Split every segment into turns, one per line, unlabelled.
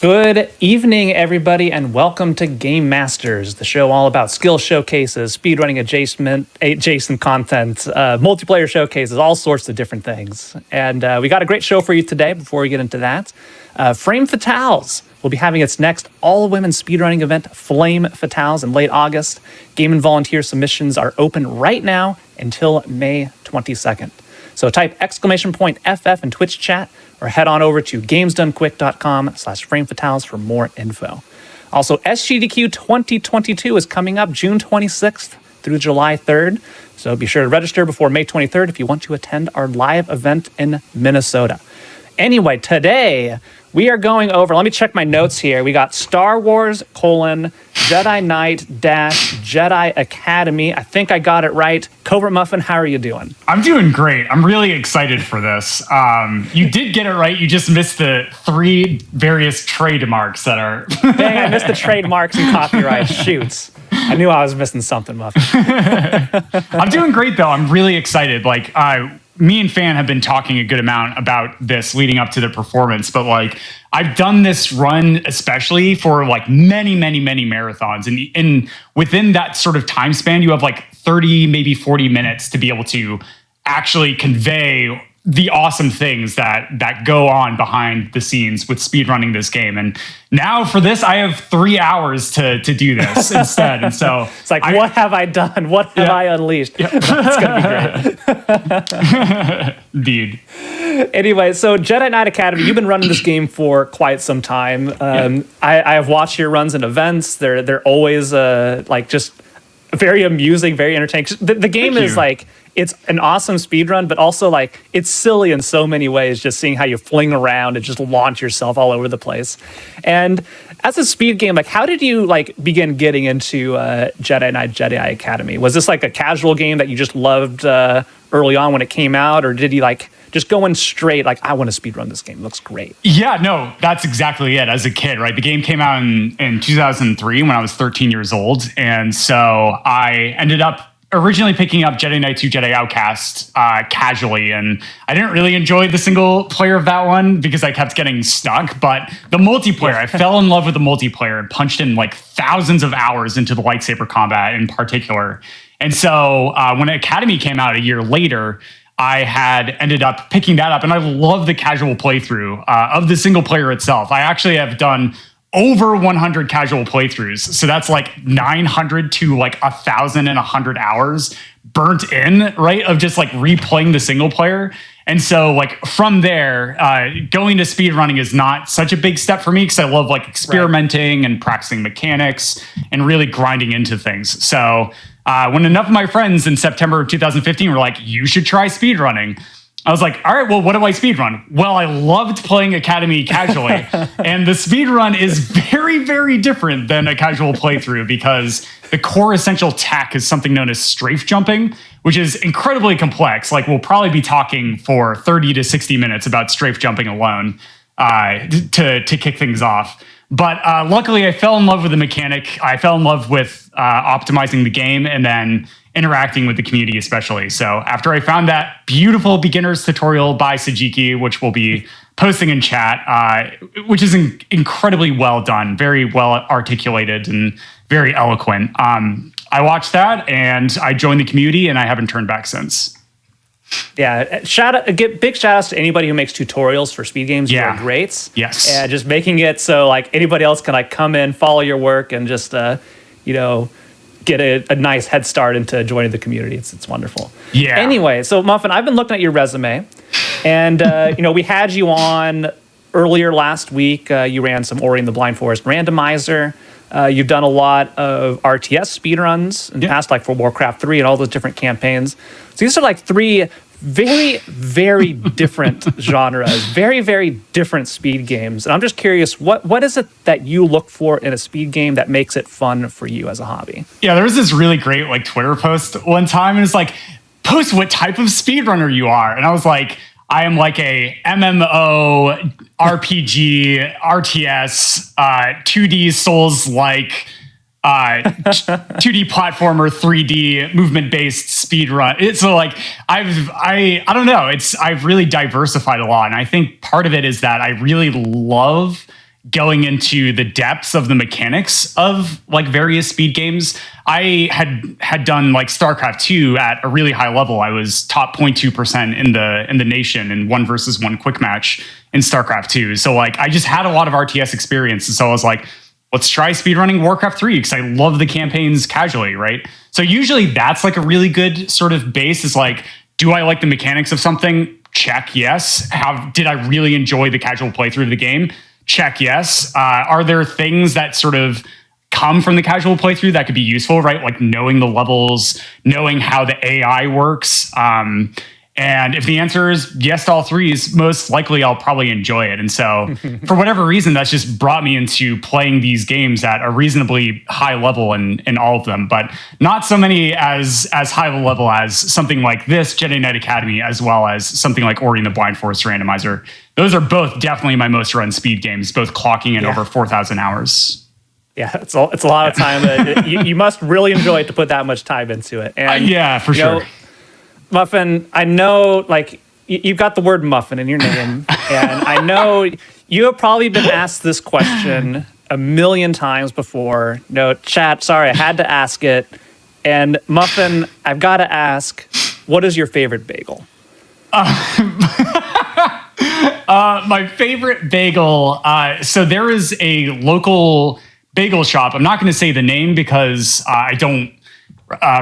Good evening, everybody, and welcome to Game Masters, the show all about skill showcases, speedrunning adjacent content, multiplayer showcases, all sorts of different things. And we got a great show for you today. Before we get into that, Frame Fatales will be having its next all-women speedrunning event, Flame Fatales, in late August. Game and volunteer submissions are open right now until May 22nd. So type !FF in Twitch chat or head on over to gamesdonequick.com/framefatales for more info. Also, SGDQ 2022 is coming up June 26th through July 3rd. So be sure to register before May 23rd if you want to attend our live event in Minnesota. Anyway, today we are going over, let me check my notes here. We got Star Wars, Jedi Knight - Jedi Academy. I think I got it right. Covert Muffin, how are you doing?
I'm doing great. I'm really excited for this. You did get it right. You just missed the three various trademarks that are...
Dang, I missed the trademarks and copyright. Shoots. I knew I was missing something, Muffin.
I'm doing great, though. I'm really excited. Me and Fan have been talking a good amount about this leading up to the performance, but I've done this run especially for many marathons, and within that sort of time span, you have 30, maybe 40 minutes to be able to actually convey the awesome things that go on behind the scenes with speedrunning this game. And now for this, I have 3 hours to do this instead. And so
it's what have I done? What have I unleashed? Yeah. It's going to
be great. Indeed.
Anyway, so Jedi Knight Academy, you've been running this game for quite some time. I have watched your runs and events. They're always just very amusing, very entertaining. The game is it's an awesome speed run, but also it's silly in so many ways, just seeing how you fling around and just launch yourself all over the place. And as a speed game, how did you begin getting into Jedi Knight Jedi Academy? Was this a casual game that you just loved early on when it came out, or did you just going straight, I want to speedrun this game. It looks great.
Yeah, no, that's exactly it. As a kid, right? The game came out in 2003 when I was 13 years old. And so I ended up originally picking up Jedi Knight 2 Jedi Outcast casually. And I didn't really enjoy the single player of that one because I kept getting stuck. But the multiplayer, I fell in love with the multiplayer and punched in thousands of hours into the lightsaber combat in particular. And so when Academy came out a year later, I had ended up picking that up, and I love the casual playthrough of the single player itself. I actually have done over 100 casual playthroughs, so that's 900 to 1,100 hours burnt in, right, of just replaying the single player. And so from there, going to speedrunning is not such a big step for me because I love experimenting and practicing mechanics and really grinding into things. So when enough of my friends in September of 2015 were you should try speedrunning, I was all right, well, what do I speedrun? Well, I loved playing Academy casually, and the speedrun is very, very different than a casual playthrough because the core essential tech is something known as strafe jumping, which is incredibly complex. We'll probably be talking for 30 to 60 minutes about strafe jumping alone to kick things off. But luckily, I fell in love with the mechanic. I fell in love with optimizing the game and then interacting with the community especially. So after I found that beautiful beginner's tutorial by Sajiki, which we'll be posting in chat, which is incredibly well done, very well articulated and very eloquent. I watched that and I joined the community and I haven't turned back since.
Yeah, big shout outs to anybody who makes tutorials for speed games.
Yeah.
You're great.
Yes.
And just making it so anybody else can come in, follow your work, and just get a nice head start into joining the community. It's wonderful.
Yeah.
Anyway, so Muffin, I've been looking at your resume, and we had you on earlier last week. You ran some Ori and the Blind Forest randomizer. You've done a lot of RTS speedruns in the past, for Warcraft 3 and all those different campaigns. So these are three very, very different genres, very, very different speed games. And I'm just curious, what is it that you look for in a speed game that makes it fun for you as a hobby?
Yeah, there was this really great Twitter post one time, and it's post what type of speedrunner you are. And I was I am a MMO, RPG, RTS, 2D Souls-like, 2D platformer, 3D movement-based speedrun. It's I don't know. I've really diversified a lot, and I think part of it is that I really love going into the depths of the mechanics of like various speed games. I had done like StarCraft 2 at a really high level. I was top 0.2% in the nation in 1 versus 1 quick match in StarCraft 2. So like I just had a lot of RTS experience. And so I was like, let's try speedrunning Warcraft 3 because I love the campaigns casually, right? So usually that's like a really good sort of base is like, do I like the mechanics of something? Check, yes. Did I really enjoy the casual playthrough of the game? Check, yes. Are there things that sort of come from the casual playthrough that could be useful, right? Like knowing the levels, knowing how the AI works. And if the answer is yes to all threes, most likely I'll probably enjoy it. And so for whatever reason, that's just brought me into playing these games at a reasonably high level in all of them, but not so many as high of a level as something like this Jedi Knight Academy, as well as something like Ori and the Blind Forest Randomizer. Those are both definitely my most run speed games, both clocking in over 4,000 hours.
Yeah, it's a lot of time. You must really enjoy it to put that much time into it. And
yeah, for sure.
Muffin, I know, like, you've got the word muffin in your name, and I know you have probably been asked this question a million times before. No, chat, sorry, I had to ask it. And Muffin, I've got to ask, what is your favorite bagel?
My favorite bagel, so there is a local bagel shop. I'm not going to say the name because I don't,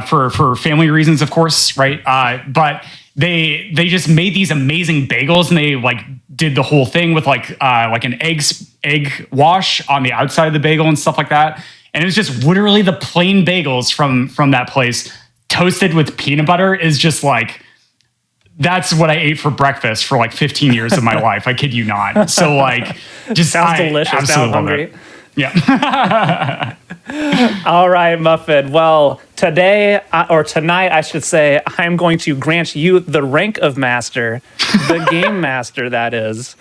for family reasons, of course, right? But they just made these amazing bagels, and they like did the whole thing with like an egg wash on the outside of the bagel and stuff like that. And it was just literally the plain bagels from that place, toasted with peanut butter, is just like, that's what I ate for breakfast for like 15 years of my life. I kid you not. So like, just
sounds delicious. Now I'm hungry.
Yeah.
All right, Muffin. Well, today, or tonight, I should say, I'm going to grant you the rank of master, the game master, that is.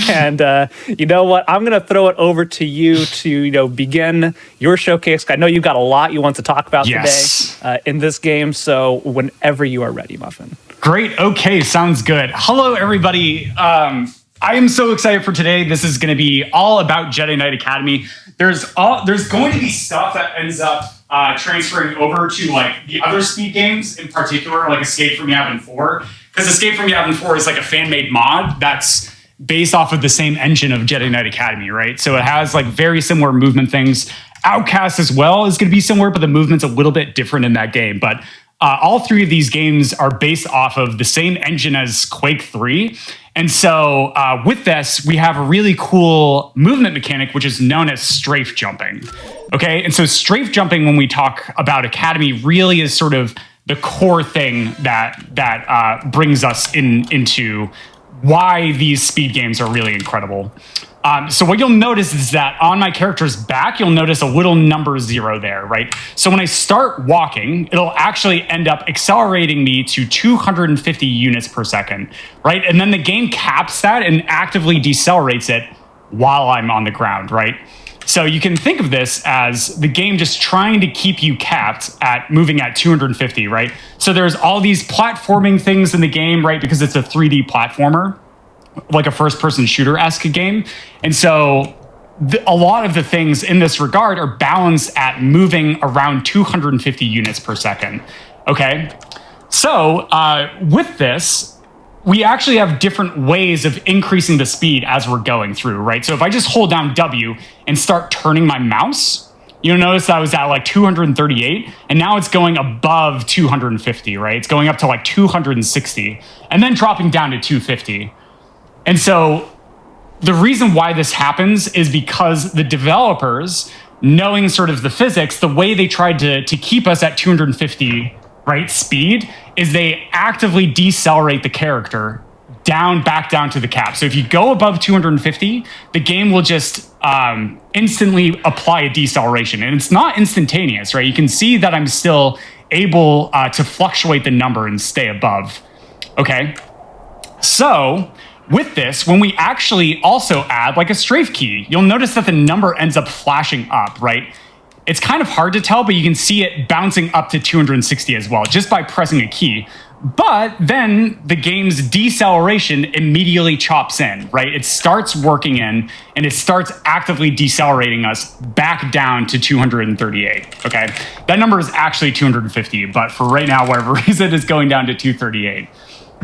And you know what? I'm going to throw it over to you to begin your showcase. I know you've got a lot you want to talk about today in this game. So whenever you are ready, Muffin.
Great. Okay. Sounds good. Hello, everybody. I am so excited for today. This is going to be all about Jedi Knight Academy. There's going to be stuff that ends up transferring over to like the other speed games, in particular, like Escape from Yavin 4, because Escape from Yavin 4 is like a fan-made mod that's based off of the same engine of Jedi Knight Academy, right? So it has like very similar movement things. Outcast as well is going to be similar, but the movement's a little bit different in that game. But all three of these games are based off of the same engine as Quake 3. And so with this, we have a really cool movement mechanic, which is known as strafe jumping. Okay, and so strafe jumping, when we talk about Academy, really is sort of the core thing that brings us into why these speed games are really incredible. So what you'll notice is that on my character's back, you'll notice a little number 0 there, right? So when I start walking, it'll actually end up accelerating me to 250 units per second, right? And then the game caps that and actively decelerates it while I'm on the ground, right? So you can think of this as the game just trying to keep you capped at moving at 250, right? So there's all these platforming things in the game, right? Because it's a 3D platformer, like a first-person shooter-esque game. And so a lot of the things in this regard are balanced at moving around 250 units per second, okay? So with this, we actually have different ways of increasing the speed as we're going through, right? So if I just hold down W and start turning my mouse, you'll notice that I was at like 238, and now it's going above 250, right? It's going up to like 260, and then dropping down to 250. And so the reason why this happens is because the developers, knowing sort of the physics, the way they tried to keep us at 250, right, speed, is they actively decelerate the character back down to the cap. So if you go above 250, the game will just instantly apply a deceleration. And it's not instantaneous, right? You can see that I'm still able to fluctuate the number and stay above, okay? So with this, when we actually also add like a strafe key, you'll notice that the number ends up flashing up, right? It's kind of hard to tell, but you can see it bouncing up to 260 as well, just by pressing a key. But then the game's deceleration immediately chops in, right? It starts working in and it starts actively decelerating us back down to 238, okay? That number is actually 250, but for right now, whatever reason, it's going down to 238,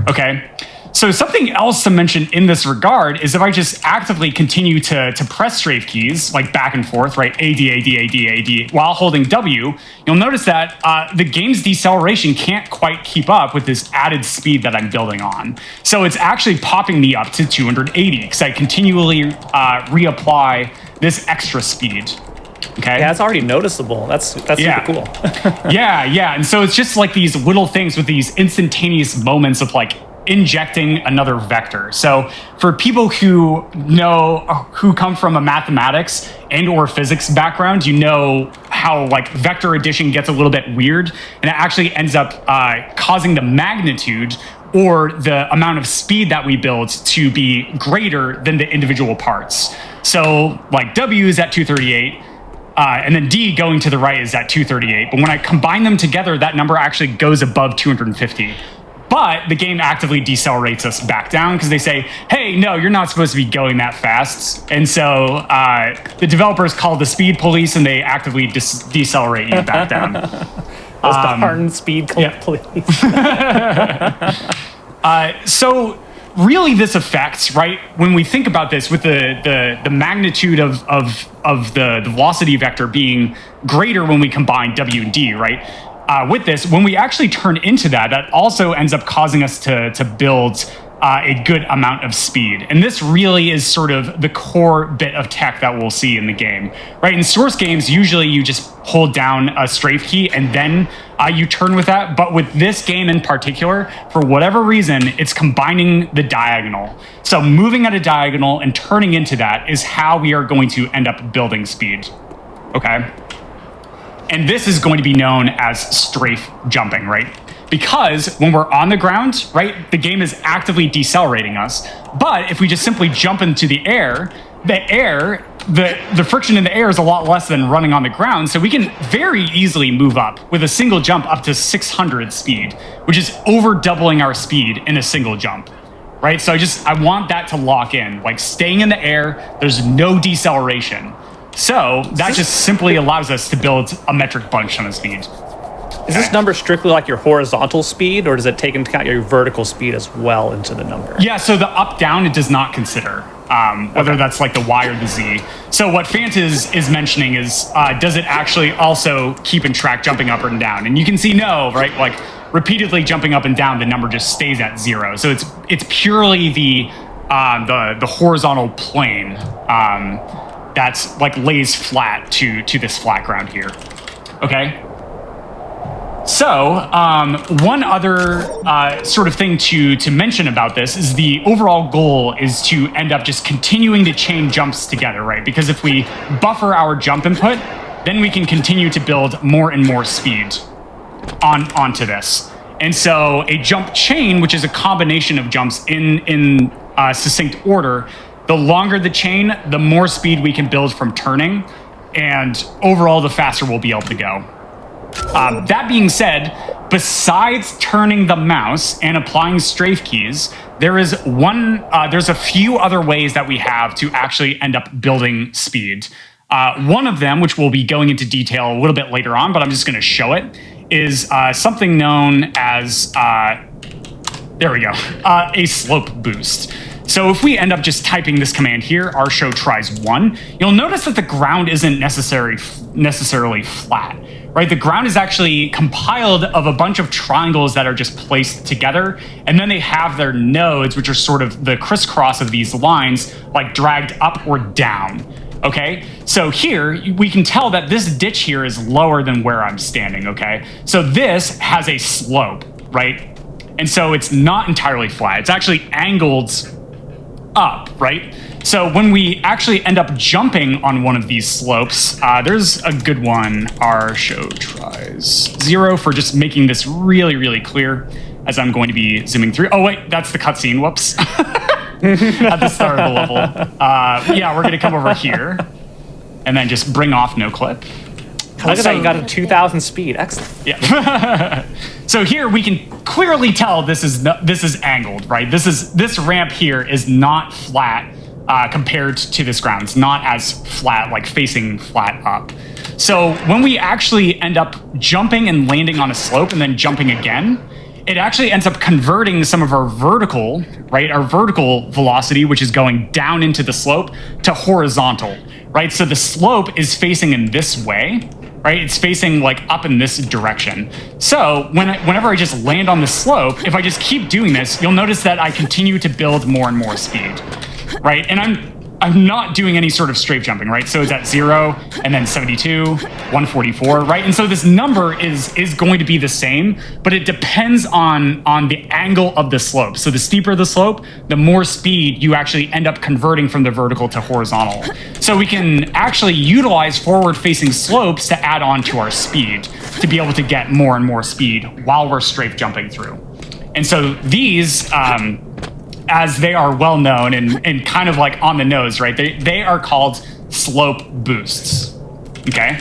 okay? So something else to mention in this regard is if I just actively continue to press strafe keys, like back and forth, right, AD, while holding W, you'll notice that the game's deceleration can't quite keep up with this added speed that I'm building on. So it's actually popping me up to 280 because I continually reapply this extra speed. Okay.
Yeah, it's already noticeable. That's super cool.
yeah. And so it's just like these little things with these instantaneous moments of like injecting another vector. So for people who come from a mathematics and or physics background, you know how like vector addition gets a little bit weird, and it actually ends up causing the magnitude or the amount of speed that we build to be greater than the individual parts. So like W is at 238, and then D going to the right is at 238. But when I combine them together, that number actually goes above 250. But the game actively decelerates us back down because they say, hey, no, you're not supposed to be going that fast. And so the developers call the speed police and they actively decelerate you back down.
Those darn speed police.
So really this affects, right, when we think about this with the magnitude of the velocity vector being greater when we combine W and D, right? With this, when we actually turn into that, that also ends up causing us to build a good amount of speed. And this really is sort of the core bit of tech that we'll see in the game, right? In source games, usually you just hold down a strafe key and then you turn with that. But with this game in particular, for whatever reason, it's combining the diagonal. So moving at a diagonal and turning into that is how we are going to end up building speed, okay? And this is going to be known as strafe jumping, right? Because when we're on the ground, right, the game is actively decelerating us. But if we just simply jump into the air, the friction in the air is a lot less than running on the ground. So we can very easily move up with a single jump up to 600 speed, which is over doubling our speed in a single jump, right? So I want that to lock in, like staying in the air, there's no deceleration. So that just simply allows us to build a metric bunch ton of speed.
Is this number strictly like your horizontal speed, or does it take into account your vertical speed as well into the number?
Yeah, so the up-down it does not consider, whether that's like the Y or the Z. So what Fant is mentioning is, does it actually also keep in track jumping up and down? And you can see no, right? Like repeatedly jumping up and down, the number just stays at 0. So it's purely the horizontal plane that's like lays flat to this flat ground here. Okay. So one other sort of thing to mention about this is the overall goal is to end up just continuing to chain jumps together, right? Because if we buffer our jump input, then we can continue to build more and more speed onto this. And so a jump chain, which is a combination of jumps in succinct order, the longer the chain, the more speed we can build from turning, and overall, the faster we'll be able to go. That being said, besides turning the mouse and applying strafe keys, there's a few other ways that we have to actually end up building speed. One of them, which we'll be going into detail a little bit later on, but I'm just going to show it, is something known as, there we go, a slope boost. So if we end up just typing this command here, rshow tries 1, you'll notice that the ground isn't necessarily flat, right? The ground is actually compiled of a bunch of triangles that are just placed together, and then they have their nodes, which are sort of the crisscross of these lines, like dragged up or down. Okay, so here we can tell that this ditch here is lower than where I'm standing. Okay, so this has a slope, right? And so it's not entirely flat, it's actually angled up, right? So when we actually end up jumping on one of these slopes, there's a good one, rshow tries 0, for just making this really, really clear as I'm going to be zooming through. Oh wait, that's the cutscene, whoops. At the start of the level. Yeah, we're gonna come over here and then just bring off no clip.
Look at that, you got a 2,000 speed. Excellent.
Yeah. So here we can clearly tell this is angled, right? This ramp here is not flat compared to this ground. It's not as flat, like facing flat up. So when we actually end up jumping and landing on a slope and then jumping again, it actually ends up converting some of our vertical, right? Our vertical velocity, which is going down into the slope, to horizontal, right? So the slope is facing in this way, right? It's facing like up in this direction. So whenever I just land on the slope, if I just keep doing this, you'll notice that I continue to build more and more speed, right? And I'm not doing any sort of strafe jumping, right? So it's at 0 and then 72, 144, right? And so this number is going to be the same, but it depends on the angle of the slope. So the steeper the slope, the more speed you actually end up converting from the vertical to horizontal. So we can actually utilize forward-facing slopes to add on to our speed to be able to get more and more speed while we're strafe jumping through. And so these, as they are well known and kind of like on the nose, right? They are called slope boosts. Okay.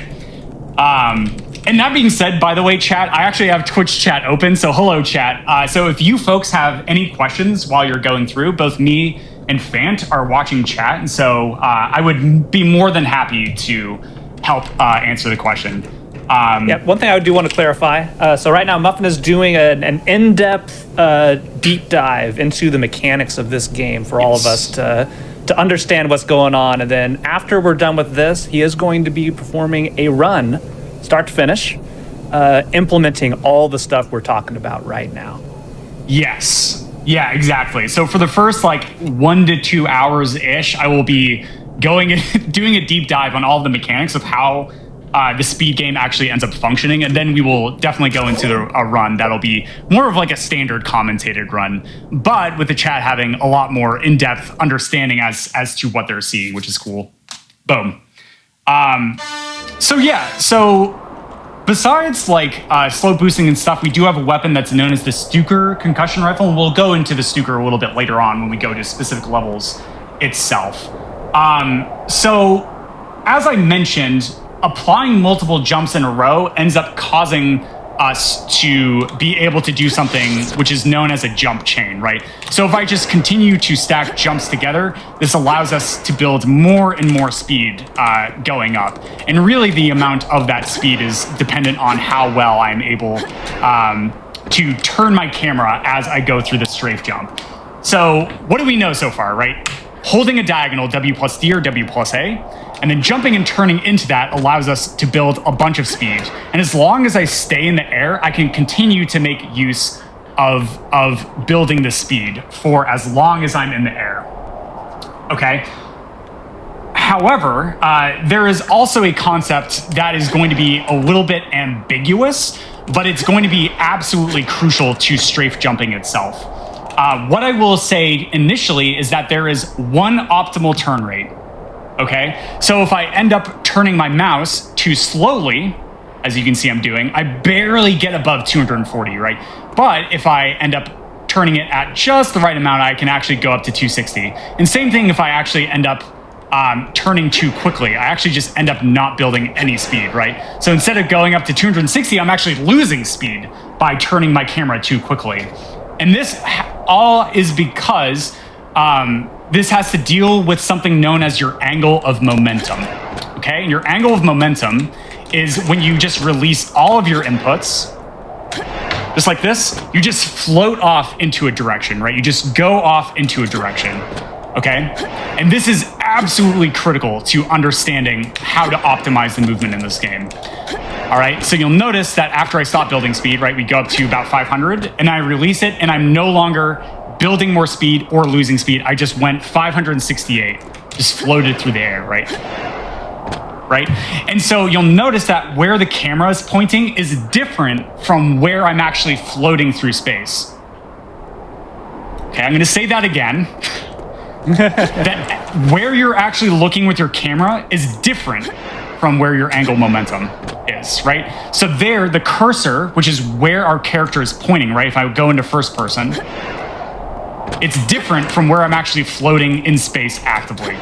And that being said, by the way, chat, I actually have Twitch chat open. So hello, chat. So if you folks have any questions while you're going through, both me and Fant are watching chat. And so I would be more than happy to help answer the question.
Yeah, one thing I do want to clarify. So right now, Muffin is doing an in-depth deep dive into the mechanics of this game for all of us to understand what's going on. And then after we're done with this, he is going to be performing a run, start to finish, implementing all the stuff we're talking about right now.
Yes. Yeah, exactly. So for the first like 1 to 2 hours-ish, I will be going and doing a deep dive on all of the mechanics of how the speed game actually ends up functioning, and then we will definitely go into a run that'll be more of like a standard commentated run, but with the chat having a lot more in-depth understanding as to what they're seeing, which is cool. Boom. So besides like slow boosting and stuff, we do have a weapon that's known as the Stuker concussion rifle, and we'll go into the Stuker a little bit later on when we go to specific levels itself. So as I mentioned, applying multiple jumps in a row ends up causing us to be able to do something which is known as a jump chain, right? So if I just continue to stack jumps together, this allows us to build more and more speed going up. And really the amount of that speed is dependent on how well I'm able to turn my camera as I go through the strafe jump. So what do we know so far, right? Holding a diagonal, W plus D or W plus A, and then jumping and turning into that allows us to build a bunch of speed. And as long as I stay in the air, I can continue to make use of building the speed for as long as I'm in the air. Okay? However, there is also a concept that is going to be a little bit ambiguous, but it's going to be absolutely crucial to strafe jumping itself. What I will say initially is that there is one optimal turn rate. Okay, so if I end up turning my mouse too slowly, as you can see I'm doing, I barely get above 240, right? But if I end up turning it at just the right amount, I can actually go up to 260. And same thing if I actually end up turning too quickly, I actually just end up not building any speed, right? So instead of going up to 260, I'm actually losing speed by turning my camera too quickly. And this all is because this has to deal with something known as your angle of momentum, okay? And your angle of momentum is when you just release all of your inputs, just like this, you just float off into a direction, right? You just go off into a direction, okay? And this is absolutely critical to understanding how to optimize the movement in this game. All right, so you'll notice that after I stop building speed, right, we go up to about 500, and I release it, and I'm no longer building more speed or losing speed. I just went 568, just floated through the air, right? Right? And so you'll notice that where the camera is pointing is different from where I'm actually floating through space. Okay, I'm gonna say that again. That where you're actually looking with your camera is different from where your angle momentum is, right? So there, the cursor, which is where our character is pointing, right? If I go into first person, it's different from where I'm actually floating in space actively.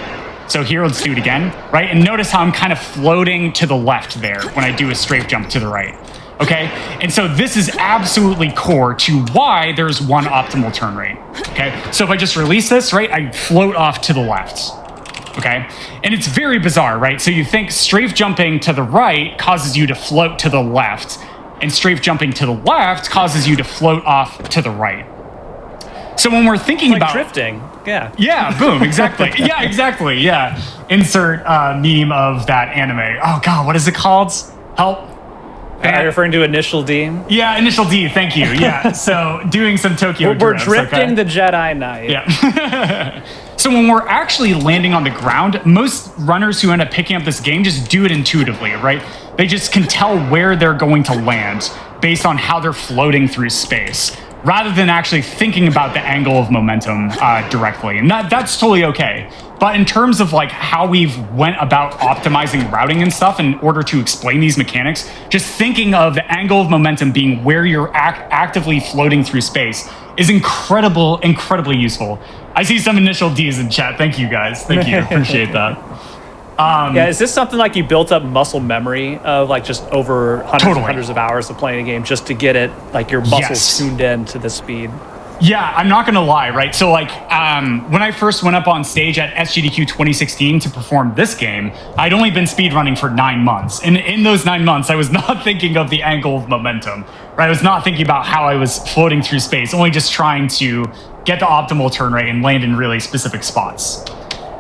So here, let's do it again, right? And notice how I'm kind of floating to the left there when I do a strafe jump to the right. Okay, and so this is absolutely core to why there's one optimal turn rate. Okay, so if I just release this, right, I float off to the left. Okay, and it's very bizarre, right? So you think strafe jumping to the right causes you to float to the left, and strafe jumping to the left causes you to float off to the right. So when we're thinking
like
about
drifting,
yeah, boom, exactly, yeah, exactly, yeah. Insert meme of that anime. Oh God, what is it called? Help.
Are you referring to Initial D?
Yeah, Initial D, thank you. Yeah, so doing some Tokyo drifts.
We're drifting the Jedi Knight.
Yeah. So when we're actually landing on the ground, most runners who end up picking up this game just do it intuitively, right? They just can tell where they're going to land based on how they're floating through space, rather than actually thinking about the angle of momentum directly. And that's totally okay. But in terms of like how we've went about optimizing routing and stuff in order to explain these mechanics, just thinking of the angle of momentum being where you're actively floating through space is incredibly useful. I see some initial D's in chat. Thank you guys. Thank you. Appreciate that.
Yeah, is this something like you built up muscle memory of like just over hundreds of hours of playing a game just to get it like your muscles tuned in to the speed?
Yeah, I'm not gonna lie, right? So like when I first went up on stage at SGDQ 2016 to perform this game, I'd only been speedrunning for 9 months. And in those 9 months, I was not thinking of the angle of momentum, right? I was not thinking about how I was floating through space, only just trying to get the optimal turn rate and land in really specific spots,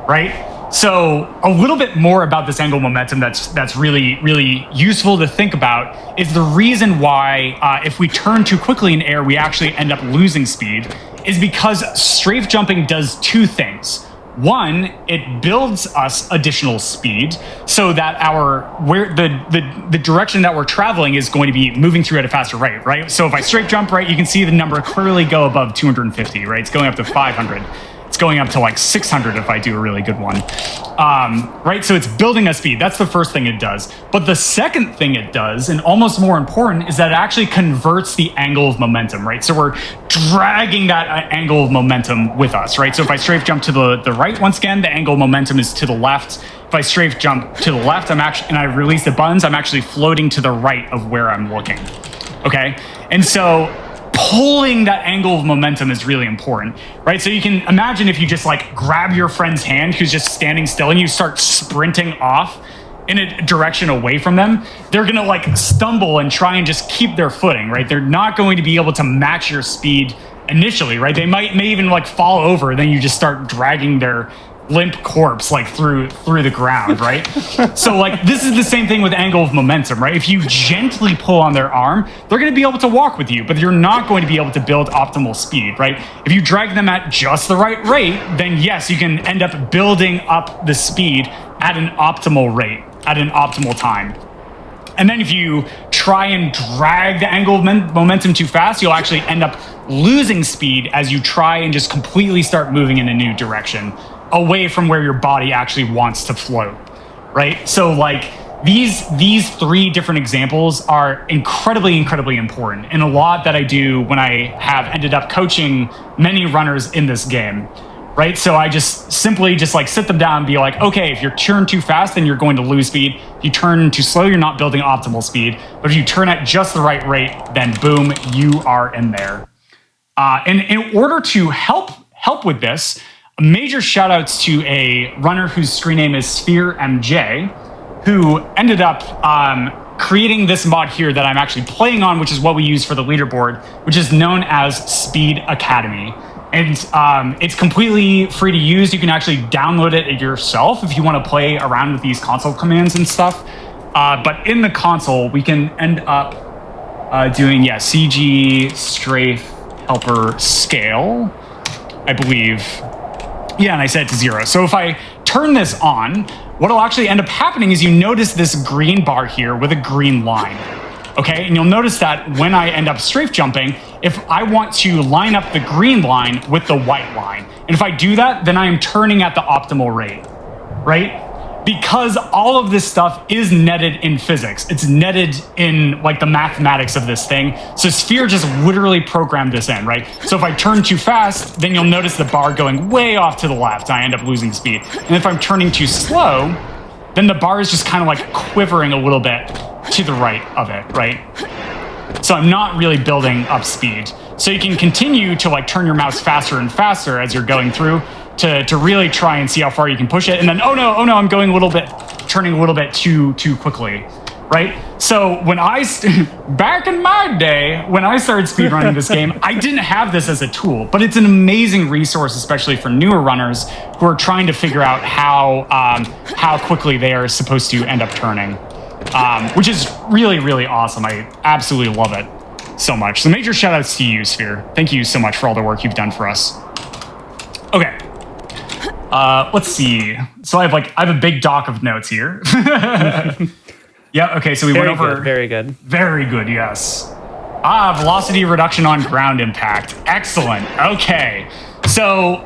right? So a little bit more about this angle momentum that's really useful to think about is the reason why if we turn too quickly in air, we actually end up losing speed is because strafe jumping does two things. One, it builds us additional speed so that the direction that we're traveling is going to be moving through at a faster rate, right? So if I strafe jump, right, you can see the number clearly go above 250, right? It's going up to 500. It's going up to like 600 if I do a really good one, right? So it's building a speed. That's the first thing it does. But the second thing it does, and almost more important, is that it actually converts the angle of momentum, right? So we're dragging that angle of momentum with us, right? So if I strafe jump to the right, once again, the angle of momentum is to the left. If I strafe jump to the left, and I release the buttons, I'm actually floating to the right of where I'm looking, okay? And so pulling that angle of momentum is really important, right? So you can imagine if you just like grab your friend's hand who's just standing still and you start sprinting off in a direction away from them, they're gonna like stumble and try and just keep their footing, right? They're not going to be able to match your speed initially, right? They may even like fall over, then you just start dragging their limp corpse like through the ground, right? So like this is the same thing with angle of momentum, right? If you gently pull on their arm, they're going to be able to walk with you, but you're not going to be able to build optimal speed, right? If you drag them at just the right rate, then yes, you can end up building up the speed at an optimal rate, at an optimal time. And then if you try and drag the angle of momentum too fast, you'll actually end up losing speed as you try and just completely start moving in a new direction, away from where your body actually wants to float, right? So like these three different examples are incredibly important, and a lot that I do when I have ended up coaching many runners in this game, right? So I just simply just like sit them down and be like, okay, if you turn too fast, then you're going to lose speed. If you turn too slow, you're not building optimal speed. But if you turn at just the right rate, then boom, you are in there. And in order to help with this, major shout outs to a runner whose screen name is Sphere MJ, who ended up creating this mod here that I'm actually playing on, which is what we use for the leaderboard, which is known as Speed Academy. And it's completely free to use. You can actually download it yourself if you want to play around with these console commands and stuff. But in the console, we can end up doing, CG strafe helper scale, I believe. Yeah, and I set it to 0. So if I turn this on, what'll actually end up happening is you notice this green bar here with a green line. Okay, and you'll notice that when I end up strafe jumping, if I want to line up the green line with the white line, and if I do that, then I am turning at the optimal rate, right? because all of this stuff is netted in physics. It's netted in like the mathematics of this thing. So Sphere just literally programmed this in, right? So if I turn too fast, then you'll notice the bar going way off to the left. I end up losing speed. And if I'm turning too slow, then the bar is just kind of like quivering a little bit to the right of it, right? So I'm not really building up speed. So you can continue to like turn your mouse faster and faster as you're going through to really try and see how far you can push it. And then, oh no, I'm going turning a little bit too quickly, right? So when back in my day, when I started speedrunning this game, I didn't have this as a tool, but it's an amazing resource, especially for newer runners who are trying to figure out how quickly they are supposed to end up turning, which is really, really awesome. I absolutely love it so much. So major shout outs to you, Sphere. Thank you so much for all the work you've done for us. Okay. Let's see. So I have a big doc of notes here. Yeah, okay, so we went over...
Very good.
Very good, yes. Velocity reduction on ground impact. Excellent. Okay. So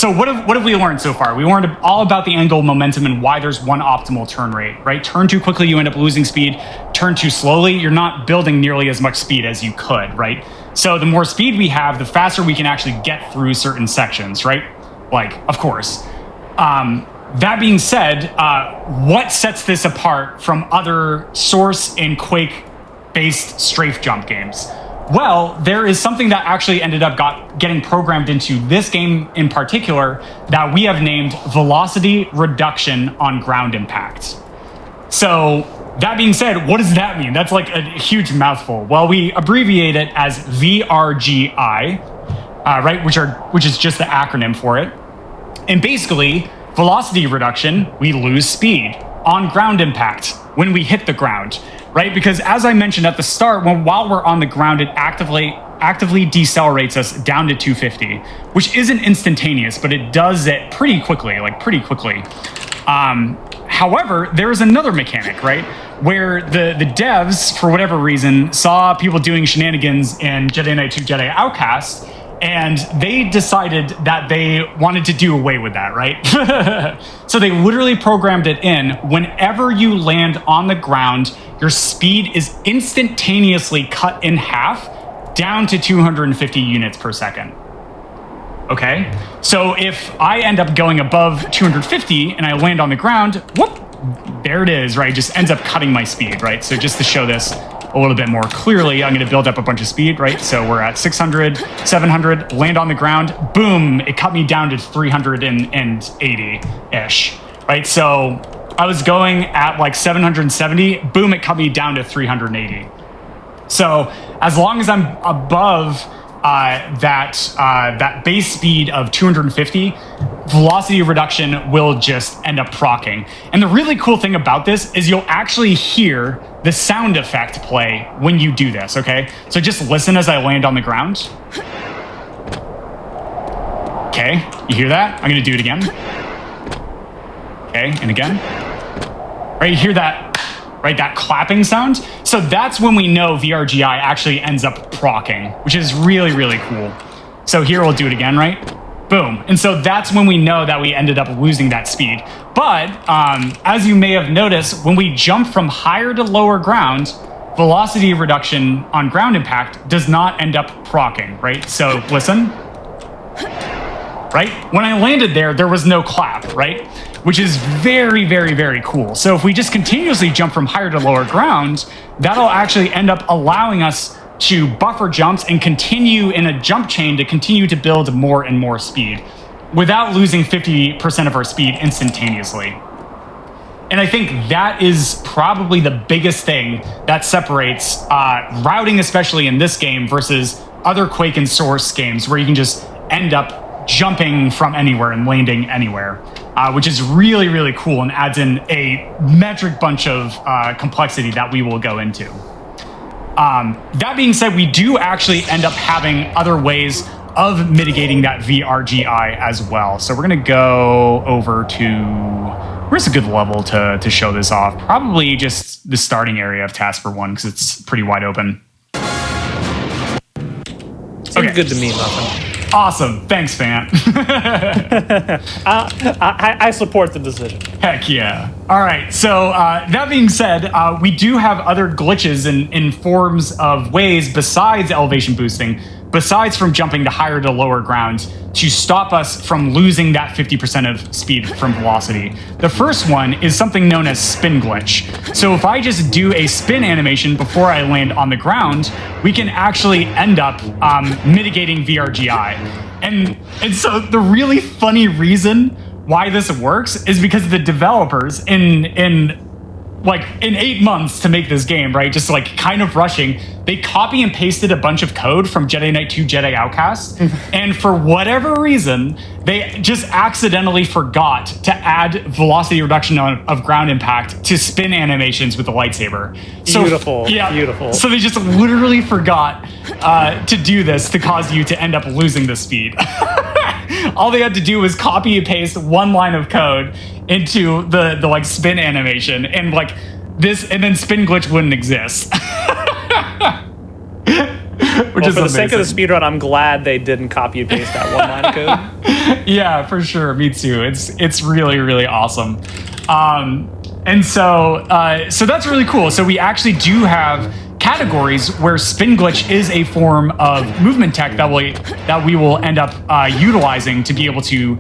what have we learned so far? We learned all about the angle, momentum, and why there's one optimal turn rate, right? Turn too quickly, you end up losing speed. Turn too slowly, you're not building nearly as much speed as you could, right? So the more speed we have, the faster we can actually get through certain sections, right? Like, of course. That being said, what sets this apart from other Source and Quake-based strafe jump games? Well, there is something that actually ended up getting programmed into this game in particular that we have named velocity reduction on ground impact. So that being said, what does that mean? That's like a huge mouthful. Well, we abbreviate it as VRGI, right? Which is just the acronym for it. And basically, velocity reduction, we lose speed. On ground impact, when we hit the ground, right? Because as I mentioned at the start, while we're on the ground, it actively decelerates us down to 250, which isn't instantaneous, but it does it pretty quickly. However, there is another mechanic, right? Where the devs, for whatever reason, saw people doing shenanigans in Jedi Knight 2 Jedi Outcast, and they decided that they wanted to do away with that, right? So they literally programmed it in. Whenever you land on the ground, your speed is instantaneously cut in half down to 250 units per second. Okay? So if I end up going above 250 and I land on the ground, whoop, there it is, right? It just ends up cutting my speed, right? So just to show this a little bit more clearly, I'm going to build up a bunch of speed, right? So we're at 600, 700, land on the ground, boom, it cut me down to 380-ish, right? So I was going at like 770, boom, it cut me down to 380. So as long as I'm above that base speed of 250, velocity reduction will just end up proccing. And the really cool thing about this is you'll actually hear the sound effect play when you do this, okay? So just listen as I land on the ground. Okay, you hear that? I'm gonna do it again. Okay, and again. Right, you hear that, right, that clapping sound? So that's when we know VRGI actually ends up proccing, which is really, really cool. So here we'll do it again, right? Boom. And so that's when we know that we ended up losing that speed. But as you may have noticed, when we jump from higher to lower ground, velocity reduction on ground impact does not end up proccing, right? So listen. Right? When I landed there, there was no clap, right? Which is very, very, very cool. So if we just continuously jump from higher to lower ground, that'll actually end up allowing us to buffer jumps and continue in a jump chain to continue to build more and more speed without losing 50% of our speed instantaneously. And I think that is probably the biggest thing that separates routing, especially in this game, versus other Quake and Source games where you can just end up jumping from anywhere and landing anywhere, which is really, really cool and adds in a metric bunch of complexity that we will go into. That being said, we do actually end up having other ways of mitigating that VRGI as well. So we're going to go over to, where's a good level to show this off? Probably just the starting area of Task 1 because it's pretty wide open.
Seems good to me, Muffin.
Awesome. Thanks, Fant.
I support the decision.
Heck yeah. All right. So that being said, we do have other glitches in forms of ways besides elevation boosting, besides from jumping to higher to lower ground, to stop us from losing that 50% of speed from velocity. The first one is something known as spin glitch. So if I just do a spin animation before I land on the ground, we can actually end up mitigating VRGI. And so the really funny reason why this works is because the developers in 8 months to make this game, right? Just like kind of rushing, they copy and pasted a bunch of code from Jedi Knight 2 Jedi Outcast. And for whatever reason, they just accidentally forgot to add velocity reduction of ground impact to spin animations with the lightsaber. So,
beautiful,
yeah,
beautiful.
So they just literally forgot to do this to cause you to end up losing the speed. All they had to do was copy and paste one line of code into the like spin animation, and like this, and then spin glitch wouldn't exist. Which is
for the
amazing.
sake of the speedrun, I'm glad they didn't copy and paste that one line of code.
Yeah, for sure. Me too. It's really, really awesome. And so that's really cool. So we actually do have categories where spin glitch is a form of movement tech that we will end up utilizing to be able to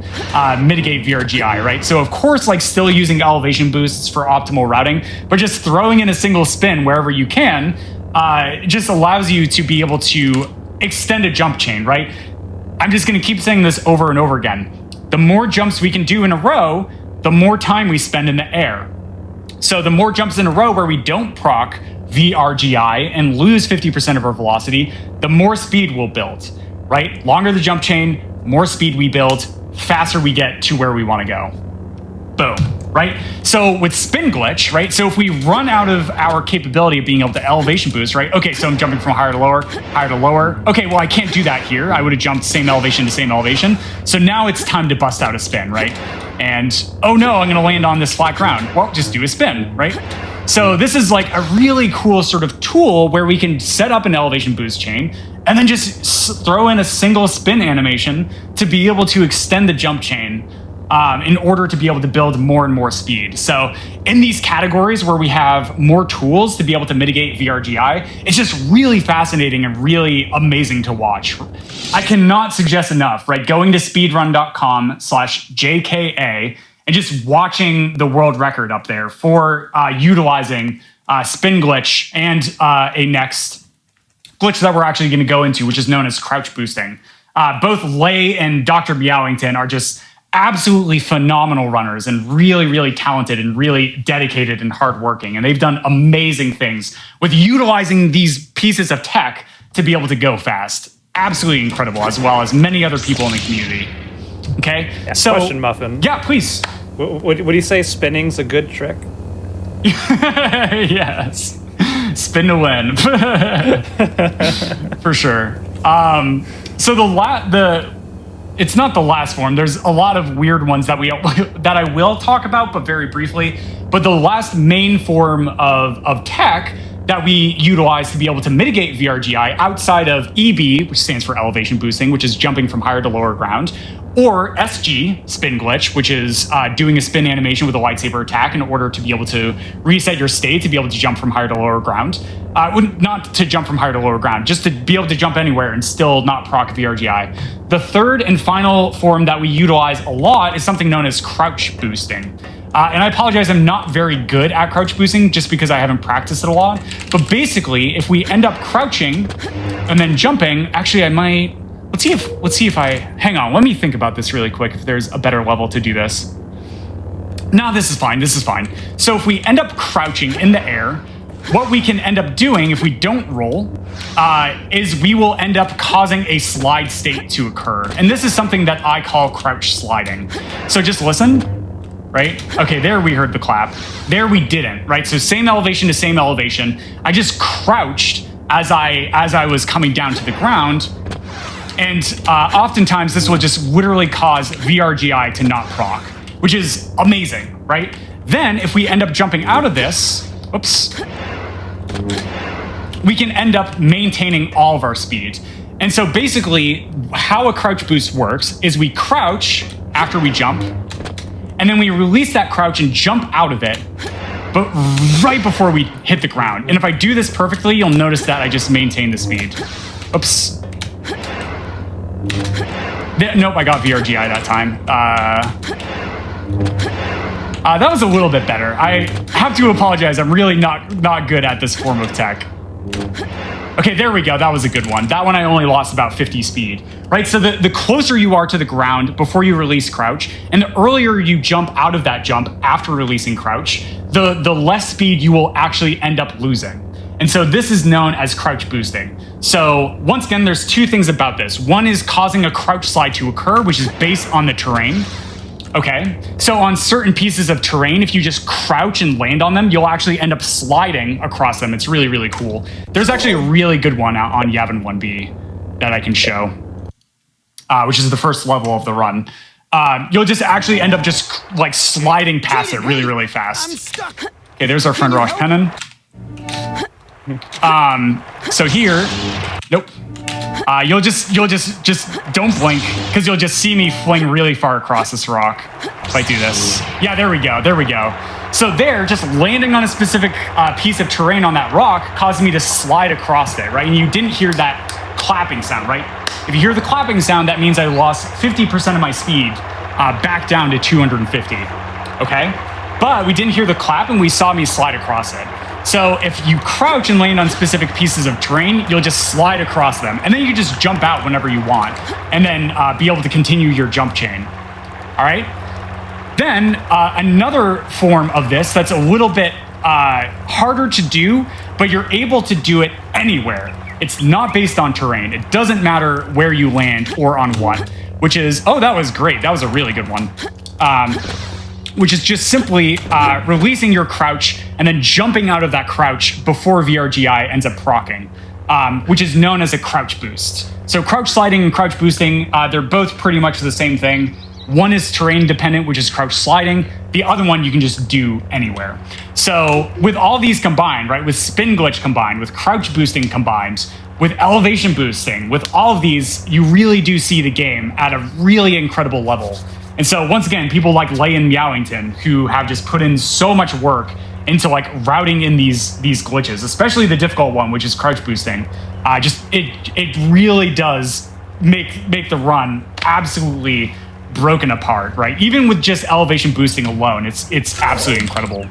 mitigate VRGI, right? So of course, like still using elevation boosts for optimal routing, but just throwing in a single spin wherever you can just allows you to be able to extend a jump chain, right? I'm just going to keep saying this over and over again. The more jumps we can do in a row, the more time we spend in the air. So the more jumps in a row where we don't proc VRGI and lose 50% of our velocity, the more speed we'll build, right? Longer the jump chain, more speed we build, faster we get to where we want to go. Boom, right? So with spin glitch, right? So if we run out of our capability of being able to elevation boost, right? Okay, so I'm jumping from higher to lower, higher to lower. Okay, well, I can't do that here. I would have jumped same elevation to same elevation. So now it's time to bust out a spin, right? And, oh no, I'm gonna land on this flat ground. Well, just do a spin, right? So this is like a really cool sort of tool where we can set up an elevation boost chain and then just throw in a single spin animation to be able to extend the jump chain in order to be able to build more and more speed. So in these categories where we have more tools to be able to mitigate VRGI, it's just really fascinating and really amazing to watch. I cannot suggest enough, right? Going to speedrun.com/JKA and just watching the world record up there for utilizing spin glitch and a next glitch that we're actually going to go into, which is known as crouch boosting. Both Lei and Dr. Meowington are just absolutely phenomenal runners and really, really talented and really dedicated and hardworking. And they've done amazing things with utilizing these pieces of tech to be able to go fast. Absolutely incredible, as well as many other people in the community. Okay,
yeah,
so
question, Muffin.
Yeah, please.
Would you say spinning's a good trick?
Yes, spin to win, for sure. So it's not the last form. There's a lot of weird ones that I will talk about, but very briefly. But the last main form of tech that we utilize to be able to mitigate VRGI outside of EB, which stands for elevation boosting, which is jumping from higher to lower ground, or SG, spin glitch, which is doing a spin animation with a lightsaber attack in order to be able to reset your state to be able to jump from higher to lower ground. Not to jump from higher to lower ground, just to be able to jump anywhere and still not proc VRGI. The third and final form that we utilize a lot is something known as crouch boosting. And I apologize, I'm not very good at crouch boosting just because I haven't practiced it a lot. But basically, if we end up crouching and then jumping, actually I might, let's see if hang on, let me think about this really quick, if there's a better level to do this. No, this is fine. So if we end up crouching in the air, what we can end up doing if we don't roll is we will end up causing a slide state to occur. And this is something that I call crouch sliding. So just listen, right? Okay, there we heard the clap. There we didn't, right? So same elevation to same elevation. I just crouched as I was coming down to the ground. And oftentimes this will just literally cause VRGI to not proc, which is amazing, right? Then if we end up jumping out of this, oops, we can end up maintaining all of our speed. And so basically, how a crouch boost works is we crouch after we jump, and then we release that crouch and jump out of it, but right before we hit the ground. And if I do this perfectly, you'll notice that I just maintain the speed. Oops. Nope, I got VRGI that time. That was a little bit better. I have to apologize. I'm really not good at this form of tech. Okay, there we go. That was a good one. That one I only lost about 50 speed, right? So the closer you are to the ground before you release crouch, and the earlier you jump out of that jump after releasing crouch, the less speed you will actually end up losing. And so this is known as crouch boosting. So once again, there's two things about this. One is causing a crouch slide to occur, which is based on the terrain. Okay, so on certain pieces of terrain, if you just crouch and land on them, you'll actually end up sliding across them. It's really, really cool. There's actually a really good one out on Yavin 1B that I can show, which is the first level of the run. You'll just actually end up just like sliding past it really, really fast. Okay, there's our friend Rosh Pennon. So here, nope. You'll just don't blink, because you'll just see me fling really far across this rock if I do this. Yeah, there we go. So there, just landing on a specific piece of terrain on that rock caused me to slide across it, right? And you didn't hear that clapping sound, right? If you hear the clapping sound, that means I lost 50% of my speed back down to 250, okay? But we didn't hear the clap, and we saw me slide across it. So if you crouch and land on specific pieces of terrain, you'll just slide across them. And then you just jump out whenever you want, and then be able to continue your jump chain. All right? Then another form of this that's a little bit harder to do, but you're able to do it anywhere. It's not based on terrain. It doesn't matter where you land or on what, which is, oh, that was great. That was a really good one. Which is just simply releasing your crouch and then jumping out of that crouch before VRGI ends up proccing, which is known as a crouch boost. So crouch sliding and crouch boosting, they're both pretty much the same thing. One is terrain dependent, which is crouch sliding. The other one you can just do anywhere. So with all these combined, right, with spin glitch combined, with crouch boosting combined, with elevation boosting, with all of these, you really do see the game at a really incredible level. And so once again, people like Layan Meowington, who have just put in so much work into like routing in these glitches, especially the difficult one, which is crouch boosting. It really does make the run absolutely broken apart, right? Even with just elevation boosting alone, it's absolutely incredible.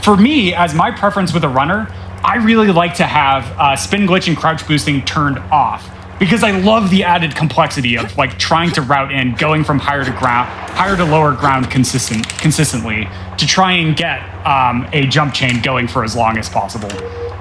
For me, as my preference with a runner, I really like to have spin glitch and crouch boosting turned off, because I love the added complexity of like trying to route in, going from higher to lower ground consistently to try and get a jump chain going for as long as possible.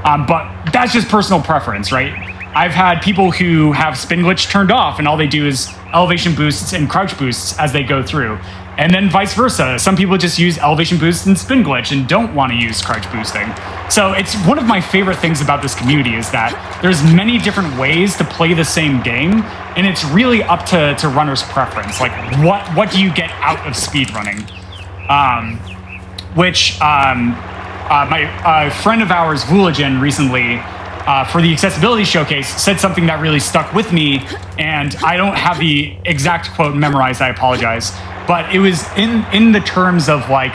But that's just personal preference, right? I've had people who have spin glitch turned off and all they do is elevation boosts and crouch boosts as they go through. And then vice versa. Some people just use elevation boosts and spin glitch and don't want to use crouch boosting. So it's one of my favorite things about this community is that there's many different ways to play the same game, and it's really up to runners' preference. Like what do you get out of speedrunning? My friend of ours, Vuligen, recently for the accessibility showcase said something that really stuck with me, and I don't have the exact quote memorized, I apologize. But it was in the terms of like,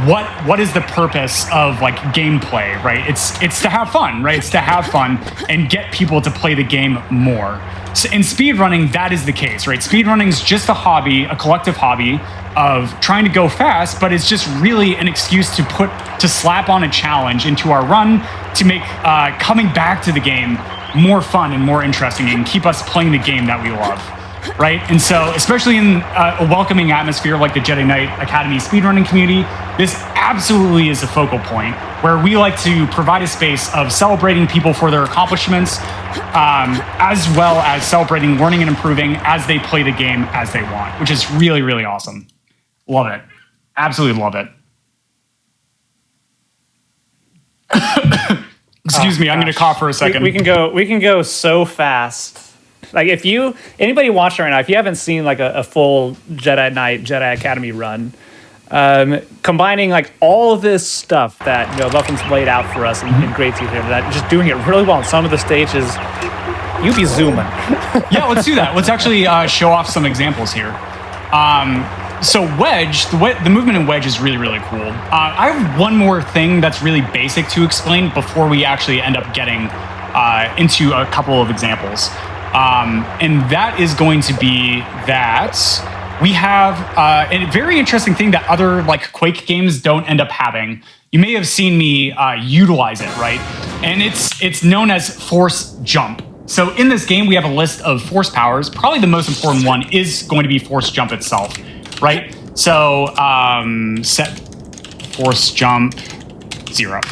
what is the purpose of like gameplay, right? It's to have fun, right? It's to have fun and get people to play the game more. So in speedrunning, that is the case, right? Speedrunning is just a hobby, a collective hobby of trying to go fast, but it's just really an excuse to slap on a challenge into our run to make coming back to the game more fun and more interesting and keep us playing the game that we love. Right? And so, especially in a welcoming atmosphere like the Jedi Knight Academy speedrunning community, this absolutely is a focal point where we like to provide a space of celebrating people for their accomplishments, as well as celebrating learning and improving as they play the game as they want, which is really, really awesome. Love it. Absolutely love it. Excuse me, I'm going to cough for a second.
We can go so fast. Like anybody watching right now, if you haven't seen like a full Jedi Knight, Jedi Academy run, combining like all of this stuff that Luffin's laid out for us in great detail, that just doing it really well. And some of the stages You be zooming.
Yeah, let's do that. Let's actually show off some examples here. So wedge, the movement in wedge is really, really cool. I have one more thing that's really basic to explain before we actually end up getting into a couple of examples. And that is going to be that we have a very interesting thing that other like Quake games don't end up having. You may have seen me utilize it, right? And it's known as force jump. So in this game, we have a list of force powers. Probably the most important one is going to be force jump itself, right? So set force jump 0.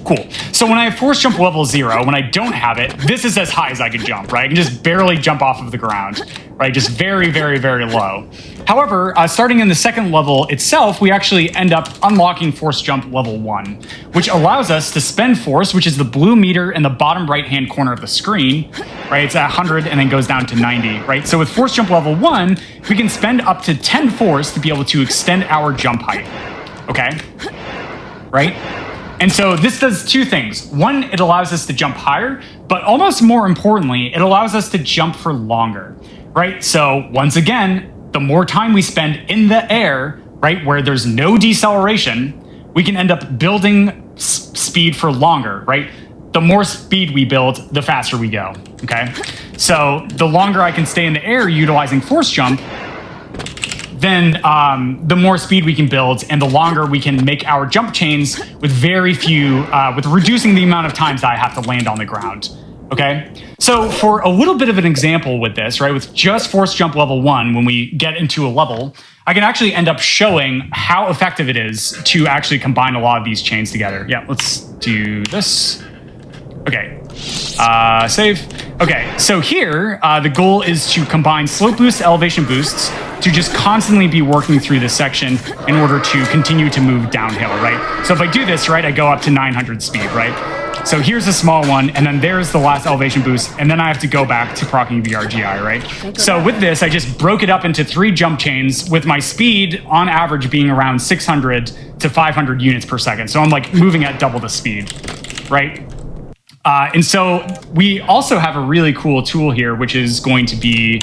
Cool. So when I have force jump level 0, when I don't have it, this is as high as I can jump, right? I can just barely jump off of the ground, right? Just very, very, very low. However, starting in the second level itself, we actually end up unlocking force jump level 1, which allows us to spend force, which is the blue meter in the bottom right-hand corner of the screen, right? It's at 100 and then goes down to 90, right? So with force jump level 1, we can spend up to 10 force to be able to extend our jump height, okay? Right? And so this does two things. One, it allows us to jump higher, but almost more importantly, it allows us to jump for longer, right? So once again, the more time we spend in the air, right, where there's no deceleration, we can end up building speed for longer, right? The more speed we build, the faster we go, okay? So the longer I can stay in the air utilizing force jump, then the more speed we can build and the longer we can make our jump chains with very few, with reducing the amount of times that I have to land on the ground, okay? So for a little bit of an example with this, right, with just force jump level 1, when we get into a level, I can actually end up showing how effective it is to actually combine a lot of these chains together. Yeah, let's do this. Okay, save. Okay, so here, the goal is to combine slope boosts, elevation boosts, to just constantly be working through this section in order to continue to move downhill, right? So if I do this, right, I go up to 900 speed, right? So here's a small one, and then there's the last elevation boost, and then I have to go back to proccing VRGI, right? So with this, I just broke it up into 3 jump chains with my speed on average being around 600 to 500 units per second. So I'm like moving at double the speed, right? And so we also have a really cool tool here, which is going to be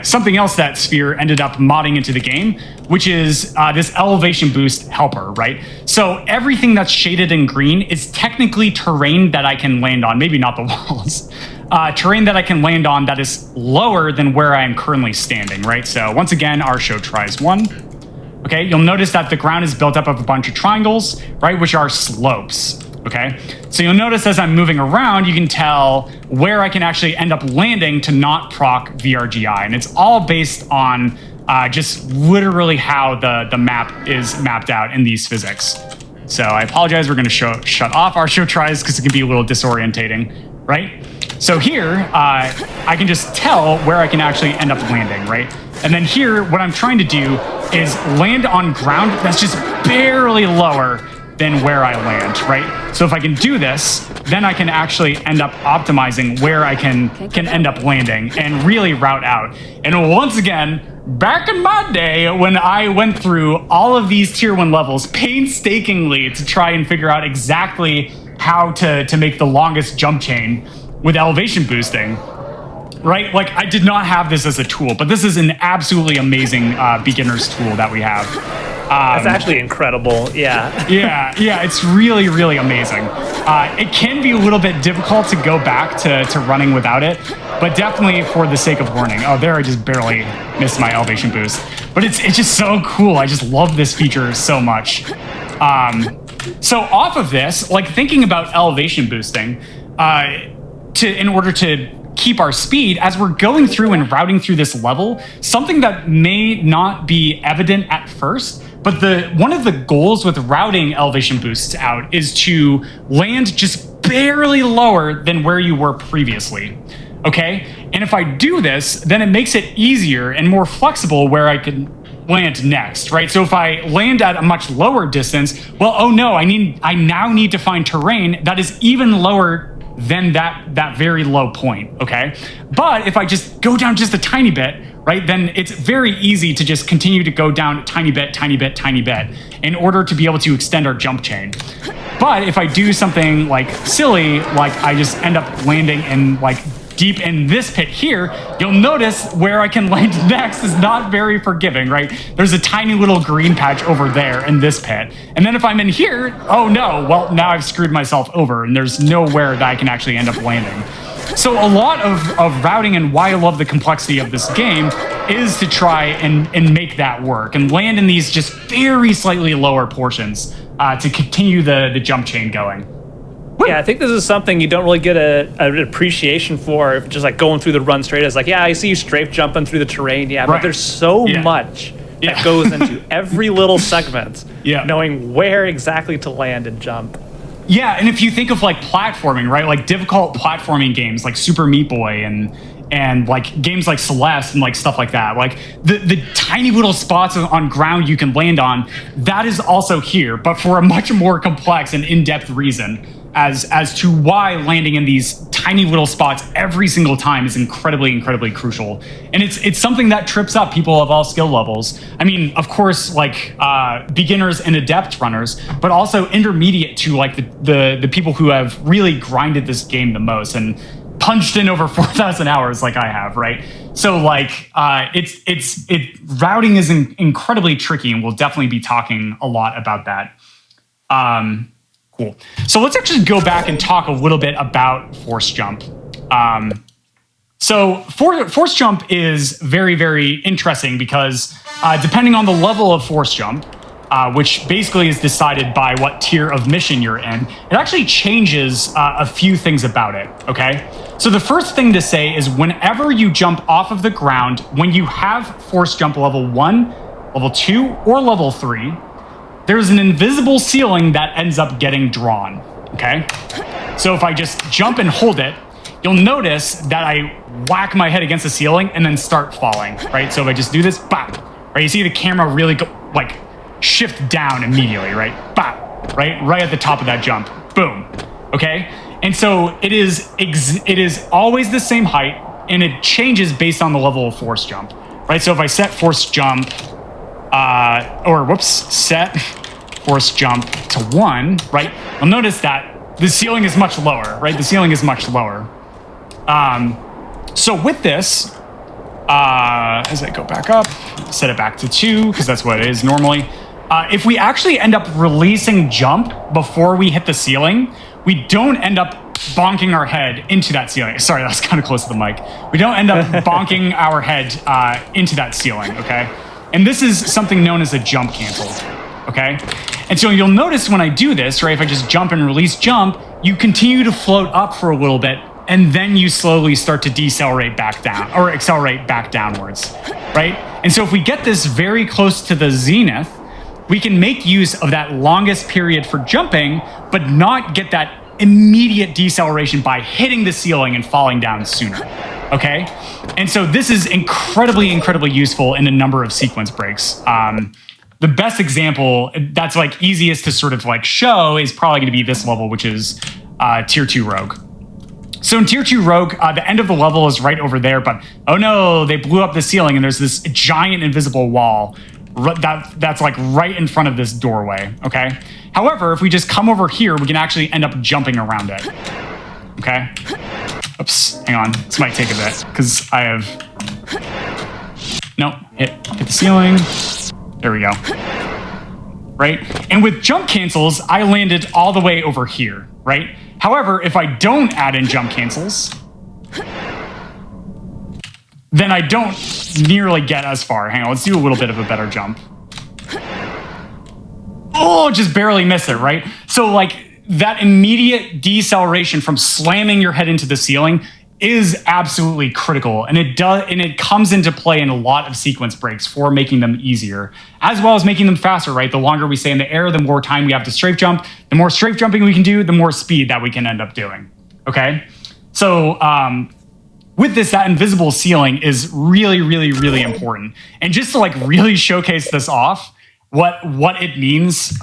something else that Sphere ended up modding into the game, which is this elevation boost helper, right? So everything that's shaded in green is technically terrain that I can land on, maybe not the walls, terrain that I can land on that is lower than where I am currently standing, right? So once again, our show tries 1. Okay, you'll notice that the ground is built up of a bunch of triangles, right, which are slopes. Okay, so you'll notice as I'm moving around, you can tell where I can actually end up landing to not proc VRGI. And it's all based on just literally how the map is mapped out in these physics. So I apologize, we're gonna shut off our show tries because it can be a little disorientating, right? So here, I can just tell where I can actually end up landing, right? And then here, what I'm trying to do is land on ground that's just barely lower than where I land, right? So if I can do this, then I can actually end up optimizing where I can end up landing and really route out. And once again, back in my day when I went through all of these tier 1 levels painstakingly to try and figure out exactly how to make the longest jump chain with elevation boosting, right? Like I did not have this as a tool, but this is an absolutely amazing beginner's tool that we have.
That's actually incredible. Yeah.
yeah, it's really, really amazing. It can be a little bit difficult to go back to running without it, but definitely for the sake of learning. Oh, there I just barely missed my elevation boost. But it's just so cool. I just love this feature so much. So off of this, like thinking about elevation boosting, in order to keep our speed as we're going through and routing through this level, something that may not be evident at first, but one of the goals with routing elevation boosts out is to land just barely lower than where you were previously, okay? And if I do this, then it makes it easier and more flexible where I can land next, right? So if I land at a much lower distance, well, oh no, I now need to find terrain that is even lower than that very low point, okay? But if I just go down just a tiny bit, right, then it's very easy to just continue to go down a tiny bit in order to be able to extend our jump chain. But if I do something like silly, like I just end up landing in like deep in this pit here, you'll notice where I can land next is not very forgiving, right? There's a tiny little green patch over there in this pit. And then if I'm in here, oh no, well, now I've screwed myself over and there's nowhere that I can actually end up landing. So a lot of routing, and why I love the complexity of this game, is to try and make that work and land in these just very slightly lower portions to continue the jump chain going.
Yeah, I think this is something you don't really get an appreciation for, just like going through the run straight. It's like, yeah, I see you strafe jumping through the terrain, yeah, but there's so much that goes into every little segment, knowing where exactly to land and jump.
Yeah, and if you think of like platforming, right, like difficult platforming games like Super Meat Boy and like games like Celeste and like stuff like that, like the tiny little spots on ground you can land on, that is also here, but for a much more complex and in-depth reason as to why landing in these tiny little spots every single time is incredibly crucial. And it's something that trips up people of all skill levels. I mean, of course, like beginners and adept runners, but also intermediate to like the people who have really grinded this game the most and punched in over 4,000 hours like I have, right? So like routing is incredibly tricky, and we'll definitely be talking a lot about that. Cool. So let's actually go back and talk a little bit about force jump. So force jump is very interesting because depending on the level of force jump, which basically is decided by what tier of mission you're in, it actually changes a few things about it, okay? So the first thing to say is whenever you jump off of the ground, when you have force jump level 1, level 2, or level 3, there's an invisible ceiling that ends up getting drawn, okay? So if I just jump and hold it, you'll notice that I whack my head against the ceiling and then start falling, right? So if I just do this, bam, right? You see the camera really go, like, shift down immediately, right? Bam, right at the top of that jump, boom, okay? And so it is always the same height, and it changes based on the level of force jump, right? So if I set force jump, set force jump to 1, right? You'll notice that the ceiling is much lower, right? The ceiling is much lower. So with this, as I go back up, set it back to 2, because that's what it is normally. If we actually end up releasing jump before we hit the ceiling, we don't end up bonking our head into that ceiling. Sorry, that's kind of close to the mic. We don't end up bonking our head into that ceiling, okay? And this is something known as a jump cancel, okay? And so you'll notice when I do this, right, if I just jump and release jump, you continue to float up for a little bit, and then you slowly start to decelerate back down, or accelerate back downwards, right? And so if we get this very close to the zenith, we can make use of that longest period for jumping, but not get that immediate deceleration by hitting the ceiling and falling down sooner, okay? And so this is incredibly useful in a number of sequence breaks. The best example that's like easiest to sort of like show is probably gonna be this level, which is Tier 2 Rogue. So in Tier 2 Rogue, the end of the level is right over there, but oh no, they blew up the ceiling and there's this giant invisible wall that's like right in front of this doorway, okay? However, if we just come over here, we can actually end up jumping around it, okay? Oops, hang on, this might take a bit, because I have, no, hit the ceiling, there we go, right? And with jump cancels, I landed all the way over here, right? However, if I don't add in jump cancels, then I don't nearly get as far. Hang on, let's do a little bit of a better jump. Oh, just barely miss it, right? So like that immediate deceleration from slamming your head into the ceiling is absolutely critical, and it comes into play in a lot of sequence breaks for making them easier, as well as making them faster, right? The longer we stay in the air, the more time we have to strafe jump. The more strafe jumping we can do, the more speed that we can end up doing, okay? So with this, that invisible ceiling is really important. And just to like really showcase this off, what it means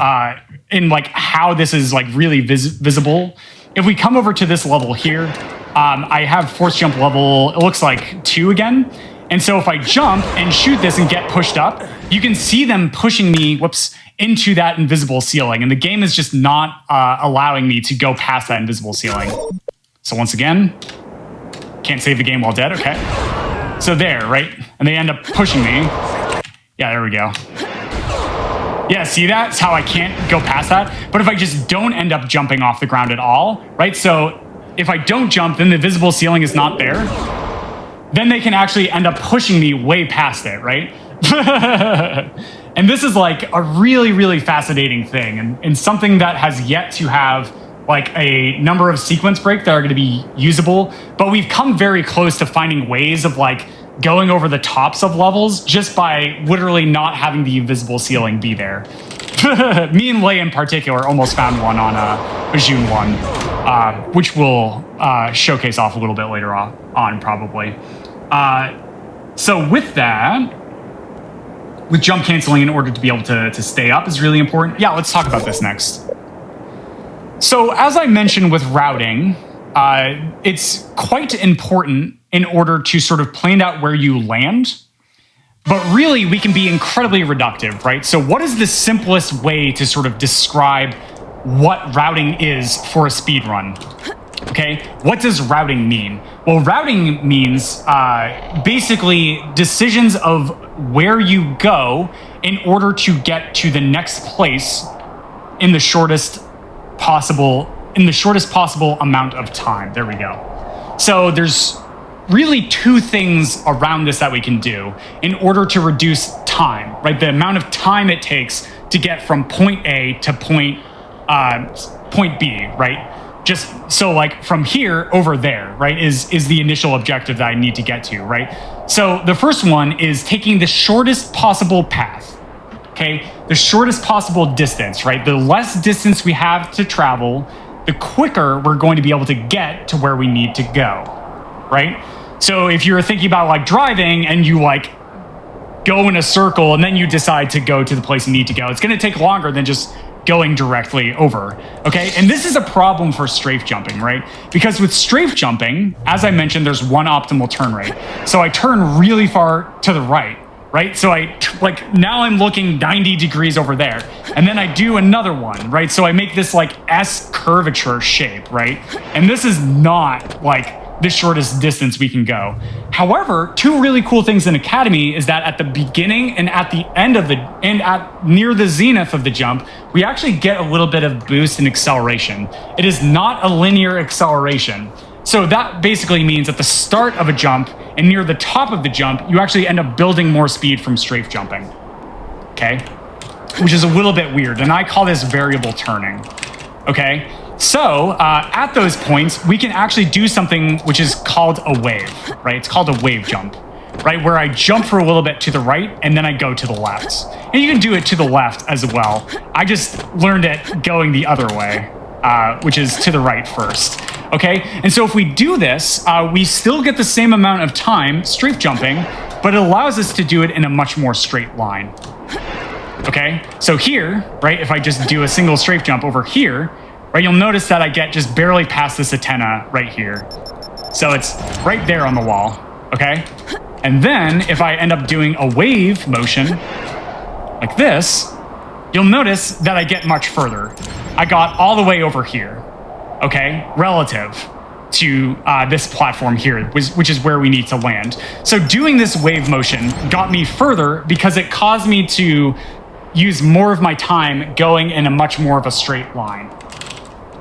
in like how this is like really visible, if we come over to this level here, I have force jump level, it looks like 2 again. And so if I jump and shoot this and get pushed up, you can see them pushing me, into that invisible ceiling. And the game is just not allowing me to go past that invisible ceiling. So once again, Can't save the game while dead. Okay. So there, right? And they end up pushing me. Yeah, there we go. Yeah, see that? It's how I can't go past that. But if I just don't end up jumping off the ground at all, right? So if I don't jump, then the visible ceiling is not there. Then they can actually end up pushing me way past it, right? And this is like a really, really fascinating thing, and something that has yet to have like a number of sequence breaks that are going to be usable, but we've come very close to finding ways of like going over the tops of levels just by literally not having the invisible ceiling be there. Me and Lei in particular almost found one on Bajoon 1, which we'll showcase off a little bit later on probably. So with that, with jump canceling in order to be able to stay up is really important. Yeah, let's talk about this next. So as I mentioned with routing, it's quite important in order to sort of plan out where you land. But really, we can be incredibly reductive, right? So what is the simplest way to sort of describe what routing is for a speed run? Okay, what does routing mean? Well, routing means basically decisions of where you go in order to get to the next place in the shortest possible amount of time. There we go. So there's really two things around this that we can do in order to reduce time, right? The amount of time it takes to get from point A to point B, right? Just so like from here over there, right, is the initial objective that I need to get to, right? So the first one is taking the shortest possible path, okay? The shortest possible distance, right? The less distance we have to travel, the quicker we're going to be able to get to where we need to go, right? So if you're thinking about like driving and you like go in a circle and then you decide to go to the place you need to go, it's going to take longer than just going directly over, okay? And this is a problem for strafe jumping, right? Because with strafe jumping, as I mentioned, there's one optimal turn rate. So I turn really far to the right, right? So now I'm looking 90 degrees over there. And then I do another one, right? So I make this like S curvature shape, right? And this is not like the shortest distance we can go. However, two really cool things in Academy is that at the beginning and at the end of near the zenith of the jump, we actually get a little bit of boost in acceleration. It is not a linear acceleration. So that basically means at the start of a jump and near the top of the jump, you actually end up building more speed from strafe jumping, okay? Which is a little bit weird, and I call this variable turning, okay? So at those points, we can actually do something which is called a wave, right? It's called a wave jump, right? Where I jump for a little bit to the right and then I go to the left. And you can do it to the left as well. I just learned it going the other way, which is to the right first, okay? And so if we do this, we still get the same amount of time strafe jumping, but it allows us to do it in a much more straight line, okay? So here, right, if I just do a single strafe jump over here, right, you'll notice that I get just barely past this antenna right here. So it's right there on the wall, okay? And then if I end up doing a wave motion like this, you'll notice that I get much further. I got all the way over here, okay, relative to this platform here, which is where we need to land. So doing this wave motion got me further because it caused me to use more of my time going in a much more of a straight line.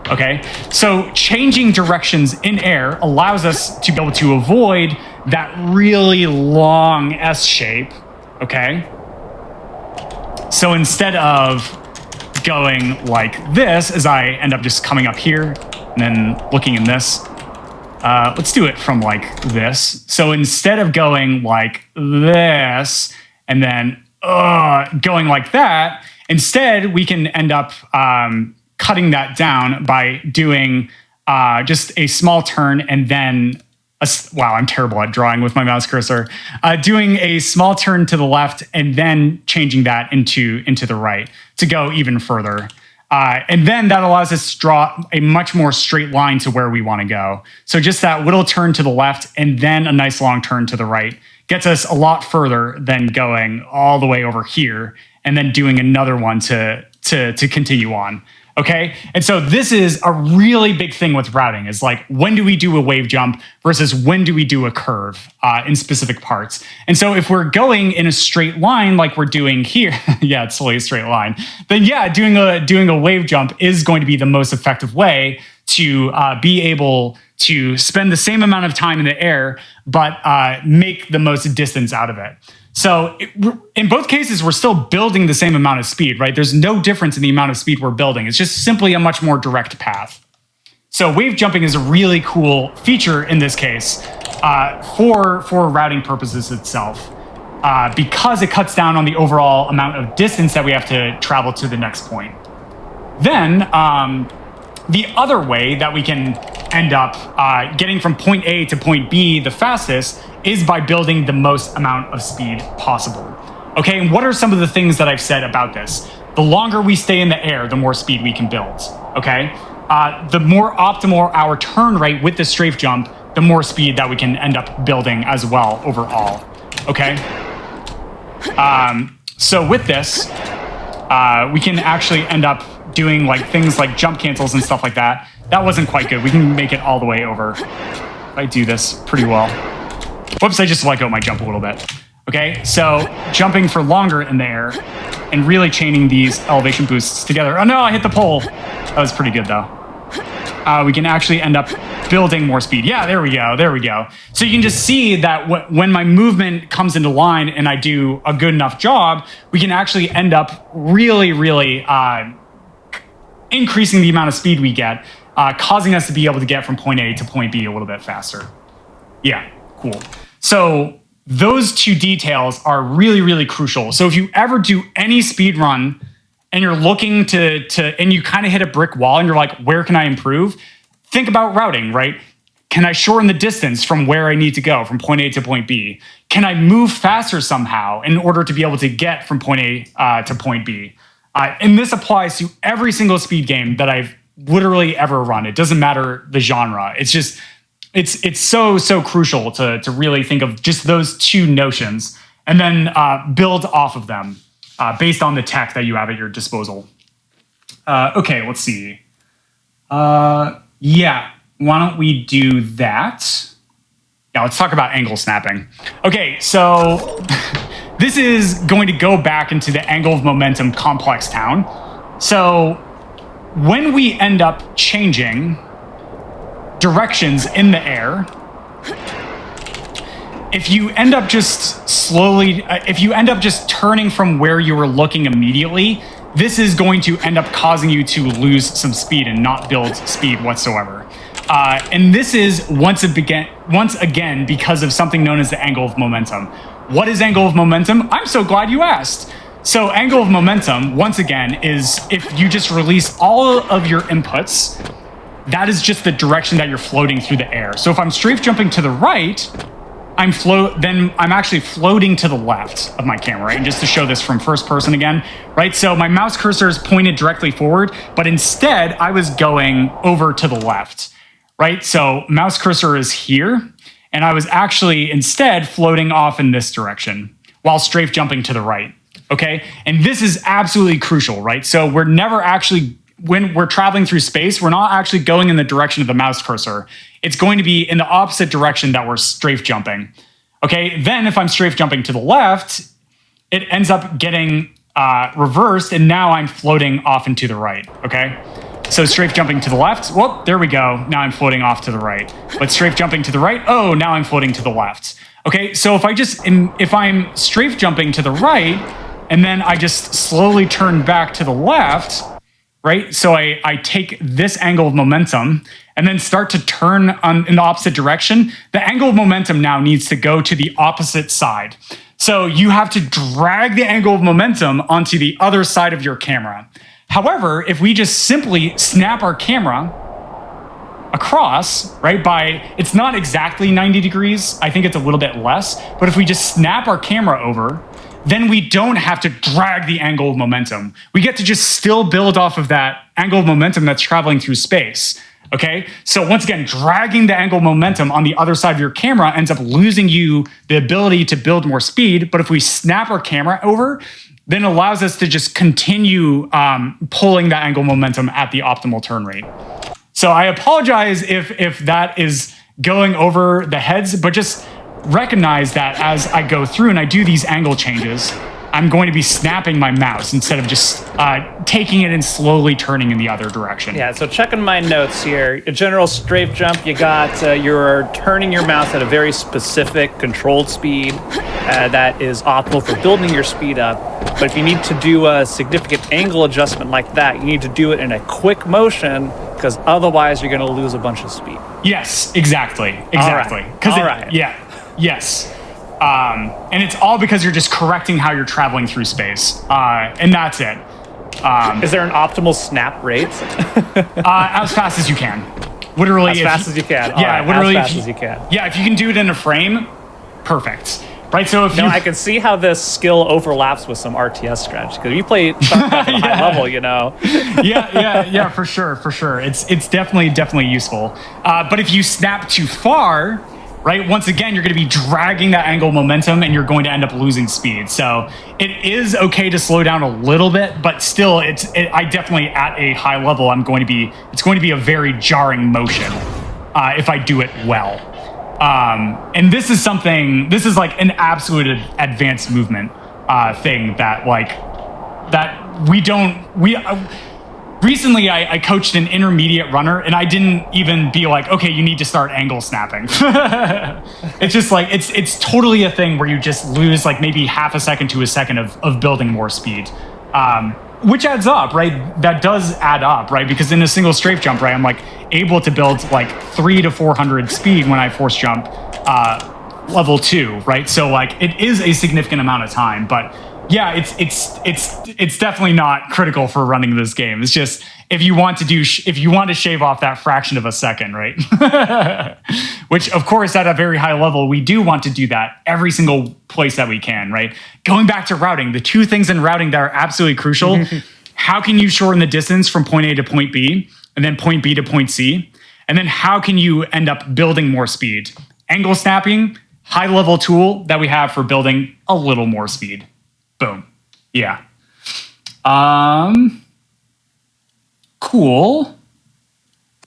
Okay, so changing directions in air allows us to be able to avoid that really long S shape, okay? So instead of going like this, as I end up just coming up here and then looking in this, let's do it from like this. So instead of going like this and then going like that, instead we can end up cutting that down by doing just a small turn and then, wow, I'm terrible at drawing with my mouse cursor. Doing a small turn to the left and then changing that into the right to go even further. And then that allows us to draw a much more straight line to where we want to go. So just that little turn to the left and then a nice long turn to the right gets us a lot further than going all the way over here and then doing another one to to continue on. Okay. And so this is a really big thing with routing is like, when do we do a wave jump versus when do we do a curve in specific parts? And so if we're going in a straight line, like we're doing here, yeah, it's totally a straight line, then yeah, doing a wave jump is going to be the most effective way to be able to spend the same amount of time in the air, but make the most distance out of it. So in both cases, we're still building the same amount of speed, right? There's no difference in the amount of speed we're building. It's just simply a much more direct path. So wave jumping is a really cool feature in this case for routing purposes itself, because it cuts down on the overall amount of distance that we have to travel to the next point. Then the other way that we can end up getting from point A to point B the fastest is by building the most amount of speed possible. Okay, and what are some of the things that I've said about this? The longer we stay in the air, the more speed we can build, okay? The more optimal our turn rate with the strafe jump, the more speed that we can end up building as well overall, okay? So with this, we can actually end up doing like things like jump cancels and stuff like that. That wasn't quite good. We can make it all the way over. I do this pretty well. Whoops, I just let go my jump a little bit. Okay, so jumping for longer in the air and really chaining these elevation boosts together. Oh no, I hit the pole. That was pretty good though. We can actually end up building more speed. Yeah, there we go. So you can just see that when my movement comes into line and I do a good enough job, we can actually end up really increasing the amount of speed we get, causing us to be able to get from point A to point B a little bit faster. Yeah, cool. So those two details are really crucial. So if you ever do any speed run and you're looking and you kind of hit a brick wall and you're like, where can I improve? Think about routing, right? Can I shorten the distance from where I need to go from point A to point B? Can I move faster somehow in order to be able to get from point A to point B? And this applies to every single speed game that I've literally ever run. It doesn't matter the genre. It's just, it's so crucial to really think of just those two notions and then build off of them based on the tech that you have at your disposal. Okay, let's see. Yeah, why don't we do that? Yeah, let's talk about angle snapping. Okay, so this is going to go back into the angle of momentum complex town. So when we end up changing directions in the air, if you end up just turning from where you were looking immediately, this is going to end up causing you to lose some speed and not build speed whatsoever. And this is once again because of something known as the angle of momentum. What is angle of momentum? I'm so glad you asked. So angle of momentum, once again, is if you just release all of your inputs, that is just the direction that you're floating through the air. So if I'm strafe jumping to the right, then I'm actually floating to the left of my camera, right? And just to show this from first person again, right? So my mouse cursor is pointed directly forward, but instead I was going over to the left, right? So mouse cursor is here, and I was actually instead floating off in this direction while strafe jumping to the right, okay? And this is absolutely crucial, right? So we're never actually, when we're traveling through space, we're not actually going in the direction of the mouse cursor. It's going to be in the opposite direction that we're strafe jumping. Okay, then if I'm strafe jumping to the left, it ends up getting reversed, and now I'm floating off and to the right, okay? So strafe jumping to the left, whoop, there we go. Now I'm floating off to the right. But strafe jumping to the right, oh, now I'm floating to the left. Okay, so if I'm strafe jumping to the right, and then I just slowly turn back to the left, right? So I take this angle of momentum and then start to turn in the opposite direction. The angle of momentum now needs to go to the opposite side. So you have to drag the angle of momentum onto the other side of your camera. However, if we just simply snap our camera across, right, it's not exactly 90 degrees. I think it's a little bit less. But if we just snap our camera over, then we don't have to drag the angle of momentum. We get to just still build off of that angle of momentum that's traveling through space, okay? So once again, dragging the angle of momentum on the other side of your camera ends up losing you the ability to build more speed, but if we snap our camera over, then allows us to just continue pulling that angle momentum at the optimal turn rate. So I apologize if that is going over the heads, but just recognize that as I go through and I do these angle changes, I'm going to be snapping my mouse instead of just taking it and slowly turning in the other direction.
Yeah, so checking my notes here. A general strafe jump, you got, you're turning your mouse at a very specific controlled speed that is optimal for building your speed up. But if you need to do a significant angle adjustment like that, you need to do it in a quick motion, because otherwise you're going to lose a bunch of speed.
Yes, exactly.
All right.
Yeah, yes. And it's all because you're just correcting how you're traveling through space. And that's it.
Is there an optimal snap rate?
As fast as you can. Literally.
As fast as you can.
Yeah,
right,
literally.
As fast as you can.
Yeah, if you can do it in a frame, perfect. Right, so if
I can see how this skill overlaps with some RTS strategy, because you play StarCraft at a high level, you know.
yeah, for sure. It's definitely useful. But if you snap too far, right, once again, you're going to be dragging that angle momentum, and you're going to end up losing speed. So it is okay to slow down a little bit, but still, I definitely at a high level, it's going to be a very jarring motion if I do it well. And this is like an absolute advanced movement thing recently I coached an intermediate runner, and I didn't even be like, okay, you need to start angle snapping. It's just like, it's totally a thing where you just lose like maybe half a second to a second of building more speed. Which adds up, right? That does add up, right? Because in a single strafe jump, right, I'm like able to build like 300 to 400 speed when I force jump level 2, right? So like it is a significant amount of time, but yeah, it's definitely not critical for running this game. It's just if you want to shave off that fraction of a second, right? Which of course at a very high level we do want to do that every single place that we can, right? Going back to routing, the two things in routing that are absolutely crucial: how can you shorten the distance from point A to point B, and then point B to point C, and then how can you end up building more speed? Angle snapping, high level tool that we have for building a little more speed. Boom. Yeah. Cool.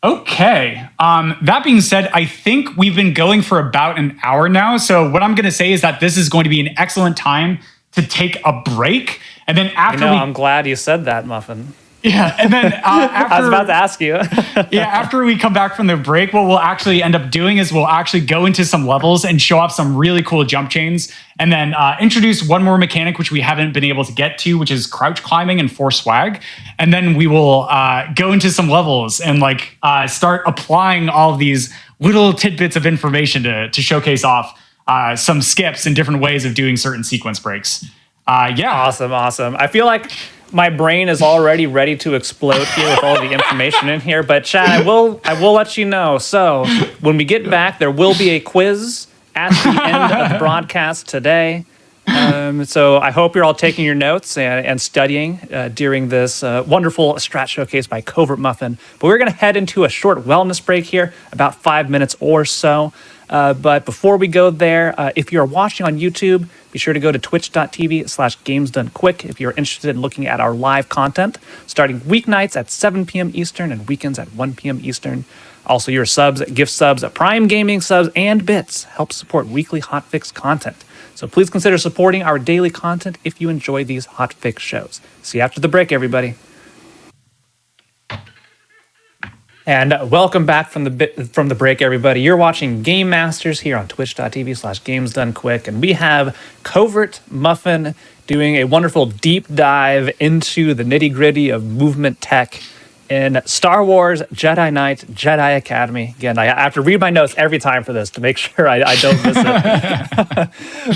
Okay. That being said, I think we've been going for about an hour now. So what I'm going to say is that this is going to be an excellent time to take a break. And then after
I'm glad you said that, Muffin.
Yeah, and then after...
I was about to ask you.
Yeah, after we come back from the break, what we'll actually end up doing is we'll actually go into some levels and show off some really cool jump chains, and then introduce one more mechanic which we haven't been able to get to, which is crouch climbing and force swag. And then we will go into some levels and start applying all of these little tidbits of information to showcase off some skips and different ways of doing certain sequence breaks. Yeah.
Awesome. I feel like my brain is already ready to explode here with all the information in here, but Chad, I will let you know. So when we get back, there will be a quiz at the end of the broadcast today. So I hope you're all taking your notes and studying during this wonderful strat showcase by Covert Muffin. But we're going to head into a short wellness break here, about 5 minutes or so. But before we go there, if you're watching on YouTube, be sure to go to twitch.tv/gamesdonequick if you're interested in looking at our live content, starting weeknights at 7 p.m. Eastern and weekends at 1 p.m. Eastern. Also, your subs, gift subs, Prime Gaming subs, and bits help support weekly Hotfix content. So please consider supporting our daily content if you enjoy these Hotfix shows. See you after the break, everybody. And welcome back from the break, everybody. You're watching Game Masters here on twitch.tv/gamesdonequick, and we have Covert Muffin doing a wonderful deep dive into the nitty-gritty of movement tech in Star Wars Jedi Knight, Jedi Academy. Again, I have to read my notes every time for this to make sure I don't miss it.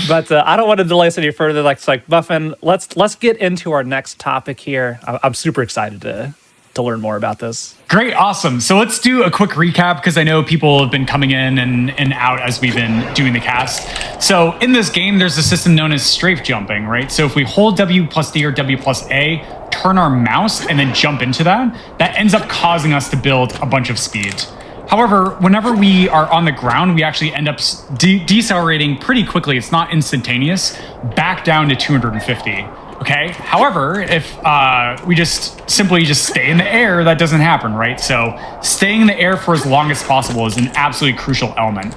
But I don't want to delay this any further. Like Muffin, let's get into our next topic here. I'm super excited to learn more about this.
Great, awesome. So let's do a quick recap because I know people have been coming in and out as we've been doing the cast. So in this game, there's a system known as strafe jumping, right? So if we hold W plus D or W plus A, turn our mouse, and then jump into that ends up causing us to build a bunch of speed. However, whenever we are on the ground, we actually end up decelerating pretty quickly. It's not instantaneous, back down to 250. Okay. However, if we just simply stay in the air, that doesn't happen, right? So staying in the air for as long as possible is an absolutely crucial element.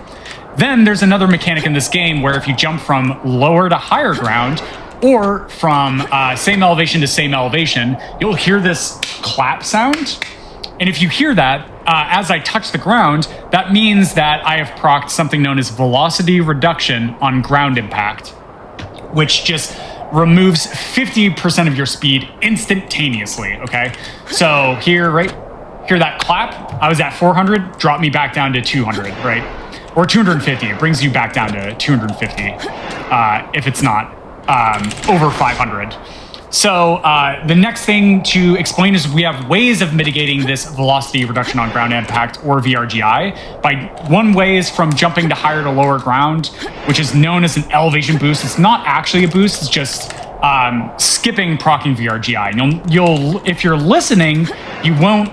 Then there's another mechanic in this game where if you jump from lower to higher ground, or from same elevation to same elevation, you'll hear this clap sound. And if you hear that, as I touch the ground, that means that I have procced something known as velocity reduction on ground impact, which just removes 50% of your speed instantaneously, okay? So here, right, hear that clap? I was at 400, drop me back down to 200, right? Or 250, it brings you back down to 250 if it's not over 500. So the next thing to explain is we have ways of mitigating this velocity reduction on ground impact, or VRGI. One way is from jumping to higher to lower ground, which is known as an elevation boost. It's not actually a boost, it's just skipping proccing VRGI. You'll if you're listening, you won't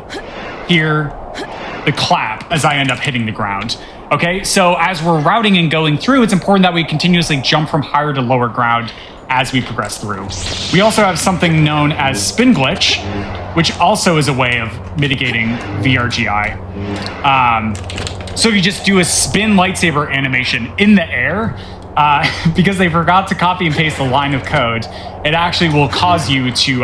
hear the clap as I end up hitting the ground. Okay, so as we're routing and going through, it's important that we continuously jump from higher to lower ground as we progress through. We also have something known as spin glitch, which also is a way of mitigating VRGI. So if you just do a spin lightsaber animation in the air, because they forgot to copy and paste the line of code, it actually will cause you to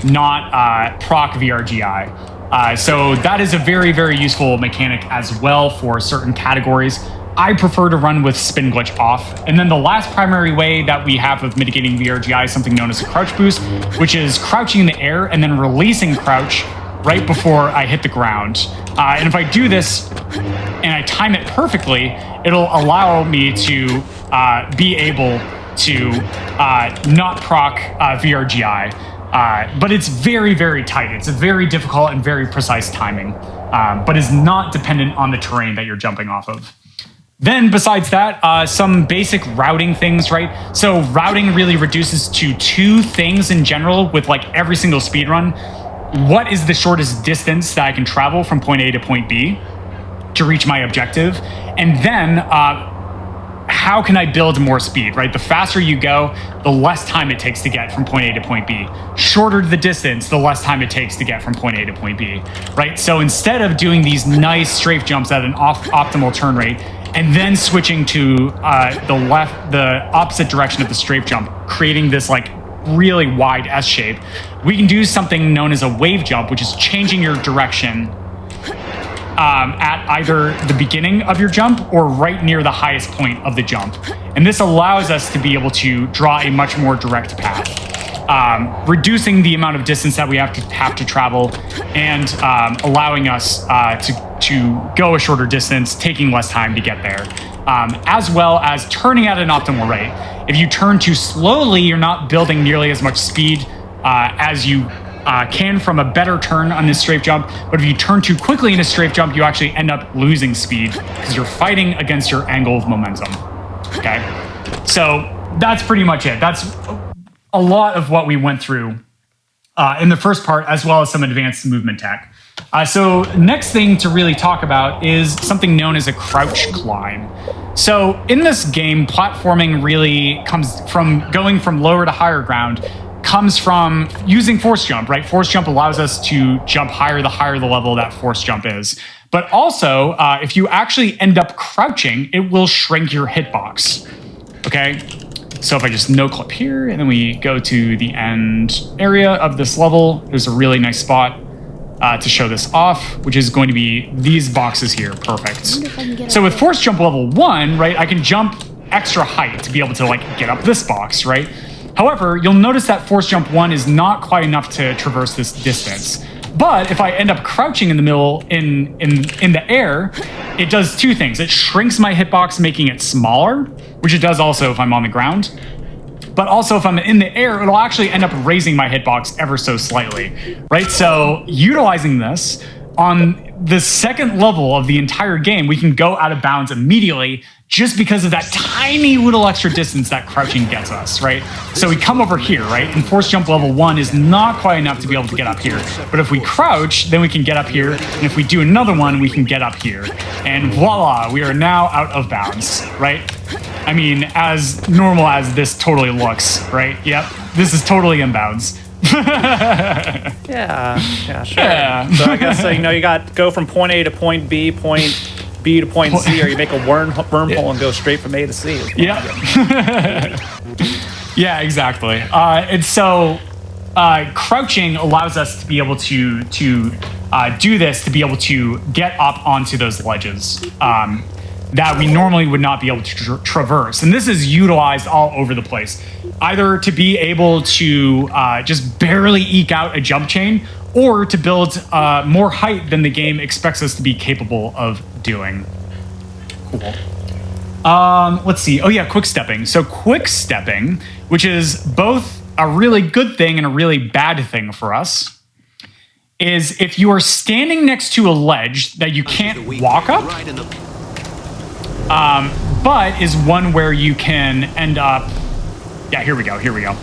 not proc VRGI. So that is a very, very useful mechanic as well for certain categories. I prefer to run with spin glitch off. And then the last primary way that we have of mitigating VRGI is something known as a crouch boost, which is crouching in the air and then releasing crouch right before I hit the ground. And if I do this and I time it perfectly, it'll allow me to be able to not proc VRGI. But it's very, very tight. It's a very difficult and very precise timing, but is not dependent on the terrain that you're jumping off of. Then besides that, some basic routing things, right? So routing really reduces to two things in general with like every single speed run. What is the shortest distance that I can travel from point A to point B to reach my objective? And then how can I build more speed, right? The faster you go, the less time it takes to get from point A to point B. Shorter the distance, the less time it takes to get from point A to point B, right? So instead of doing these nice strafe jumps at an optimal turn rate, and then switching to the opposite direction of the strafe jump, creating this like really wide S shape, we can do something known as a wave jump, which is changing your direction at either the beginning of your jump or right near the highest point of the jump. And this allows us to be able to draw a much more direct path, reducing the amount of distance that we have to travel, and allowing us to go a shorter distance, taking less time to get there, as well as turning at an optimal rate. If you turn too slowly, you're not building nearly as much speed as you can from a better turn on this strafe jump. But if you turn too quickly in a strafe jump, you actually end up losing speed because you're fighting against your angle of momentum. Okay, so that's pretty much it. That's a lot of what we went through in the first part, as well as some advanced movement tech. So next thing to really talk about is something known as a crouch climb. So in this game, platforming really comes from going from lower to higher ground, comes from using force jump, right? Force jump allows us to jump higher the level that force jump is. But also, if you actually end up crouching, it will shrink your hitbox, okay? So if I just no clip here, and then we go to the end area of this level, there's a really nice spot to show this off, which is going to be these boxes here. Perfect. So with force jump level 1, right, I can jump extra height to be able to like get up this box, right? However, you'll notice that force jump 1 is not quite enough to traverse this distance. But if I end up crouching in the middle in the air, it does two things. It shrinks my hitbox, making it smaller, which it does also if I'm on the ground. But also if I'm in the air, it'll actually end up raising my hitbox ever so slightly, right? So utilizing this on the second level of the entire game, we can go out of bounds immediately just because of that tiny little extra distance that crouching gets us, right? So we come over here, right? And force jump level 1 is not quite enough to be able to get up here. But if we crouch, then we can get up here. And if we do another one, we can get up here. And voila, we are now out of bounds, right? I mean, as normal as this totally looks, right? Yep. this is totally inbounds.
Yeah, sure. Yeah. So I guess you got go from point A to point B, point B to point C, or you make a wormhole and go straight from A to C.
Yeah. Yeah, exactly. And so crouching allows us to be able to do this, to be able to get up onto those ledges that we normally would not be able to traverse. And this is utilized all over the place, either to be able to just barely eke out a jump chain, or to build more height than the game expects us to be capable of doing. Cool. Let's see. Oh yeah, quick stepping. So quick stepping, which is both a really good thing and a really bad thing for us, is if you are standing next to a ledge that you can't walk up, but is one where you can end up, yeah, here we go.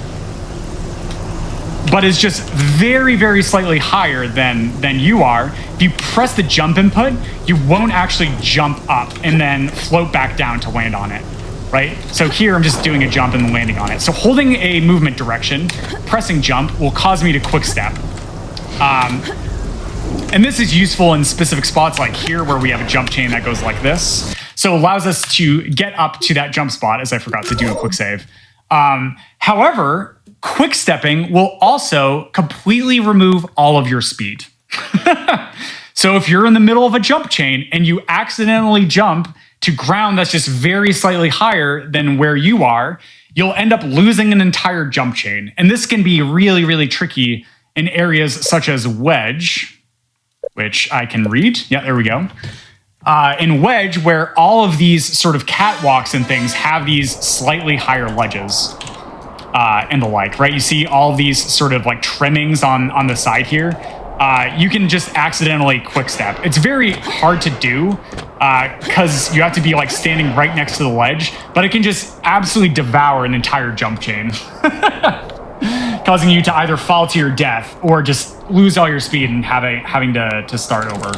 But is just very, very slightly higher than you are. If you press the jump input, you won't actually jump up and then float back down to land on it, right? So here I'm just doing a jump and landing on it. So holding a movement direction, pressing jump will cause me to quick step. And this is useful in specific spots like here where we have a jump chain that goes like this. So it allows us to get up to that jump spot, as I forgot to do a quick save. However, quick stepping will also completely remove all of your speed. So if you're in the middle of a jump chain and you accidentally jump to ground that's just very slightly higher than where you are, you'll end up losing an entire jump chain. And this can be really, really tricky in areas such as Wedge, which I can read. Yeah, there we go. In Wedge, where all of these sort of catwalks and things have these slightly higher ledges and the like, right? You see all these sort of like trimmings on the side here. You can just accidentally quick step. It's very hard to do because you have to be like standing right next to the ledge, but it can just absolutely devour an entire jump chain, causing you to either fall to your death or just lose all your speed and having to start over.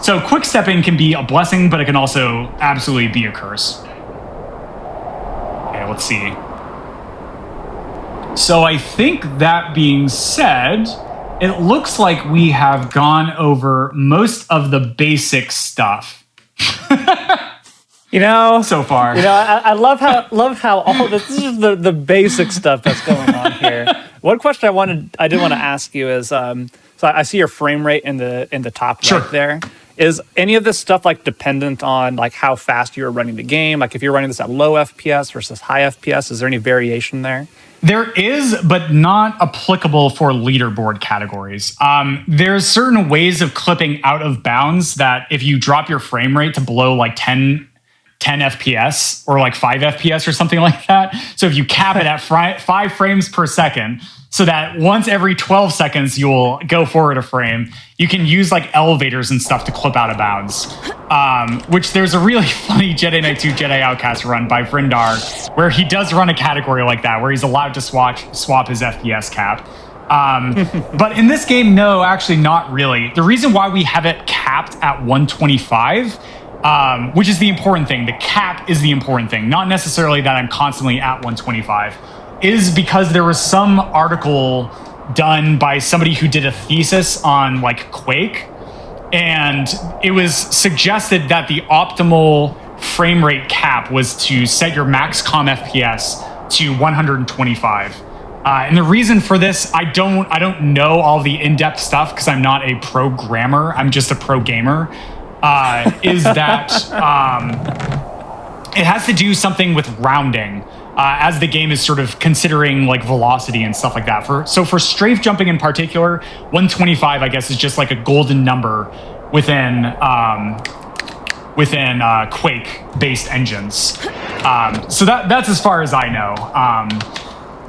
So quick stepping can be a blessing, but it can also absolutely be a curse. Okay, let's see. So I think that being said, it looks like we have gone over most of the basic stuff. So far.
I love how all this is the basic stuff that's going on here. One question I did want to ask you is, so I see your frame rate in the top right there. Is any of this stuff like dependent on like how fast you're running the game? Like if you're running this at low FPS versus high FPS, is there any variation there?
There is, but not applicable for leaderboard categories. There's certain ways of clipping out of bounds that if you drop your frame rate to below like 10 FPS or like 5 FPS or something like that. So if you cap it at 5 frames per second, so that once every 12 seconds you'll go forward a frame, you can use like elevators and stuff to clip out of bounds. Which there's a really funny Jedi Knight 2 Jedi Outcast run by Vrindar where he does run a category like that, where he's allowed to swap his FPS cap. But in this game, no, actually not really. The reason why we have it capped at 125, which is the important thing, the cap is the important thing, not necessarily that I'm constantly at 125, is because there was some article done by somebody who did a thesis on like Quake, and it was suggested that the optimal frame rate cap was to set your max comm FPS to 125. And the reason for this, I don't know all the in-depth stuff because I'm not a programmer, I'm just a pro gamer, is that it has to do something with rounding. As the game is sort of considering like velocity and stuff like that. So for strafe jumping in particular, 125, I guess, is just like a golden number within Quake-based engines. So that's as far as I know.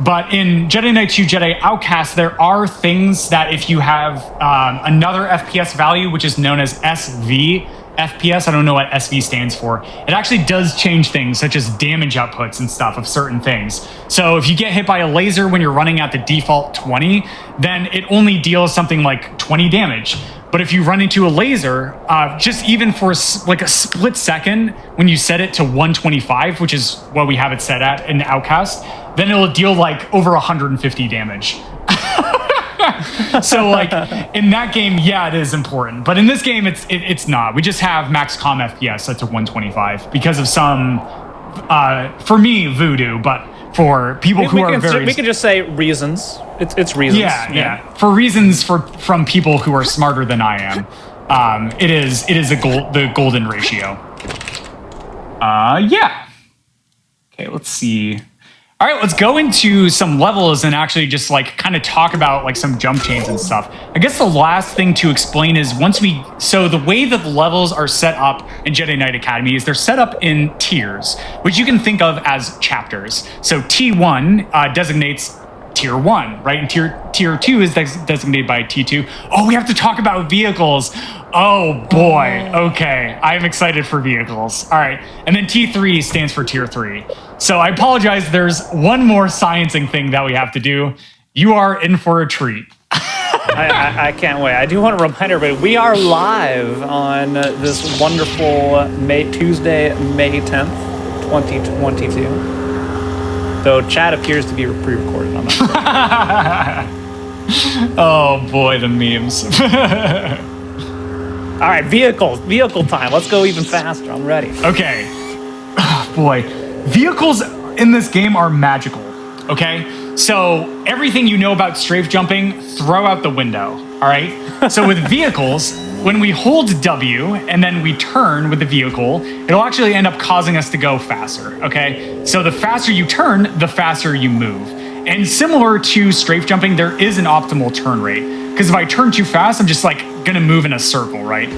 But in Jedi Knight 2 Jedi Outcast, there are things that if you have another FPS value, which is known as SV, FPS. I don't know what SV stands for. It actually does change things such as damage outputs and stuff of certain things. So if you get hit by a laser when you're running at the default 20, then it only deals something like 20 damage. But if you run into a laser, just even for like a split second, when you set it to 125, which is what we have it set at in Outcast, then it'll deal like over 150 damage. So like in that game, yeah, it is important. But in this game, it's not. We just have max comm FPS set to 125 because of some, for me, voodoo, but for people who are very...
We can just say reasons. It's reasons.
Yeah. For reasons from people who are smarter than I am. It is the golden ratio. Yeah. Okay, let's see. All right, let's go into some levels and actually just like kind of talk about like some jump chains and stuff. I guess the last thing to explain is so the way that the levels are set up in Jedi Knight Academy is they're set up in tiers, which you can think of as chapters. So T1 designates Tier 1, right? And Tier 2 is designated by T2. Oh, we have to talk about vehicles. Oh boy, okay. I'm excited for vehicles. All right, and then T3 stands for Tier 3. So I apologize, there's one more sciencing thing that we have to do. You are in for a treat.
I can't wait. I do want to remind everybody, we are live on this wonderful Tuesday, May 10th, 2022. Though chat appears to be pre-recorded. I'm not sure.
Oh boy, the memes.
All right, vehicle time. Let's go even faster. I'm ready.
Okay. Oh, boy. Vehicles in this game are magical, okay? So everything you know about strafe jumping, throw out the window, all right? So with vehicles, when we hold W and then we turn with the vehicle, it'll actually end up causing us to go faster, okay? So the faster you turn, the faster you move. And similar to strafe jumping, there is an optimal turn rate. Because if I turn too fast, I'm just like gonna move in a circle, right?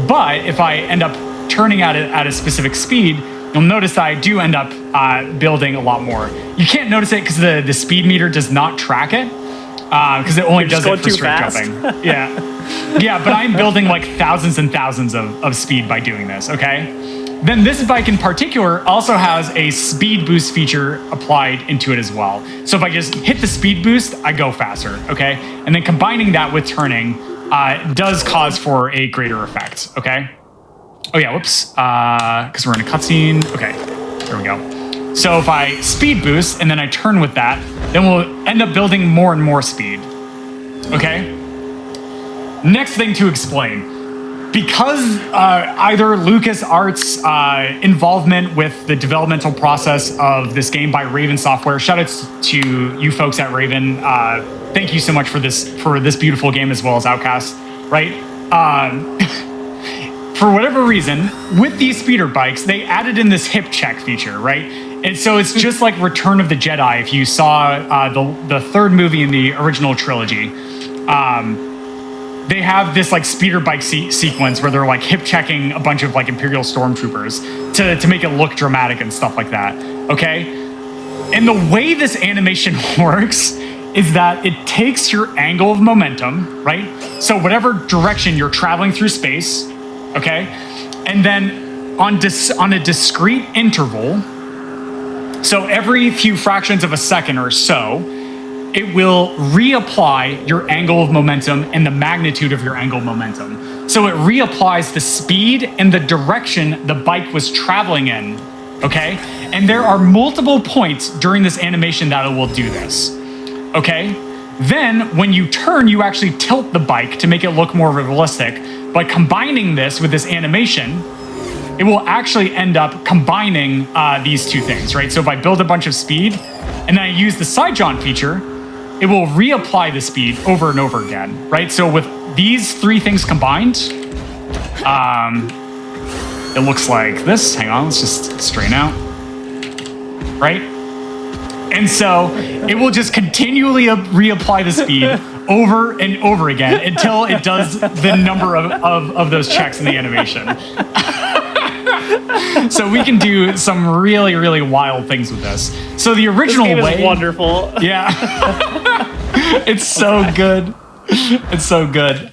But if I end up turning at a specific speed, you'll notice that I do end up building a lot more. You can't notice it because the speed meter does not track it, because it only does it for straight jumping. Yeah, but I'm building like thousands and thousands of speed by doing this, okay? Then this bike in particular also has a speed boost feature applied into it as well. So if I just hit the speed boost, I go faster, okay? And then combining that with turning does cause for a greater effect, okay? Oh yeah, whoops, because we're in a cutscene. Okay, there we go. So if I speed boost and then I turn with that, then we'll end up building more and more speed, okay? Next thing to explain. Because either LucasArts' involvement with the developmental process of this game by Raven Software, shout outs to you folks at Raven. Thank you so much for this beautiful game as well as Outcast, right? For whatever reason, with these speeder bikes, they added in this hip check feature, right? And so it's just like Return of the Jedi. If you saw the third movie in the original trilogy, they have this like speeder bike sequence where they're like hip checking a bunch of like Imperial stormtroopers to make it look dramatic and stuff like that. Okay, and the way this animation works is that it takes your angle of momentum, right? So whatever direction you're traveling through space, okay, and then on a discrete interval, so every few fractions of a second or so, it will reapply your angle of momentum and the magnitude of your angle of momentum. So it reapplies the speed and the direction the bike was traveling in, okay? And there are multiple points during this animation that it will do this, okay? Then when you turn, you actually tilt the bike to make it look more realistic. By combining this with this animation, it will actually end up combining these two things, right? So if I build a bunch of speed and then I use the side jaunt feature, it will reapply the speed over and over again, right? So with these three things combined, it looks like this. Hang on, let's just straighten out, right? And so it will just continually reapply the speed over and over again until it does the number of those checks in the animation. So we can do some really, really wild things with this. So the original
this game
way
is wonderful.
Yeah. It's so good. It's so good.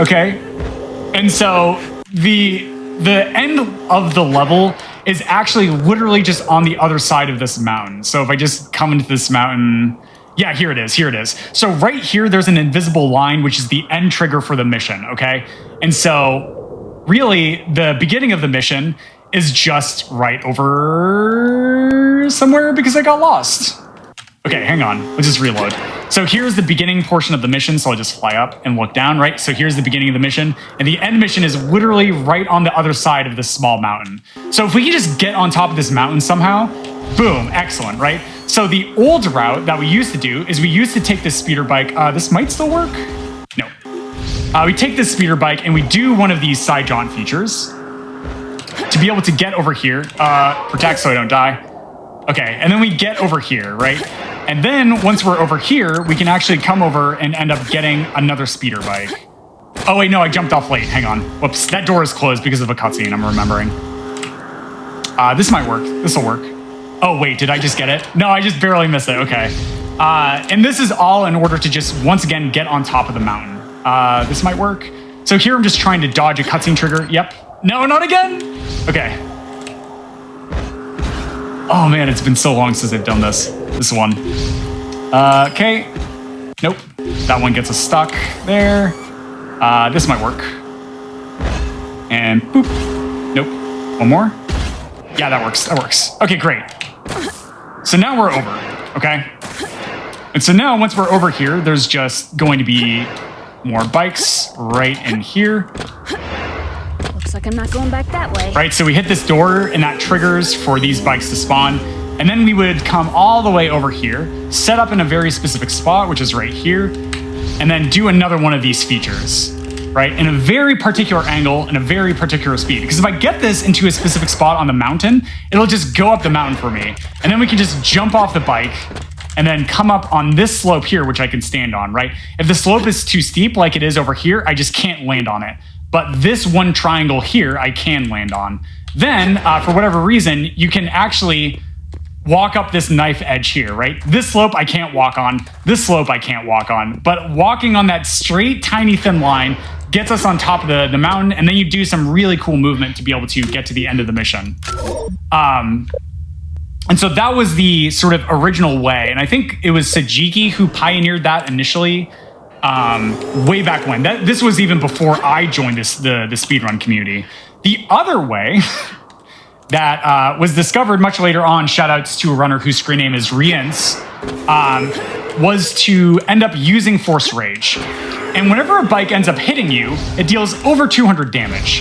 Okay. And so the end of the level is actually literally just on the other side of this mountain. So if I just come into this mountain, yeah, here it is, here it is. So right here, there's an invisible line, which is the end trigger for the mission, okay? And so really, the beginning of the mission is just right over somewhere because I got lost. Okay, hang on, let's just reload. So here's the beginning portion of the mission, so I'll just fly up and look down, right? So here's the beginning of the mission, and the end mission is literally right on the other side of this small mountain. So if we can just get on top of this mountain somehow, boom, excellent, right? So the old route that we used to do is we used to take this speeder bike. This might still work? No. We take this speeder bike and we do one of these side jaunt features to be able to get over here. Protect so I don't die. Okay, and then we get over here, right? And then once we're over here, we can actually come over and end up getting another speeder bike. Oh wait, no, I jumped off late. Hang on. Whoops, that door is closed because of a cutscene, I'm remembering. This might work. This will work. Oh wait, did I just get it? No, I just barely missed it. Okay. And this is all in order to just, once again, get on top of the mountain. This might work. So here I'm just trying to dodge a cutscene trigger. Yep. No, not again. Okay. Oh man, it's been so long since I've done this. This one. Okay. Nope. That one gets us stuck there. This might work. And boop. Nope. One more. Yeah, that works. That works. Okay, great. So now we're over, okay? And so now once we're over here, there's just going to be more bikes right in here.
Looks like I'm not going back that way.
Right, so we hit this door and that triggers for these bikes to spawn. And then we would come all the way over here, set up in a very specific spot, which is right here, and then do another one of these features, right? In a very particular angle and a very particular speed. Because if I get this into a specific spot on the mountain, it'll just go up the mountain for me. And then we can just jump off the bike and then come up on this slope here, which I can stand on, right? If the slope is too steep like it is over here, I just can't land on it. But this one triangle here, I can land on. Then, for whatever reason, you can actually walk up this knife edge here, right? This slope I can't walk on, this slope I can't walk on, but walking on that straight, tiny, thin line gets us on top of the mountain, and then you do some really cool movement to be able to get to the end of the mission. And so that was the sort of original way, and I think it was Sajiki who pioneered that initially, way back when. This was even before I joined the speedrun community. The other way that was discovered much later on, shoutouts to a runner whose screen name is Riens, was to end up using Force Rage. And whenever a bike ends up hitting you, it deals over 200 damage.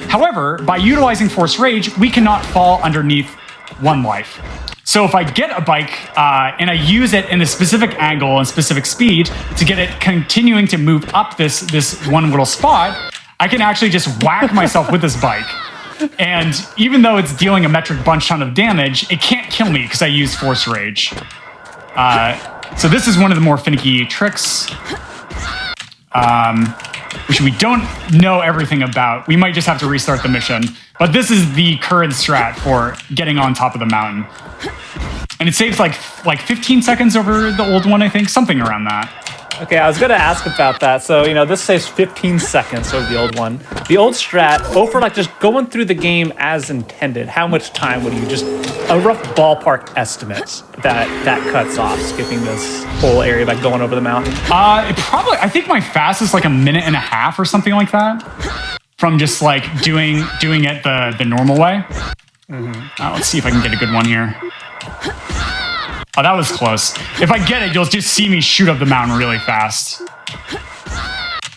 However, by utilizing Force Rage, we cannot fall underneath 1 life. So if I get a bike and I use it in a specific angle and specific speed to get it continuing to move up this one little spot, I can actually just whack myself with this bike. And even though it's dealing a metric bunch ton of damage, it can't kill me because I use Force Rage. So this is one of the more finicky tricks, which we don't know everything about. We might just have to restart the mission. But this is the current strat for getting on top of the mountain. And it saves like 15 seconds over the old one, I think, something around that.
Okay, I was going to ask about that. So, this saves 15 seconds over the old one. The old strat, for like just going through the game as intended, how much time would you just, a rough ballpark estimate that cuts off, skipping this whole area by going over the mountain?
I think my fastest like 1.5 minutes or something like that. From just like doing it the normal way. Mm-hmm. Let's see if I can get a good one here. Oh, that was close. If I get it, you'll just see me shoot up the mountain really fast.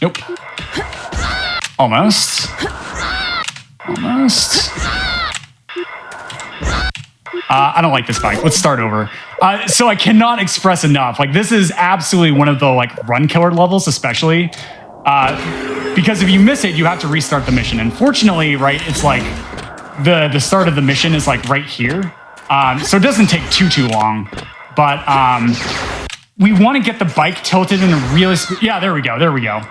Nope. Almost. I don't like this bike. Let's start over. So I cannot express enough. Like, this is absolutely one of the like run killer levels, especially. Because if you miss it, you have to restart the mission. And fortunately, right, it's like the start of the mission is like right here. So it doesn't take too long, but we want to get the bike tilted in a really, yeah, there we go.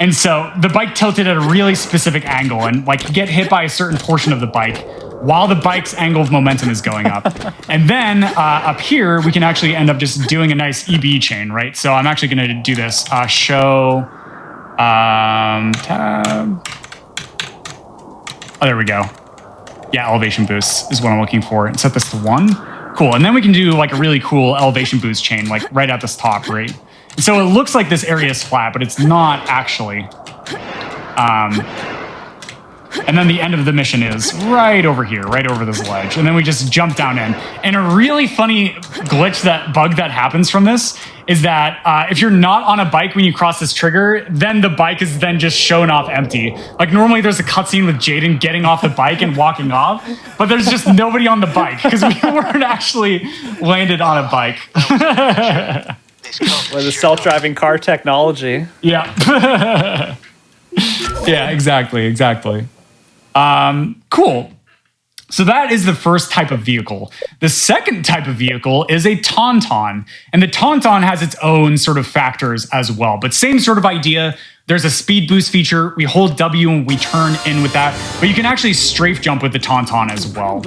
And so the bike tilted at a really specific angle and like you get hit by a certain portion of the bike while the bike's angle of momentum is going up. And then up here, we can actually end up just doing a nice EB chain, right? So I'm actually going to do this, show, tab. Oh, there we go. Yeah, elevation boost is what I'm looking for. And set this to 1. Cool. And then we can do like a really cool elevation boost chain, like right at this top, right? And so it looks like this area is flat, but it's not actually. And then the end of the mission is right over here, right over this ledge. And then we just jump down in. And a really funny bug that happens from this is that if you're not on a bike when you cross this trigger, then the bike is then just shown off empty. Like normally there's a cutscene with Jaden getting off the bike and walking off, but there's just nobody on the bike because we weren't actually landed on a bike.
With the self-driving car technology.
Yeah. Yeah, exactly. Cool. So that is the first type of vehicle. The second type of vehicle is a Tauntaun. And the Tauntaun has its own sort of factors as well. But same sort of idea. There's a speed boost feature. We hold W and we turn in with that. But you can actually strafe jump with the Tauntaun as well.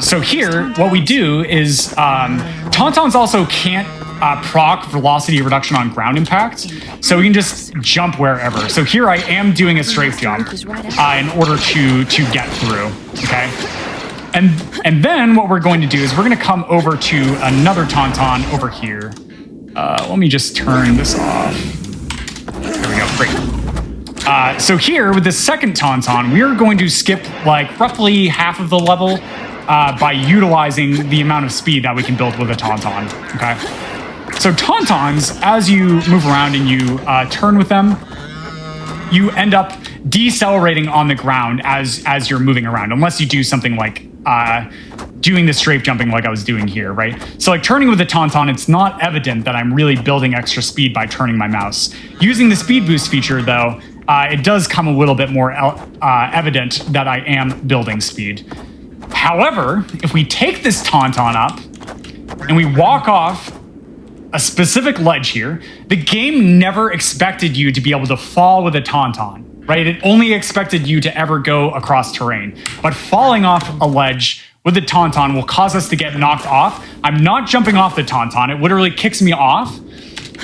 So here, what we do is Tauntauns also can't proc velocity reduction on ground impact. So we can just jump wherever. So here I am doing a strafe jump in order to get through. Okay. And then what we're going to do is we're going to come over to another Tauntaun over here. Let me just turn this off. There we go. Great. So here with the second Tauntaun, we are going to skip like roughly half of the level by utilizing the amount of speed that we can build with a Tauntaun. Okay. So Tauntauns, as you move around and you turn with them, you end up decelerating on the ground as you're moving around, unless you do something like doing the strafe jumping like I was doing here, right? So like turning with the Tauntaun, it's not evident that I'm really building extra speed by turning my mouse. Using the speed boost feature, though, it does come a little bit more evident that I am building speed. However, if we take this Tauntaun up and we walk off a specific ledge here, the game never expected you to be able to fall with a Tauntaun, right? It only expected you to ever go across terrain. But falling off a ledge with the Tauntaun will cause us to get knocked off. I'm not jumping off the Tauntaun. It literally kicks me off.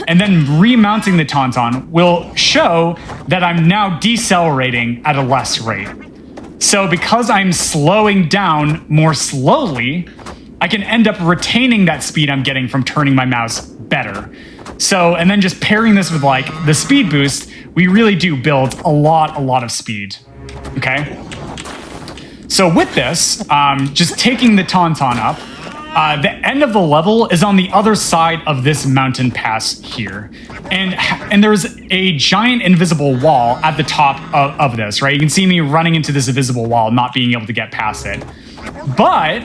And then remounting the Tauntaun will show that I'm now decelerating at a less rate. So because I'm slowing down more slowly, I can end up retaining that speed I'm getting from turning my mouse better. So, and then just pairing this with like the speed boost, we really do build a lot of speed. Okay. So with this, just taking the Tauntaun up, the end of the level is on the other side of this mountain pass here. And there's a giant invisible wall at the top of this, right? You can see me running into this invisible wall, not being able to get past it. But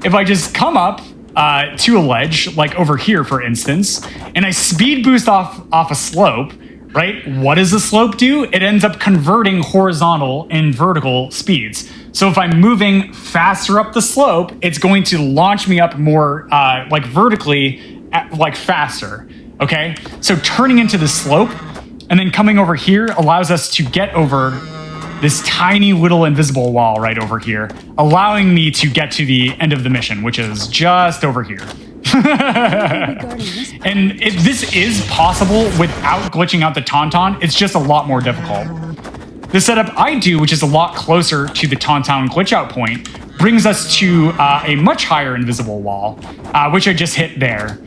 if I just come up to a ledge, like over here, for instance, and I speed boost off a slope, right? What does the slope do? It ends up converting horizontal and vertical speeds. So if I'm moving faster up the slope, it's going to launch me up more like vertically, like faster. Okay? So turning into the slope and then coming over here allows us to get over this tiny little invisible wall right over here, allowing me to get to the end of the mission, which is just over here. And this is possible without glitching out the Tauntaun. It's just a lot more difficult. The setup I do, which is a lot closer to the Tauntaun glitch out point, brings us to a much higher invisible wall, which I just hit there.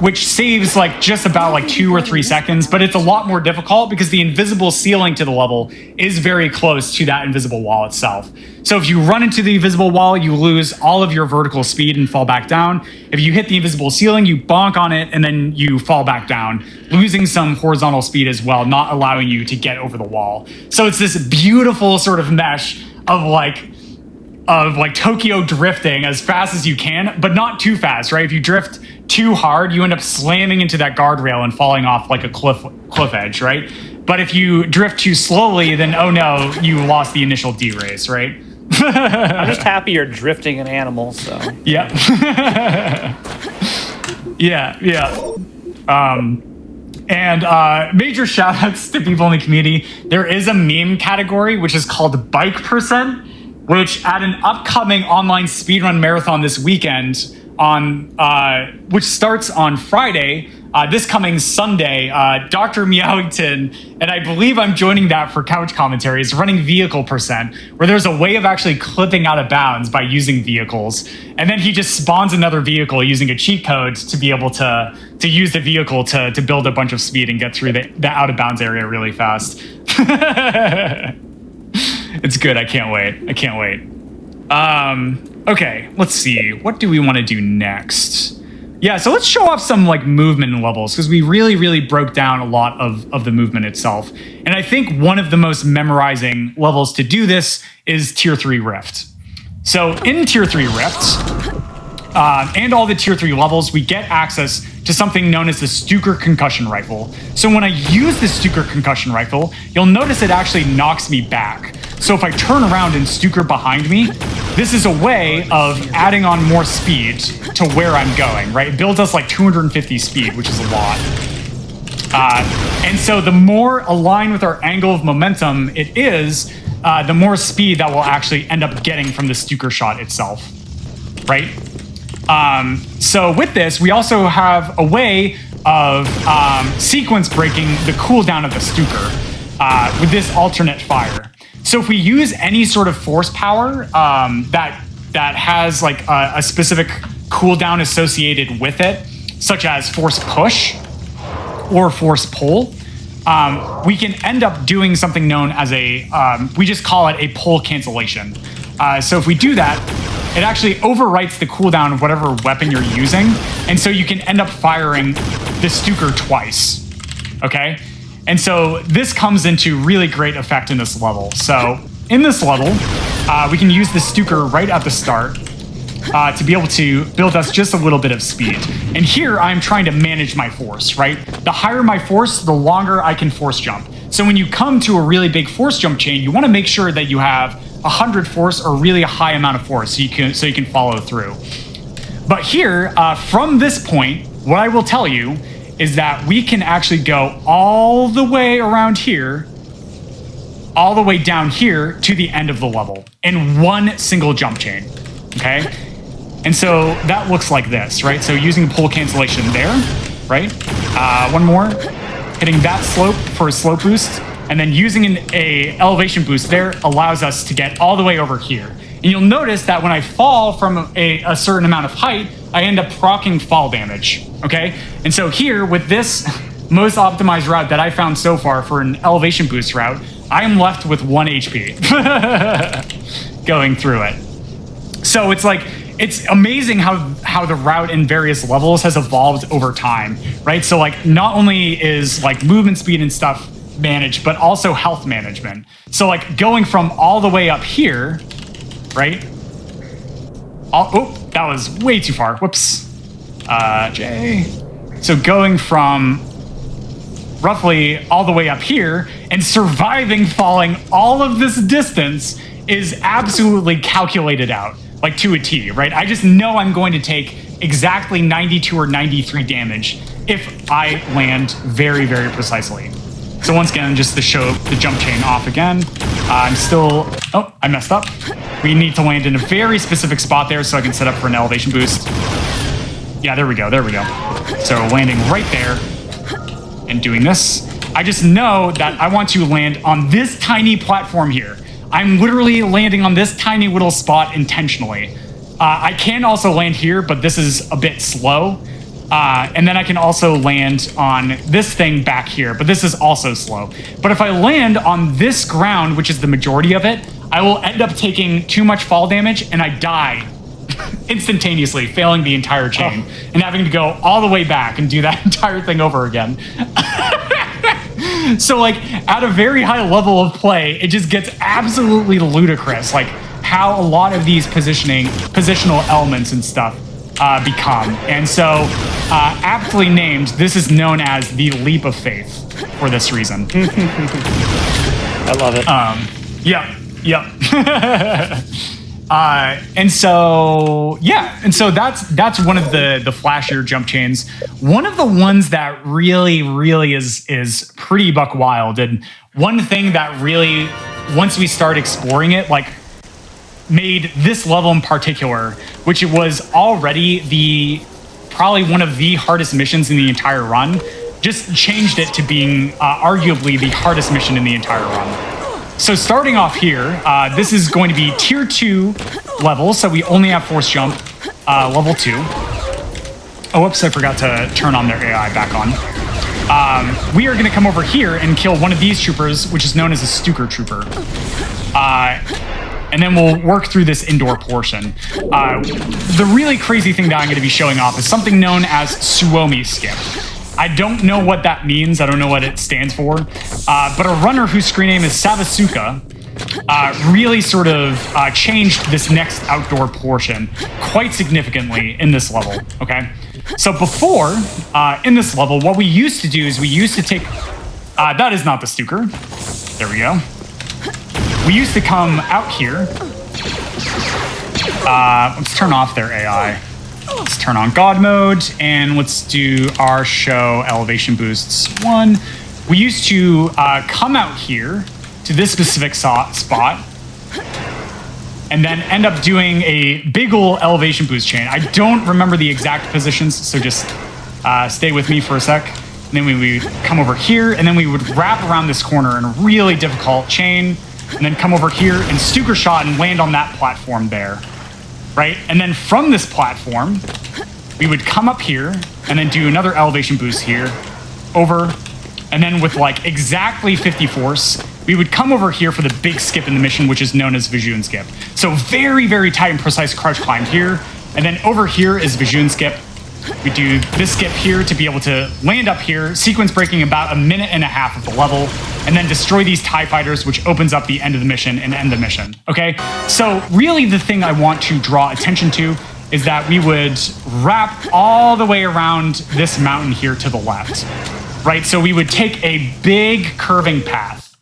Which saves like just about like 2 or 3 seconds, but it's a lot more difficult because the invisible ceiling to the level is very close to that invisible wall itself. So if you run into the invisible wall, you lose all of your vertical speed and fall back down. If you hit the invisible ceiling, you bonk on it and then you fall back down, losing some horizontal speed as well, not allowing you to get over the wall. So it's this beautiful sort of mesh of like Tokyo drifting as fast as you can, but not too fast, right? If you drift too hard, you end up slamming into that guardrail and falling off like a cliff edge, right? But if you drift too slowly, then oh no, you lost the initial D-race, right?
I'm just happy you're drifting an animal, so.
Yeah. yeah. And major shout outs to people in the community. There is a meme category, which is called Bike Percent, which at an upcoming online speedrun marathon this weekend, which starts on Friday, this coming Sunday, Dr. Meowington, and I believe I'm joining that for couch commentary, is running Vehicle Percent, where there's a way of actually clipping out of bounds by using vehicles. And then he just spawns another vehicle using a cheat code to be able to use the vehicle to build a bunch of speed and get through the out of bounds area really fast. It's good. I can't wait. Okay, let's see. What do we want to do next? Yeah, so let's show off some like movement levels, because we really broke down a lot of the movement itself. And I think one of the most memorizing levels to do this is Tier 3 Rift. So in Tier 3 Rift, and all the Tier 3 levels, we get access to something known as the Stuker Concussion Rifle. So when I use the Stuker Concussion Rifle, you'll notice it actually knocks me back. So if I turn around and Stuker behind me, this is a way of adding on more speed to where I'm going, right? It builds us like 250 speed, which is a lot. And so the more aligned with our angle of momentum it is, the more speed that we'll actually end up getting from the Stuker shot itself, right? So with this, we also have a way of sequence breaking the cooldown of the Stuker with this alternate fire. So if we use any sort of force power that has like a specific cooldown associated with it, such as force push or force pull, we can end up doing something known as we just call it a pull cancellation. So if we do that, it actually overwrites the cooldown of whatever weapon you're using, and so you can end up firing the Stuker twice, okay? And so this comes into really great effect in this level. So in this level, we can use the Stuker right at the start to be able to build us just a little bit of speed. And here I'm trying to manage my force, right? The higher my force, the longer I can force jump. So when you come to a really big force jump chain, you want to make sure that you have 100 force or really a high amount of force so you can follow through. But here, from this point, what I will tell you is that we can actually go all the way around here, all the way down here to the end of the level in one single jump chain, okay? And so that looks like this, right? So using pull cancellation there, right? One more, hitting that slope for a slope boost, and then using a elevation boost there allows us to get all the way over here. And you'll notice that when I fall from a certain amount of height, I end up proccing fall damage, okay? And so here, with this most optimized route that I found so far for an elevation boost route, I am left with 1 HP going through it. So it's amazing how the route in various levels has evolved over time, right? So like not only is like movement speed and stuff managed, but also health management. So like going from all the way up here, right? Oh, that was way too far. Whoops. J. So going from roughly all the way up here and surviving falling all of this distance is absolutely calculated out, like to a T, right? I just know I'm going to take exactly 92 or 93 damage if I land very, very precisely. So once again, just to show the jump chain off again, oh, I messed up. We need to land in a very specific spot there so I can set up for an elevation boost. Yeah, there we go. So landing right there and doing this. I just know that I want to land on this tiny platform here. I'm literally landing on this tiny little spot intentionally. I can also land here, but this is a bit slow. And then I can also land on this thing back here, but this is also slow. But if I land on this ground, which is the majority of it, I will end up taking too much fall damage and I die instantaneously, failing the entire chain and having to go all the way back and do that entire thing over again. So like at a very high level of play, it just gets absolutely ludicrous, like how a lot of these positional elements and stuff become. And so aptly named, this is known as the leap of faith for this reason.
I love it.
Yep. And so that's one of the flashier jump chains. One of the ones that really is pretty buck wild, and one thing that really, once we start exploring it, like made this level in particular, which it was already the probably one of the hardest missions in the entire run, just changed it to being arguably the hardest mission in the entire run. So starting off here, this is going to be tier 2 level, so we only have force jump level 2. Oh, whoops, I forgot to turn on their AI back on. We are going to come over here and kill one of these troopers, which is known as a Stuker trooper. And then we'll work through this indoor portion. The really crazy thing that I'm going to be showing off is something known as Suomi skip. I don't know what that means. I don't know what it stands for. But a runner whose screen name is Savasuka really sort of changed this next outdoor portion quite significantly in this level, okay? So before, in this level, what we used to do is we used to take... that is not the Stuker. There we go. We used to come out here. Let's turn off their AI. Let's turn on God mode, and let's do our show elevation boosts 1. We used to come out here to this specific spot, and then end up doing a big ol' elevation boost chain. I don't remember the exact positions, so just stay with me for a sec. And then we would come over here, and then we would wrap around this corner in a really difficult chain, and then come over here and Stuker shot and land on that platform there, right? And then from this platform, we would come up here and then do another elevation boost here, over, and then with like exactly 50 force, we would come over here for the big skip in the mission, which is known as Vijun skip. So very, very tight and precise crouch climb here, and then over here is Vijun skip. We do this skip here to be able to land up here, sequence breaking about 1.5 minutes of the level, and then destroy these TIE fighters, which opens up the end of the mission and end the mission, okay? So really the thing I want to draw attention to is that we would wrap all the way around this mountain here to the left, right? So we would take a big curving path,